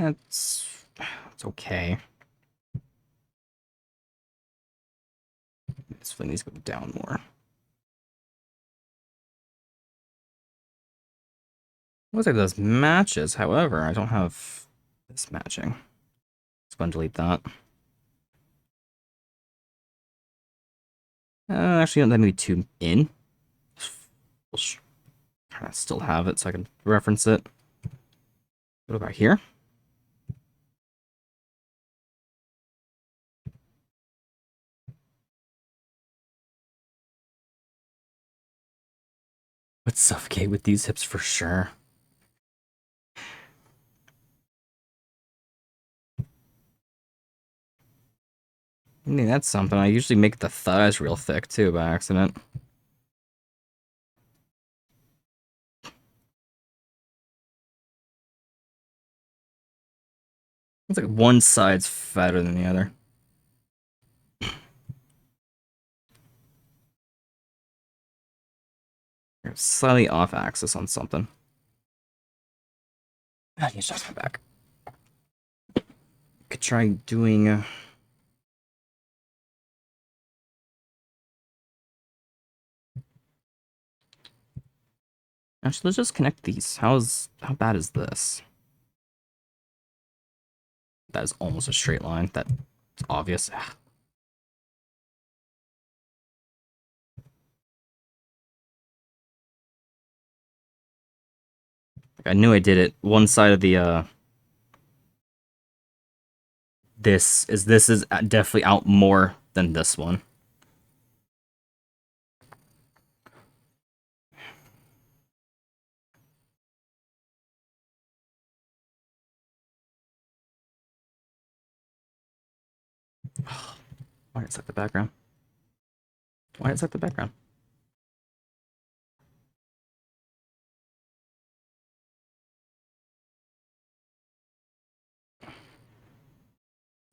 It's okay. This thing needs to go down more. Looks like those matches, however, I don't have this matching. Let's go and delete that. Actually, don't let me 2 in. We'll kind of still have it so I can reference it. What about here? Would suffocate with these hips for sure. I mean, that's something. I usually make the thighs real thick too by accident. It's like one side's fatter than the other. You're slightly off axis on something. I need to adjust my back. Could try doing. Actually, let's just connect these. How bad is this? That is almost a straight line. That's obvious. I knew I did it. One side of the this is definitely out more than this one. Why did it set the background? Why did it set the background?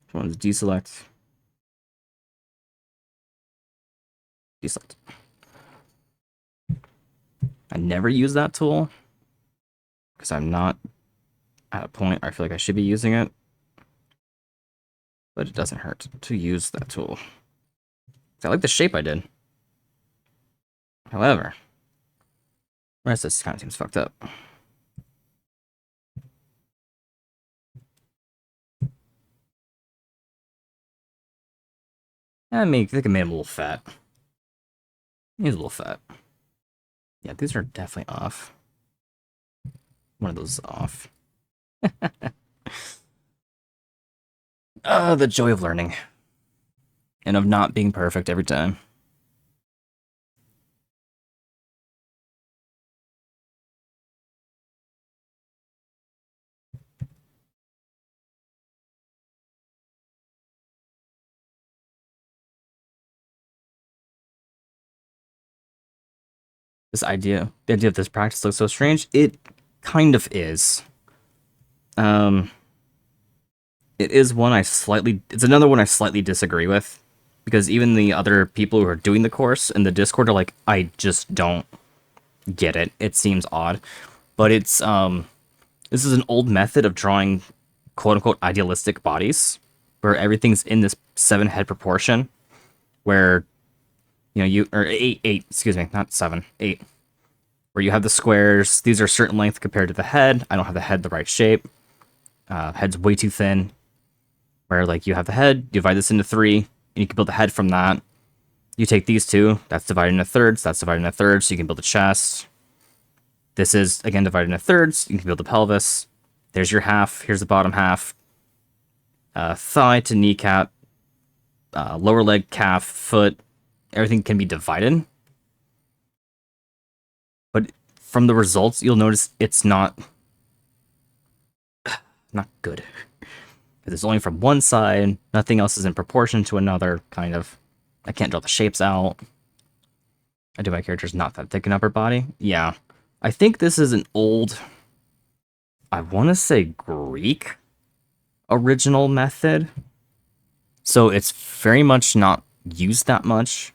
Which one's deselect? Deselect. I never use that tool because I'm not at a point where I feel like I should be using it. But it doesn't hurt to use that tool. I like the shape I did. However, the rest of this kind of seems fucked up. I think I made him a little fat. He's a little fat. Yeah, these are definitely off. One of those is off. The joy of learning. And of not being perfect every time. The idea of this practice looks so strange. It kind of is. It is one it's another one I slightly disagree with. Because even the other people who are doing the course in the Discord are like, I just don't get it. It seems odd. But it's, this is an old method of drawing quote-unquote idealistic bodies, where everything's in this 7-head proportion, where, or 8, excuse me, not 7, 8, where you have the squares. These are certain length compared to the head. I don't have the head the right shape. Head's way too thin, where, like, you have the head, divide this into 3, and you can build the head from that. You take these two, that's divided into thirds, that's divided into thirds, so you can build a chest. This is, again, divided into thirds, you can build a pelvis. There's your half, here's the bottom half. Thigh to kneecap, lower leg, calf, foot, everything can be divided. But from the results, you'll notice it's not good. Because it's only from one side, nothing else is in proportion to another, kind of. I can't draw the shapes out. I do my character's not that thick an upper body. Yeah. I think this is an old, I want to say Greek original method. So it's very much not used that much.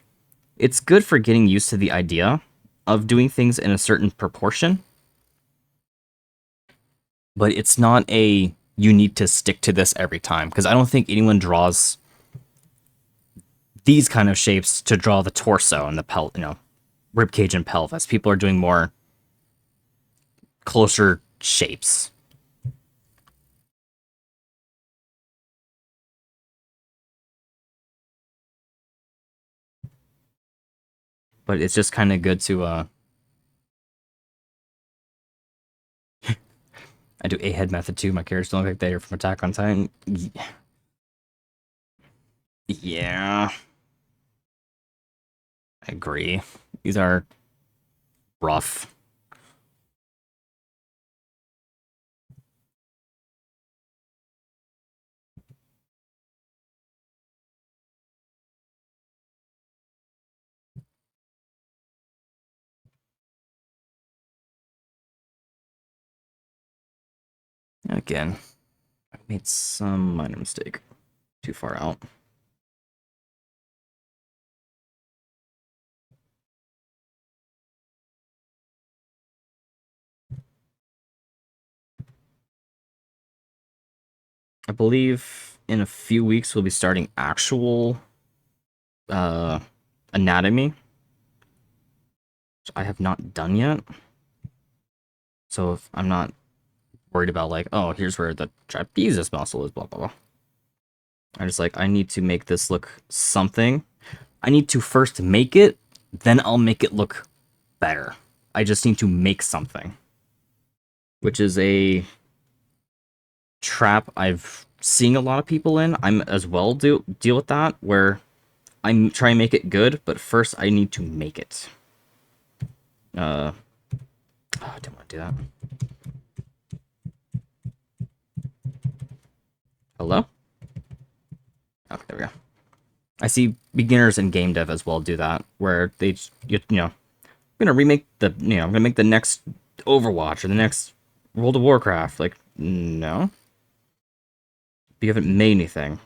It's good for getting used to the idea of doing things in a certain proportion. But it's not a you need to stick to this every time, because I don't think anyone draws these kind of shapes to draw the torso and the rib cage and pelvis. People are doing more closer shapes. But it's just kind of good to I do a head method too. My characters don't look like they are from Attack on Titan. Yeah, I agree. These are rough. Again, I made some minor mistake. Too far out. I believe in a few weeks we'll be starting actual anatomy, which I have not done yet. So if I'm not worried about like, oh, here's where the trapezius muscle is, blah blah blah. I just like I need to make this look something. I need to first make it, then I'll make it look better. I just need to make something, which is a trap I've seen a lot of people in. I'm as well deal with that where I'm trying to make it good, but first I need to make it. Oh, I didn't want to do that. Hello? Okay, there we go. I see beginners in game dev as well do that, where they, you know, I'm gonna remake the, I'm gonna make the next Overwatch or the next World of Warcraft. Like, no. You haven't made anything.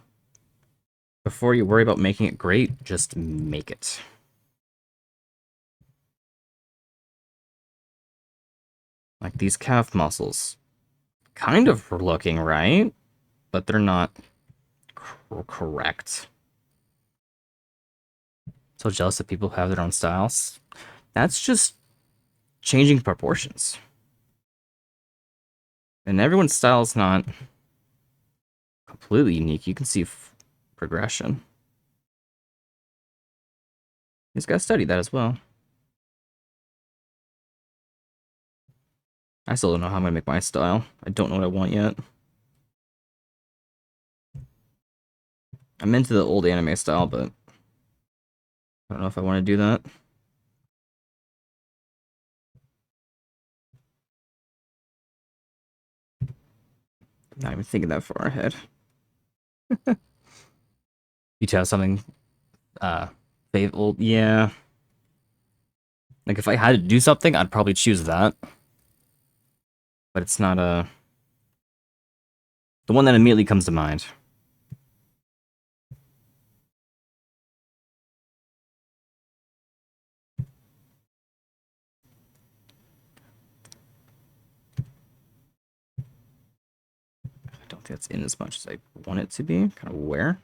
Before you worry about making it great, just make it. Like these calf muscles. Kind of looking right, but they're not correct. So jealous that people have their own styles. That's just changing proportions. And everyone's style is not completely unique. You can see progression. You just gotta study that as well. I still don't know how I'm gonna make my style. I don't know what I want yet. I'm into the old anime style, but I don't know if I want to do that. Not even thinking that far ahead. You tell something, faithful, yeah. Like if I had to do something, I'd probably choose that. But it's not the one that immediately comes to mind. I don't think that's in as much as I want it to be. Kind of where?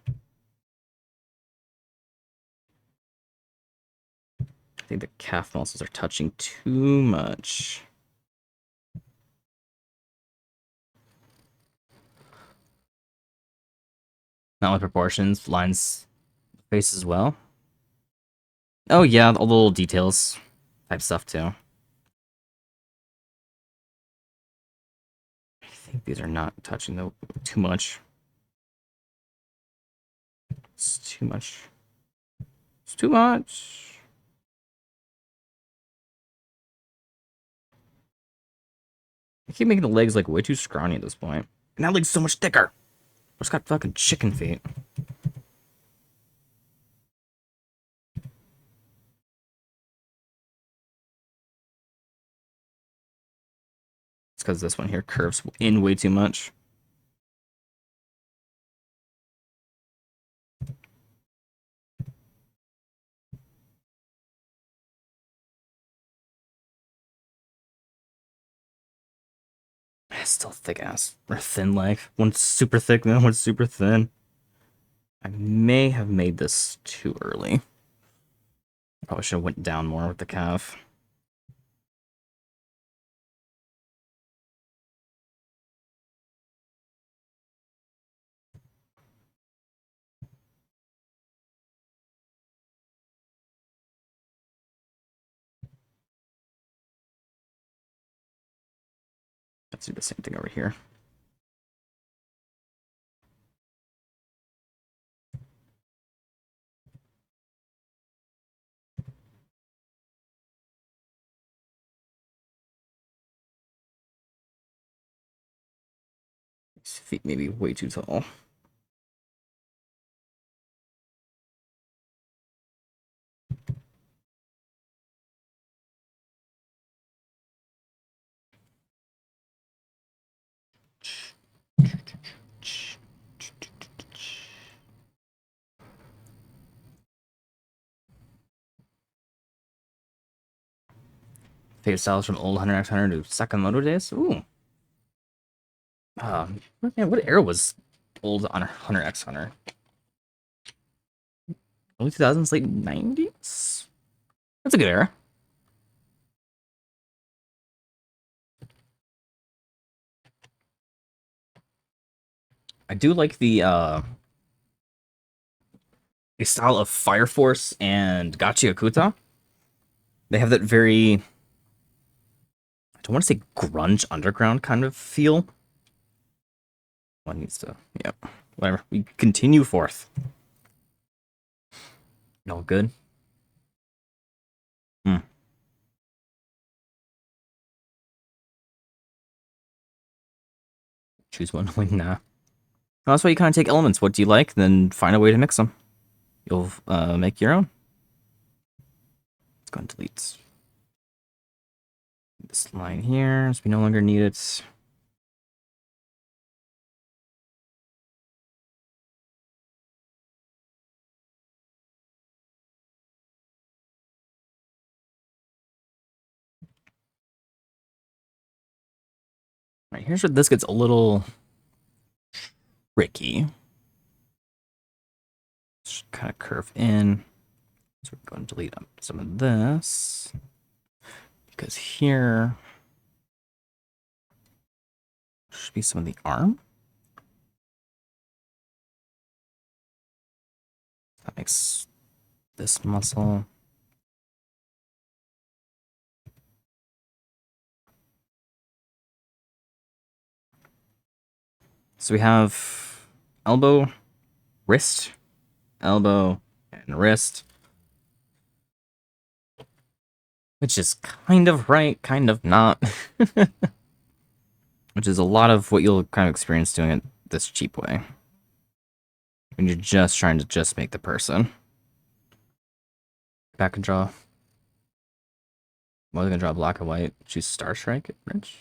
I think the calf muscles are touching too much. Not with proportions, lines, face as well. Oh yeah, all the little details type stuff too. I think these are not touching though too much. It's too much. It's too much. I keep making the legs like way too scrawny at this point. And that leg's so much thicker. It's got fucking chicken feet. It's because this one here curves in way too much. still thick ass. Or thin leg. One's super thick, then one's super thin. I may have made this too early. Probably should have went down more with the calf. Let's do the same thing over here. His feet may be way too tall. Favorite styles from old Hunter x Hunter to Sakamoto days? Ooh. Man, what era was old Hunter x Hunter? Early 2000s, late 90s? That's a good era. I do like the style of Fire Force and Gachi. They have that very, I don't want to say grunge underground kind of feel. One needs to, yeah, whatever. We continue forth. All good. Choose one. Like, nah. That's why you kind of take elements. What do you like? Then find a way to mix them. You'll make your own. Let's go and delete this line here, as we no longer need it. All right, here's where this gets a little tricky. Just kind of curve in. So we're going to delete some of this. Because here should be some of the arm. That makes this muscle. So we have elbow, wrist, elbow, and wrist. Which is kind of right, kind of not. Which is a lot of what you'll kind of experience doing it this cheap way. When you're just trying to just make the person. Back and draw. Well, I was gonna draw black and white. Choose Star Strike, Rich.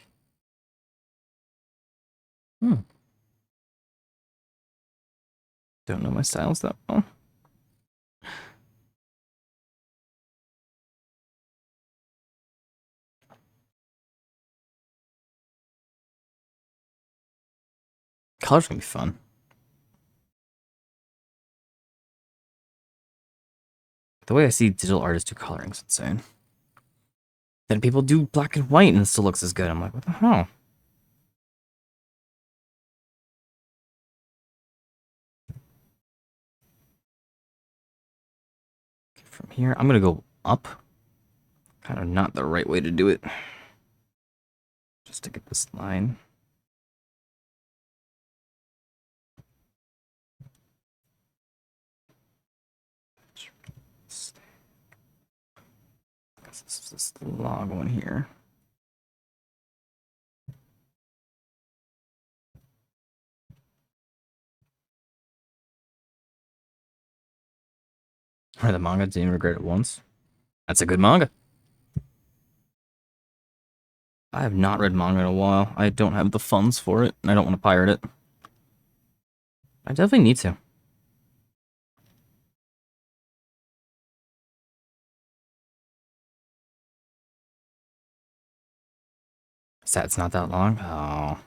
Don't know my styles that well. Colors gonna be fun. The way I see digital artists do coloring is insane. Then people do black and white and it still looks as good. I'm like, what the hell? Okay, from here, I'm gonna go up. Kind of not the right way to do it. Just to get this line. This is this log one here. Or the manga didn't regret it once. That's a good manga. I have not read manga in a while. I don't have the funds for it, and I don't want to pirate it. I definitely need to. Sad it's not that long. Oh.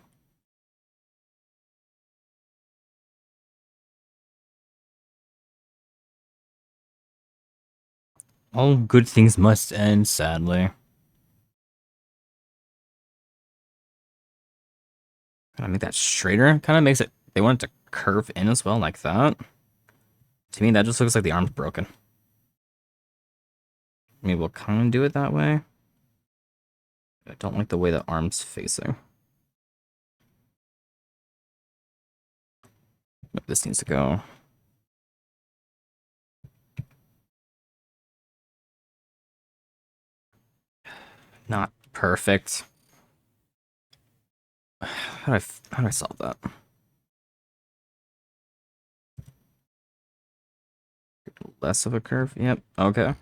All good things must end, sadly. Can I make that straighter? Kind of makes it... They want it to curve in as well, like that. To me, that just looks like the arm's broken. Maybe we'll kind of do it that way. I don't like the way the arm's facing. But this needs to go. Not perfect. How do I solve that? Less of a curve? Yep. Okay.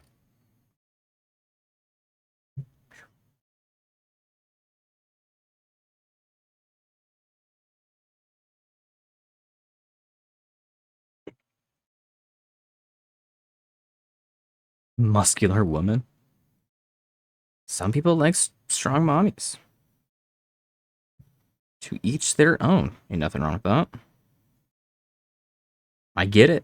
Muscular woman. Some people like strong mommies. To each their own. Ain't nothing wrong with that. I get it.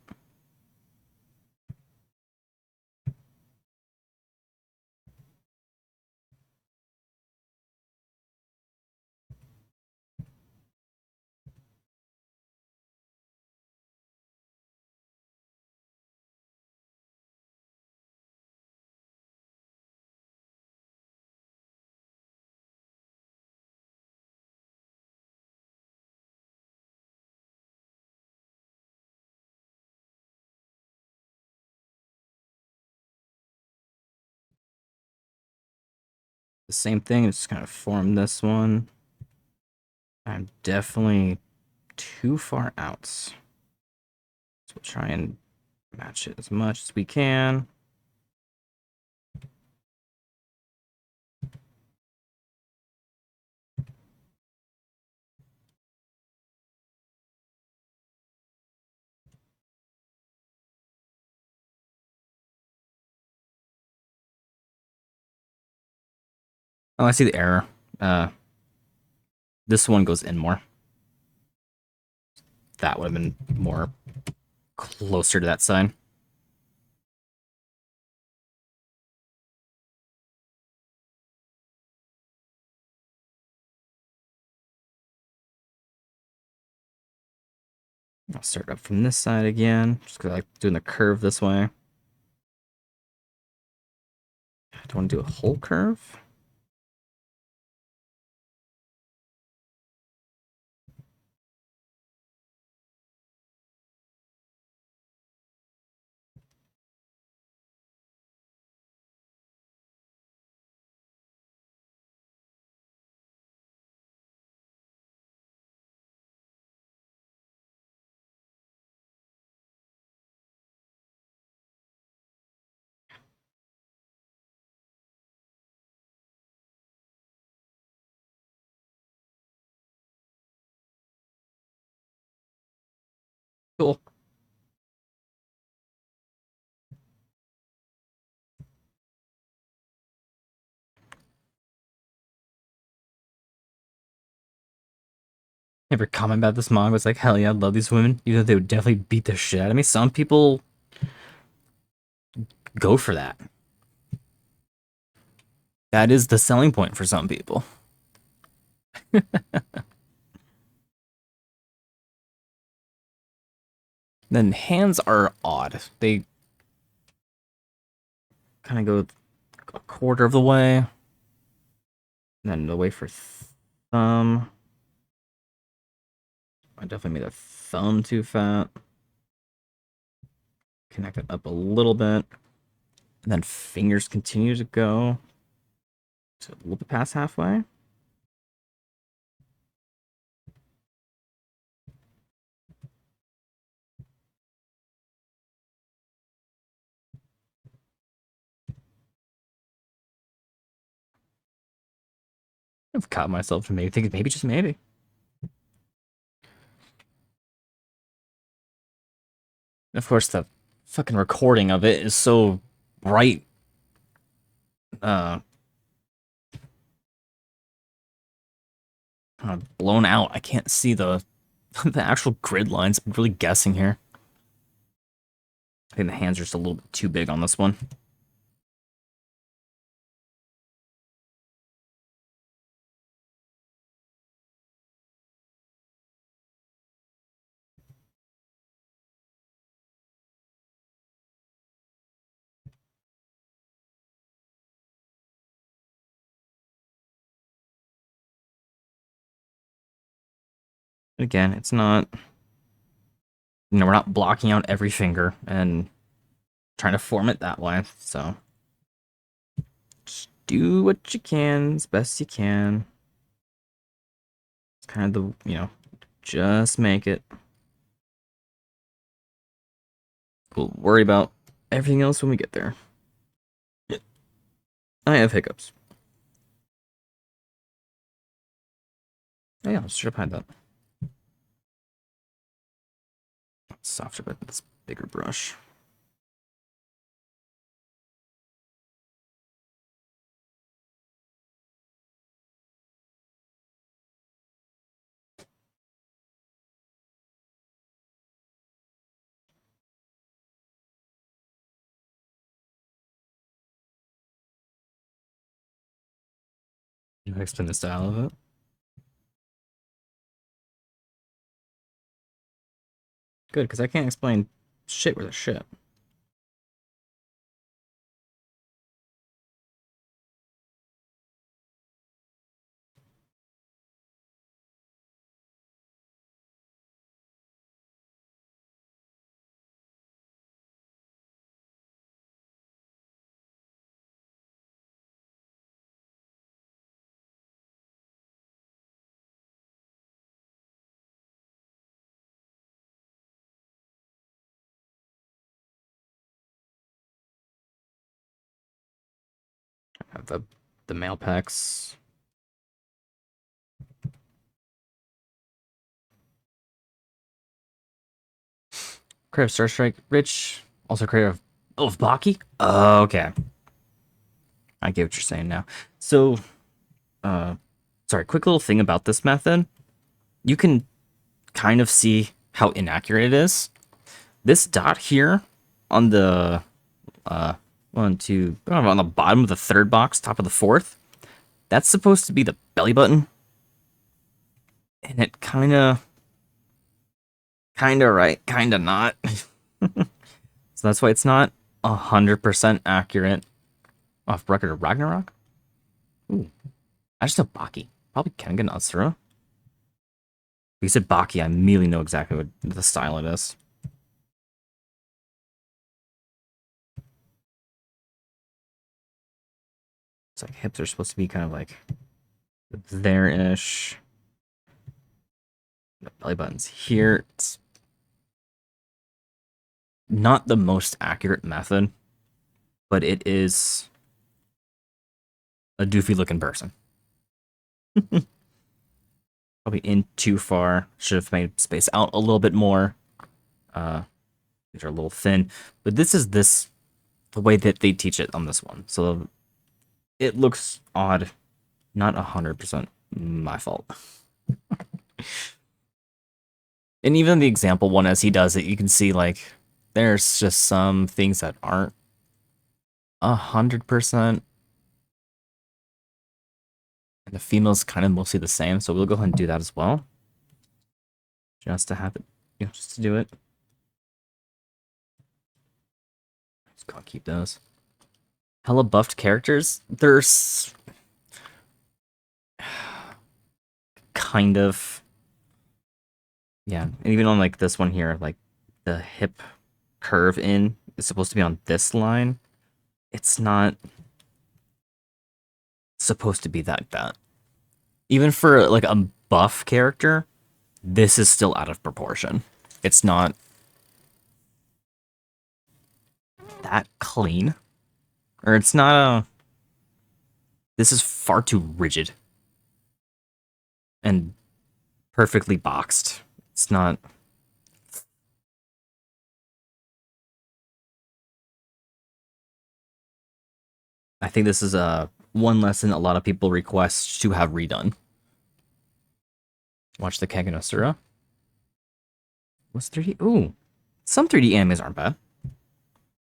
The same thing, just kind of form this one. I'm definitely too far out. So we'll try and match it as much as we can. Oh, I see the error. This one goes in more. That would have been more closer to that side. I'll start up from this side again, just because I like doing the curve this way. Do I want to do a whole curve? Cool. Ever comment about this manga was like, hell yeah, I love these women, even though they would definitely beat the shit out of me. Some people go for that. That is the selling point for some people. Then hands are odd. They kind of go a quarter of the way. And then the way for thumb. I definitely made a thumb too fat. Connect it up a little bit. And then fingers continue to go to a little bit past halfway. I've caught myself from maybe thinking maybe just maybe. Of course, the fucking recording of it is so bright. Kind of blown out. I can't see the the actual grid lines. I'm really guessing here. I think the hands are just a little bit too big on this one. Again, it's not, we're not blocking out every finger and trying to form it that way. So just do what you can as best you can. It's kind of the, just make it. We'll worry about everything else when we get there. I have hiccups. Oh yeah, should have had that. Softer, but this bigger brush. You explain the style of it? Good, because I can't explain shit with a shit. I have the mail packs. Creative Star Strike. Rich. Also creative of Baki? Okay. I get what you're saying now. So, sorry, quick little thing about this method. You can kind of see how inaccurate it is. This dot here on the, on the bottom of the third box, top of the fourth, that's supposed to be the belly button. And it kinda right, kinda not. So that's why it's not 100% accurate. Off record of Ragnarok? Ooh. I just know Baki. Probably Kengan Atsura. If you said Baki, I immediately know exactly what the style it is. It's like hips are supposed to be kind of like there-ish. The belly button's here. It's not the most accurate method, but it is a doofy looking person. Probably in too far. Should have made space out a little bit more. These are a little thin, but this is the way that they teach it on this one. So it looks odd. Not 100% my fault. And even the example one, as he does it, you can see like there's just some things that aren't 100%. And the female's kind of mostly the same, so we'll go ahead and do that as well. Just to have it, just to do it. Just gotta keep those. Hella buffed characters. There's kind of, yeah. And even on like this one here, like the hip curve in is supposed to be on this line. It's not supposed to be like that. Even for like a buff character, this is still out of proportion. It's not that clean. Or it's not a... This is far too rigid. And perfectly boxed. It's not... I think this is one lesson a lot of people request to have redone. Watch the Kagenosura. What's 3D? Ooh. Some 3D animes aren't bad.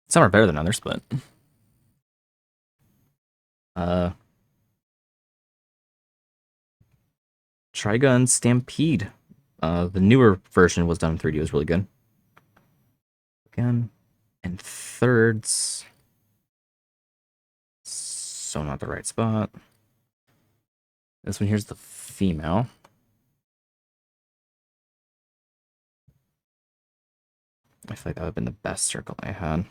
Some are better than others, but... Trigun Stampede. The newer version was done in 3D. It was really good. Again. And thirds. So not the right spot. This one here's the female. I feel like that would have been the best circle I had.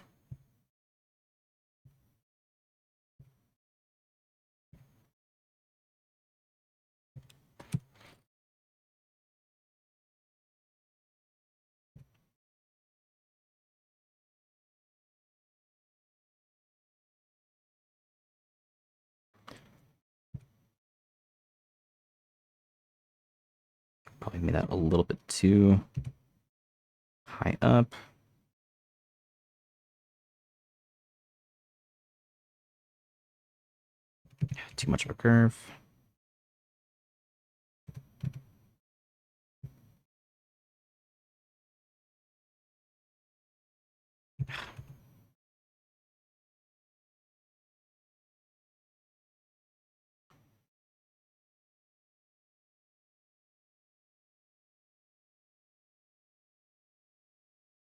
Probably made that a little bit too high up. Too much of a curve.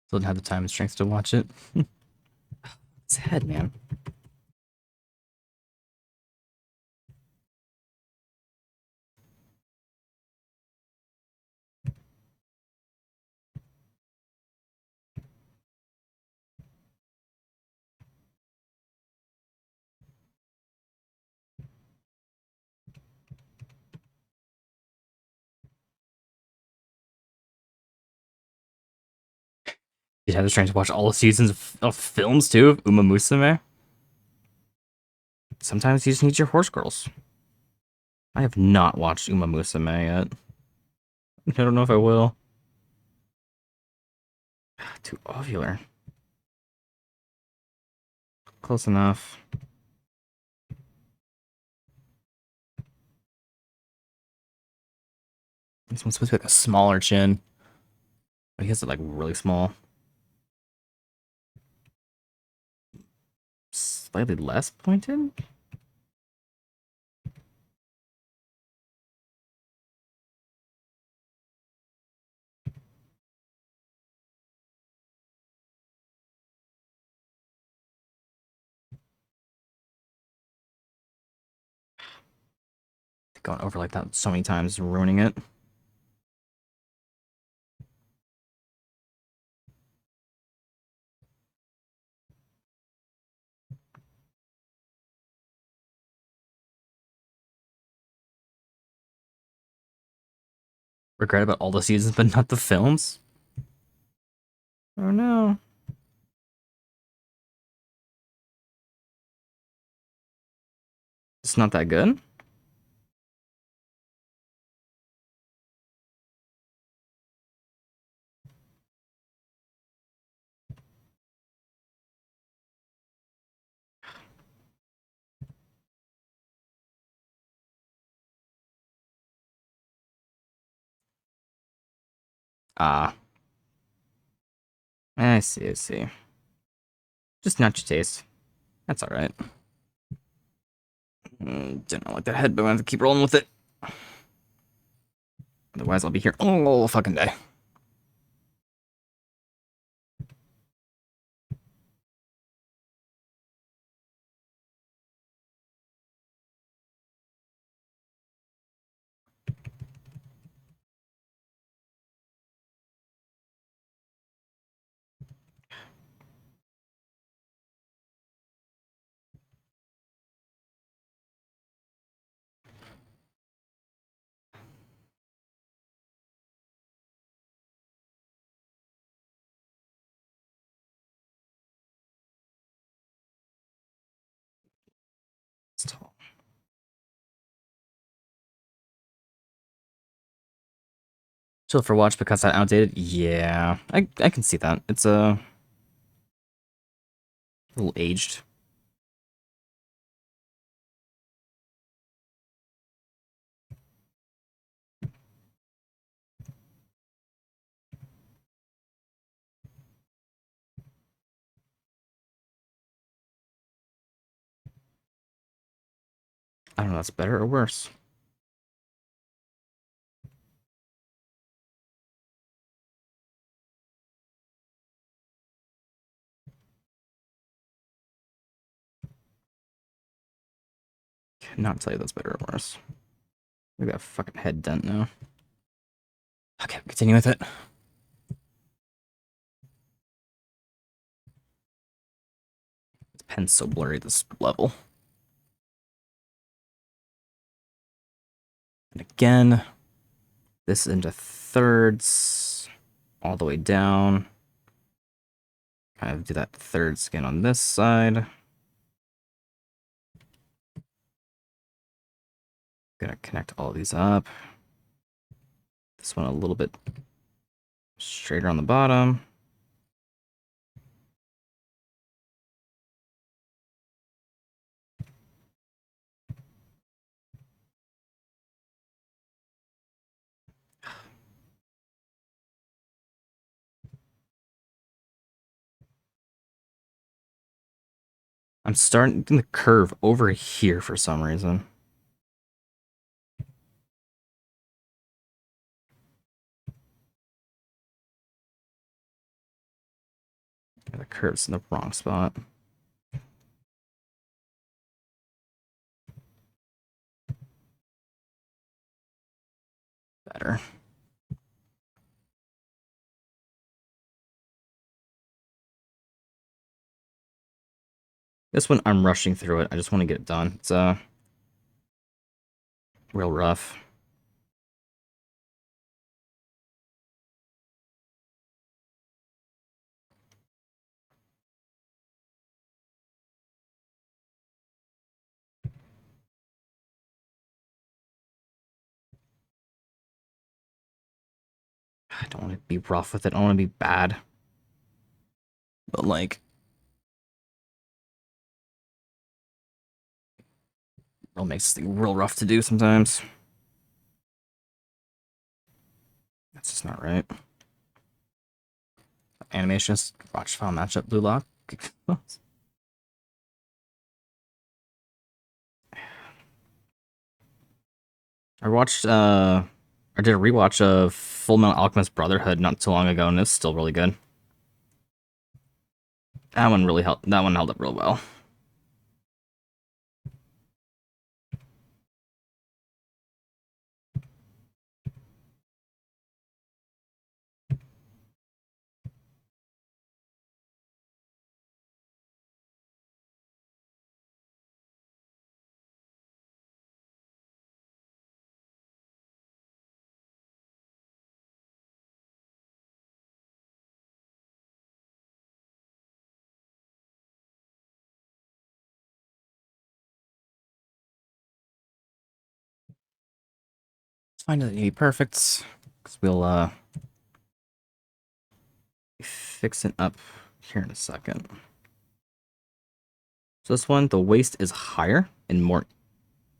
Still didn't have the time and strength to watch it. His head, man. You'd have the strength to watch all the seasons of films too, of Uma Musume. Sometimes you just need your horse girls. I have not watched Uma Musume yet. I don't know if I will. Too ovular. Close enough. This one's supposed to be like a smaller chin. But he has it like really small. Slightly less pointed? Going over like that so many times, ruining it. Regret about all the seasons, but not the films? Oh no. It's not that good? Ah. I see, I see. Just not your taste. That's alright. Didn't like that head, but I'm gonna have to keep rolling with it. Otherwise, I'll be here all fucking day. It's tall. Chill for watch because I outdated? Yeah, I can see that. It's a little aged. I don't know, that's better or worse. Cannot tell you that's better or worse. Look at that fucking head dent now. Okay, continue with it. Pen's so blurry at this level. And again, this into thirds, all the way down. Kind of do that third skin on this side. Gonna connect all these up. This one a little bit straighter on the bottom. I'm starting the curve over here for some reason. The curve's in the wrong spot. Better. This one, I'm rushing through it. I just want to get it done. It's real rough. I don't want to be rough with it. I don't want to be bad. But, like, it makes things real rough to do sometimes. That's just not right. Animations, watch file matchup, blue lock. I watched, I did a rewatch of Full Metal Alchemist Brotherhood not too long ago, and it's still really good. That one held up real well. It's fine, doesn't need to be perfect, because we'll be fixing up here in a second. So this one, the waist is higher and more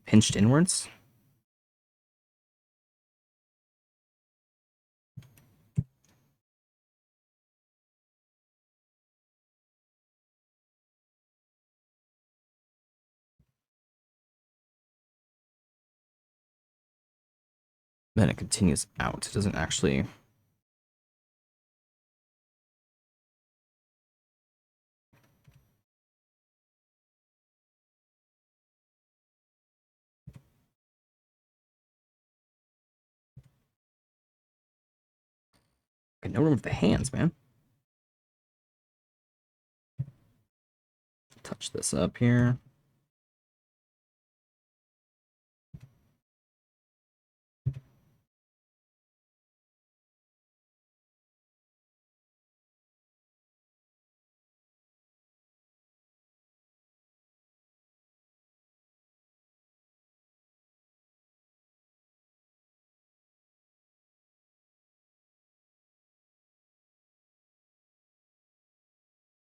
pinched inwards. Then it continues out. It doesn't actually... Okay, no room for the hands, man. Touch this up here.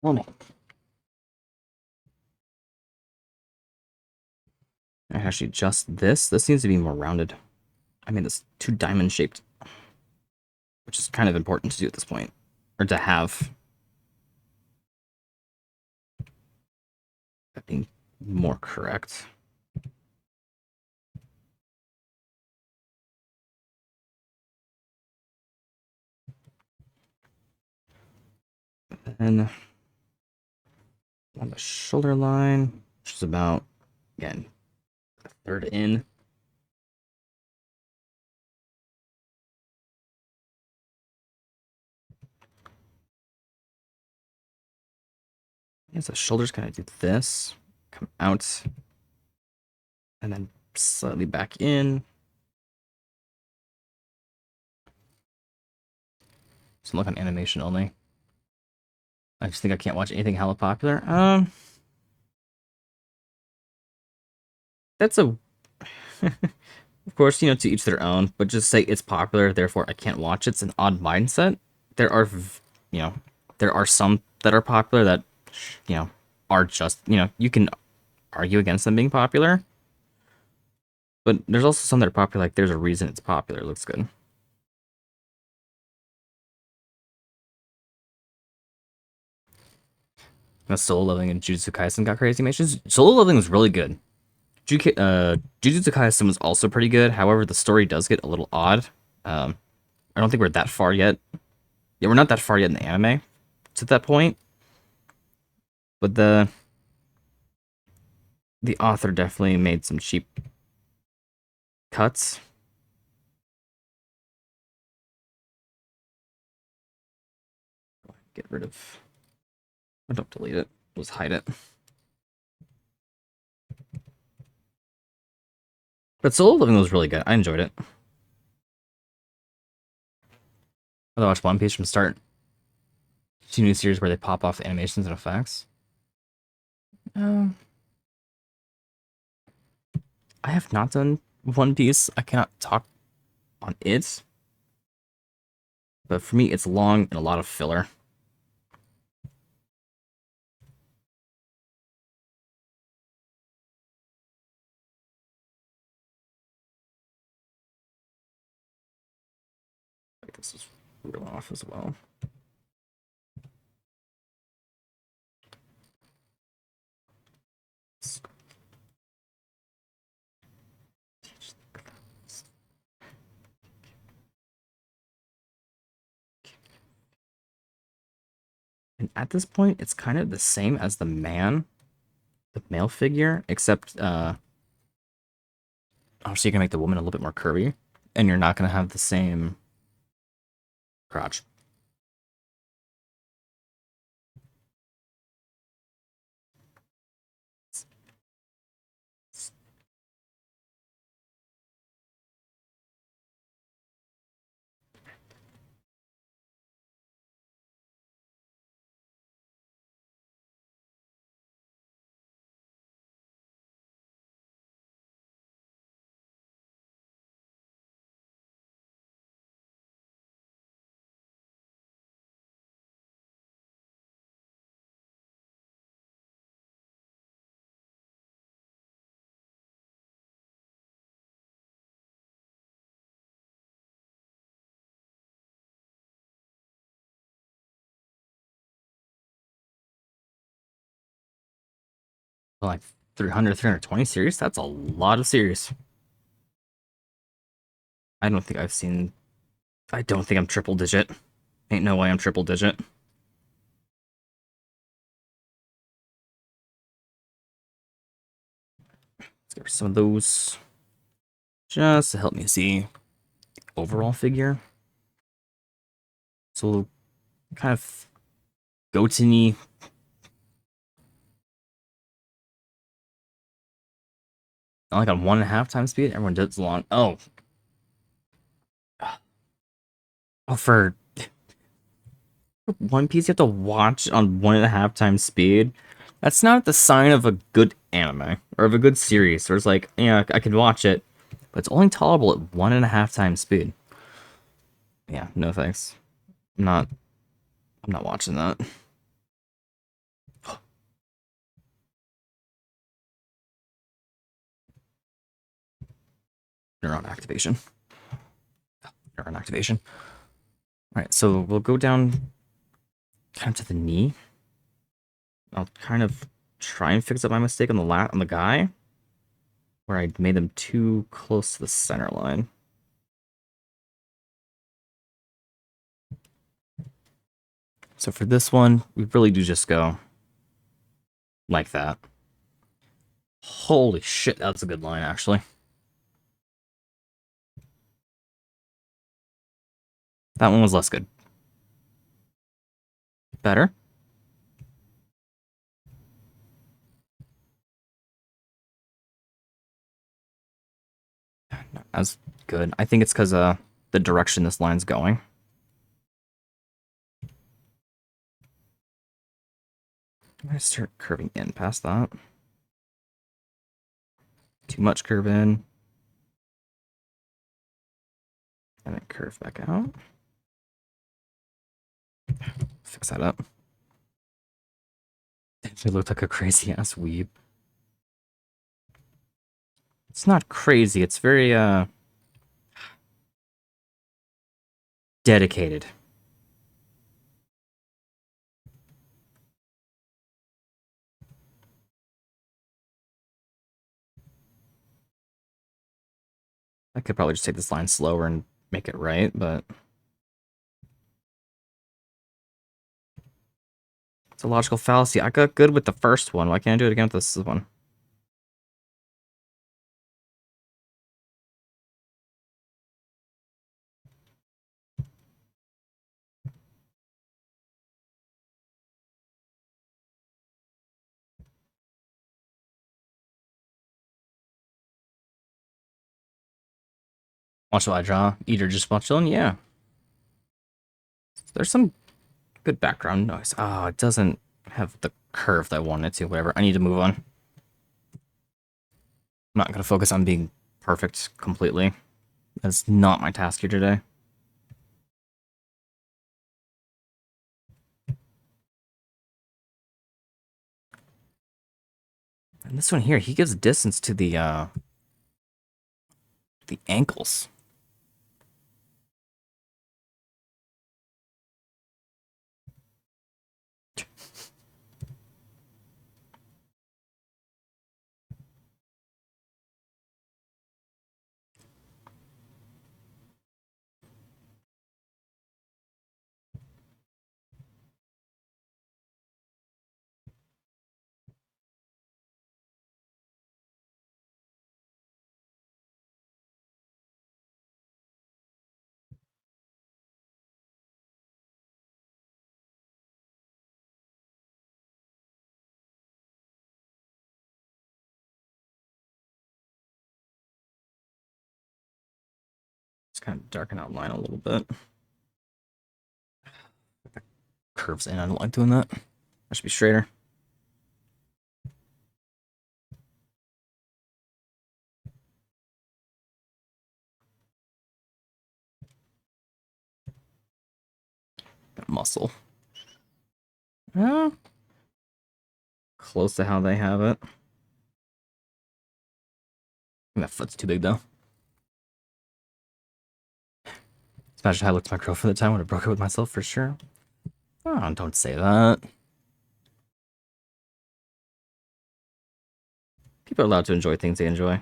Well, I actually adjust this. This needs to be more rounded. I mean, this two diamond shaped, which is kind of important to do at this point, or to have. That being more correct. And on the shoulder line, which is about, again, a third in. So shoulders kind of do this, come out, and then slightly back in. So look on animation only. I just think I can't watch anything hella popular. That's a of course, you know, to each their own, but just say it's popular, therefore I can't watch it. It's an odd mindset. There are, you know, there are some that are popular that, you know, are just, you know, you can argue against them being popular. But there's also some that are popular, like there's a reason it's popular. It looks good. Solo leveling and Jujutsu Kaisen got crazy animations. Solo leveling was really good. Jujutsu Kaisen was also pretty good. However, the story does get a little odd. I don't think we're that far yet. Yeah, we're not that far yet in the anime to that point. But the author definitely made some cheap cuts. Get rid of. I don't delete it. Just hide it. But Solo Living was really good. I enjoyed it. I watched One Piece from start. Two new series where they pop off animations and effects. I have not done One Piece. I cannot talk on it. But for me, it's long and a lot of filler. Like this is real off as well. And at this point, it's kind of the same as the male figure, except obviously you can make the woman a little bit more curvy, and you're not gonna have the same crotch. Like 300, 320 series? That's a lot of series. I don't think I've seen... I don't think I'm triple digit. Ain't no way I'm triple digit. Let's get some of those. Just to help me see the overall figure. So, kind of go to me. Not like on 1.5 times speed. Everyone does long. Oh. Oh, for One Piece, you have to watch on 1.5 times speed. That's not the sign of a good anime or of a good series. Where it's like, yeah, I can watch it, but it's only tolerable at 1.5 times speed. Yeah, no thanks. I'm not watching that. Neuron activation. Neuron activation. All right, so we'll go down kind of to the knee. I'll kind of try and fix up my mistake on the guy, where I made them too close to the center line. So for this one, we really do just go like that. Holy shit, that's a good line, actually. That one was less good. Better. as good. I think it's because the direction this line's going. I'm gonna start curving in past that. Too much curve in. And then curve back out. Fix that up. It looked like a crazy ass weeb. It's not crazy, it's very dedicated. I could probably just take this line slower and make it right, but it's a logical fallacy. I got good with the first one. Why can't I do it again with this one? Watch what I draw. Eater just watch chilling. Yeah. There's some good background noise. Oh, it doesn't have the curve that I wanted it to. Whatever. I need to move on. I'm not going to focus on being perfect completely. That's not my task here today. And this one here, he gives distance to the ankles. Just kind of darken out line a little bit. Curves in. I don't like doing that. That should be straighter. Got muscle. Close to how they have it. That foot's too big though. Imagine how I looked at my girlfriend at the time. Would have broke it with myself for sure. Oh, don't say that. People are allowed to enjoy things they enjoy.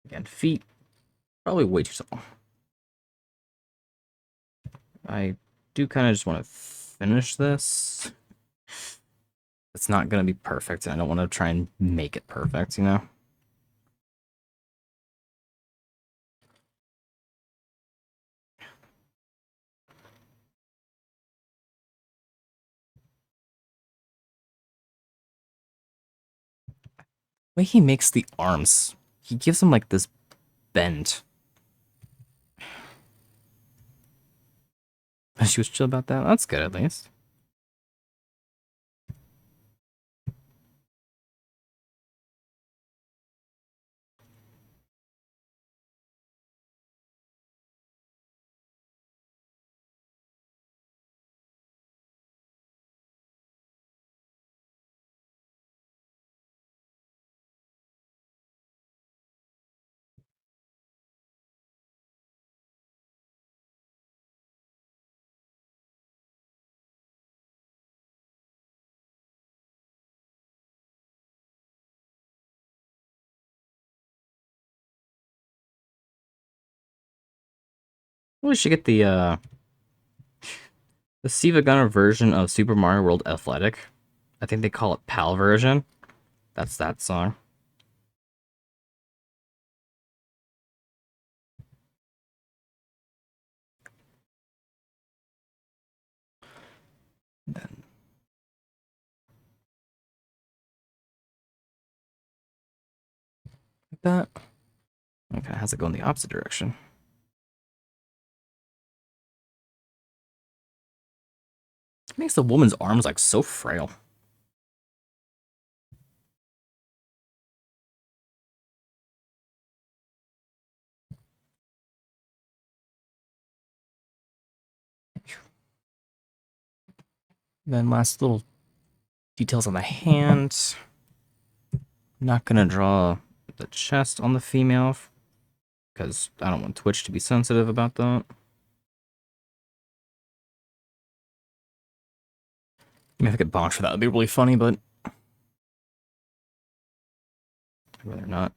Again, feet. Probably way too small. I do kind of just want to finish this. It's not going to be perfect, and I don't want to try and make it perfect, you know? The way he makes the arms, he gives them like this bend. She was chill about that. That's good, at least. We should get the Siva Gunner version of Super Mario World Athletic. I think they call it PAL version. That's that song. Then like that. Okay, how's it go in the opposite direction? It makes the woman's arms like so frail. Then last little details on the hand. Not gonna draw the chest on the female because I don't want Twitch to be sensitive about that. I mean, if I get bonked for that, would be really funny, but I'd rather not.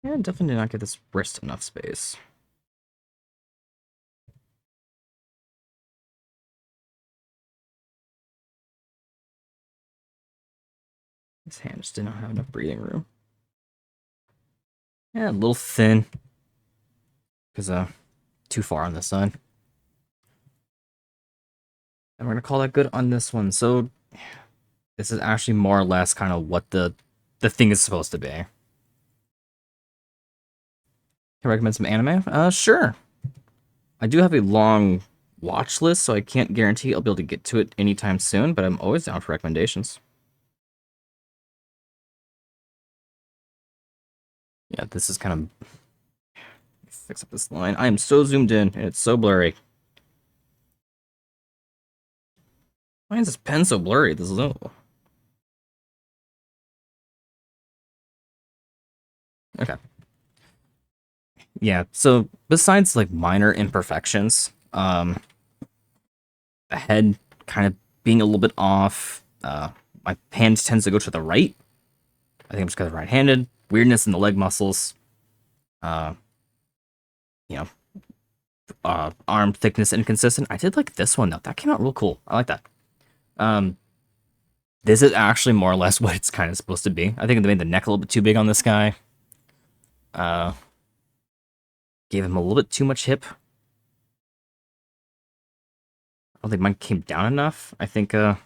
Yeah, definitely did not get this wrist enough space. This hand just did not have enough breathing room. Yeah, a little thin. Because, too far on this side. And we're gonna call that good on this one. So, this is actually more or less kind of what the thing is supposed to be. Can I recommend some anime? Sure. I do have a long watch list, so I can't guarantee I'll be able to get to it anytime soon, but I'm always down for recommendations. Yeah, this is kind of... Fix up this line. I am so zoomed in, and it's so blurry. Why is this pen so blurry? This is... Oh. Okay. Yeah, so besides, like, minor imperfections, the head kind of being a little bit off, my hand tends to go to the right. I think I'm just because I'm right-handed. Weirdness in the leg muscles. Uh, you know, arm thickness inconsistent. I did like this one though. That came out real cool. I like that. This is actually more or less what it's kind of supposed to be. I think they made the neck a little bit too big on this guy. Gave him a little bit too much hip. I don't think mine came down enough. I think, yeah,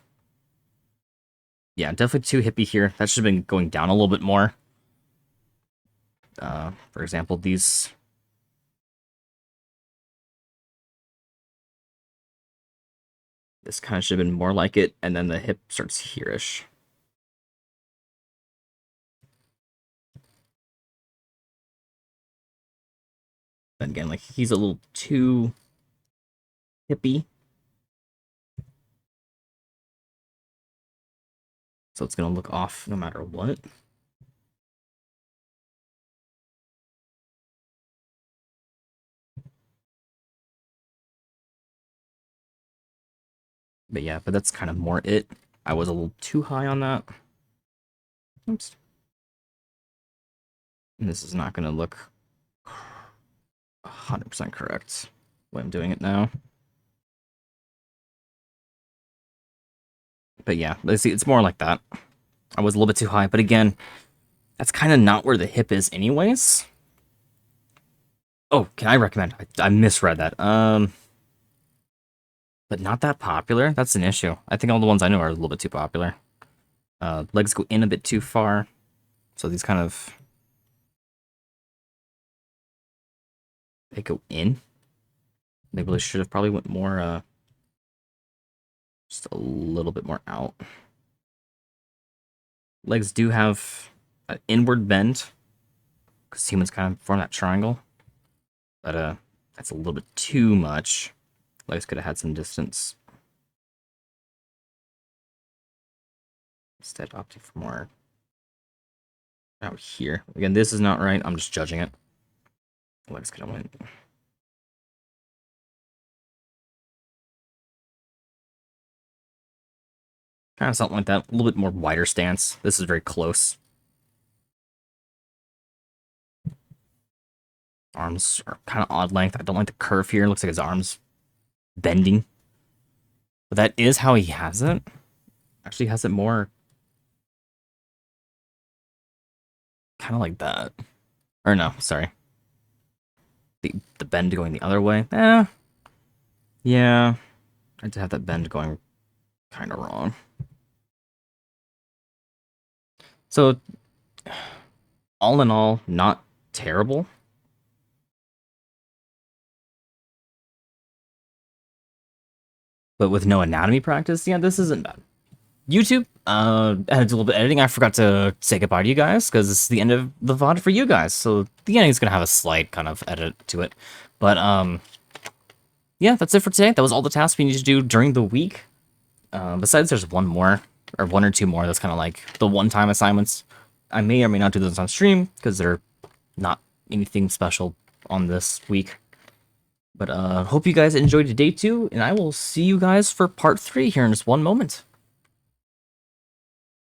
definitely too hippie here. That should have been going down a little bit more. For example, these... This kind of should have been more like it, and then the hip starts here-ish. Then again, like, he's a little too hippie. So it's going to look off no matter what. But yeah, but that's kind of more it. I was a little too high on that. Oops. And this is not going to look 100% correct when I'm doing it now. But yeah, let's see, it's more like that. I was a little bit too high, but again, that's kind of not where the hip is anyways. Oh, can I recommend? I misread that. But not that popular. That's an issue. I think all the ones I know are a little bit too popular. Legs go in a bit too far. So these kind of... They go in. They really should have probably went more, just a little bit more out. Legs do have an inward bend, because humans kind of form that triangle. But, that's a little bit too much. Legs could have had some distance. Instead, opting for more out here. Again, this is not right. I'm just judging it. Legs gonna win. Kind of something like that. A little bit more wider stance. This is very close. Arms are kind of odd length. I don't like the curve here. It looks like his arms bending. But that is how he has it. Actually has it more kind of like that. Or no, sorry. The bend going the other way. Yeah. I did have that bend going kind of wrong. So, all in all, not terrible. But with no anatomy practice, yeah, this isn't bad. YouTube, I had to do a little bit of editing. I forgot to say goodbye to you guys because it's the end of the VOD for you guys. So the ending is gonna have a slight kind of edit to it. But yeah, that's it for today. That was all the tasks we need to do during the week. Besides, there's one more or one or two more. That's kind of like the one-time assignments. I may or may not do those on stream because they're not anything special on this week. But hope you guys enjoyed day 2, and I will see you guys for part 3 here in just one moment.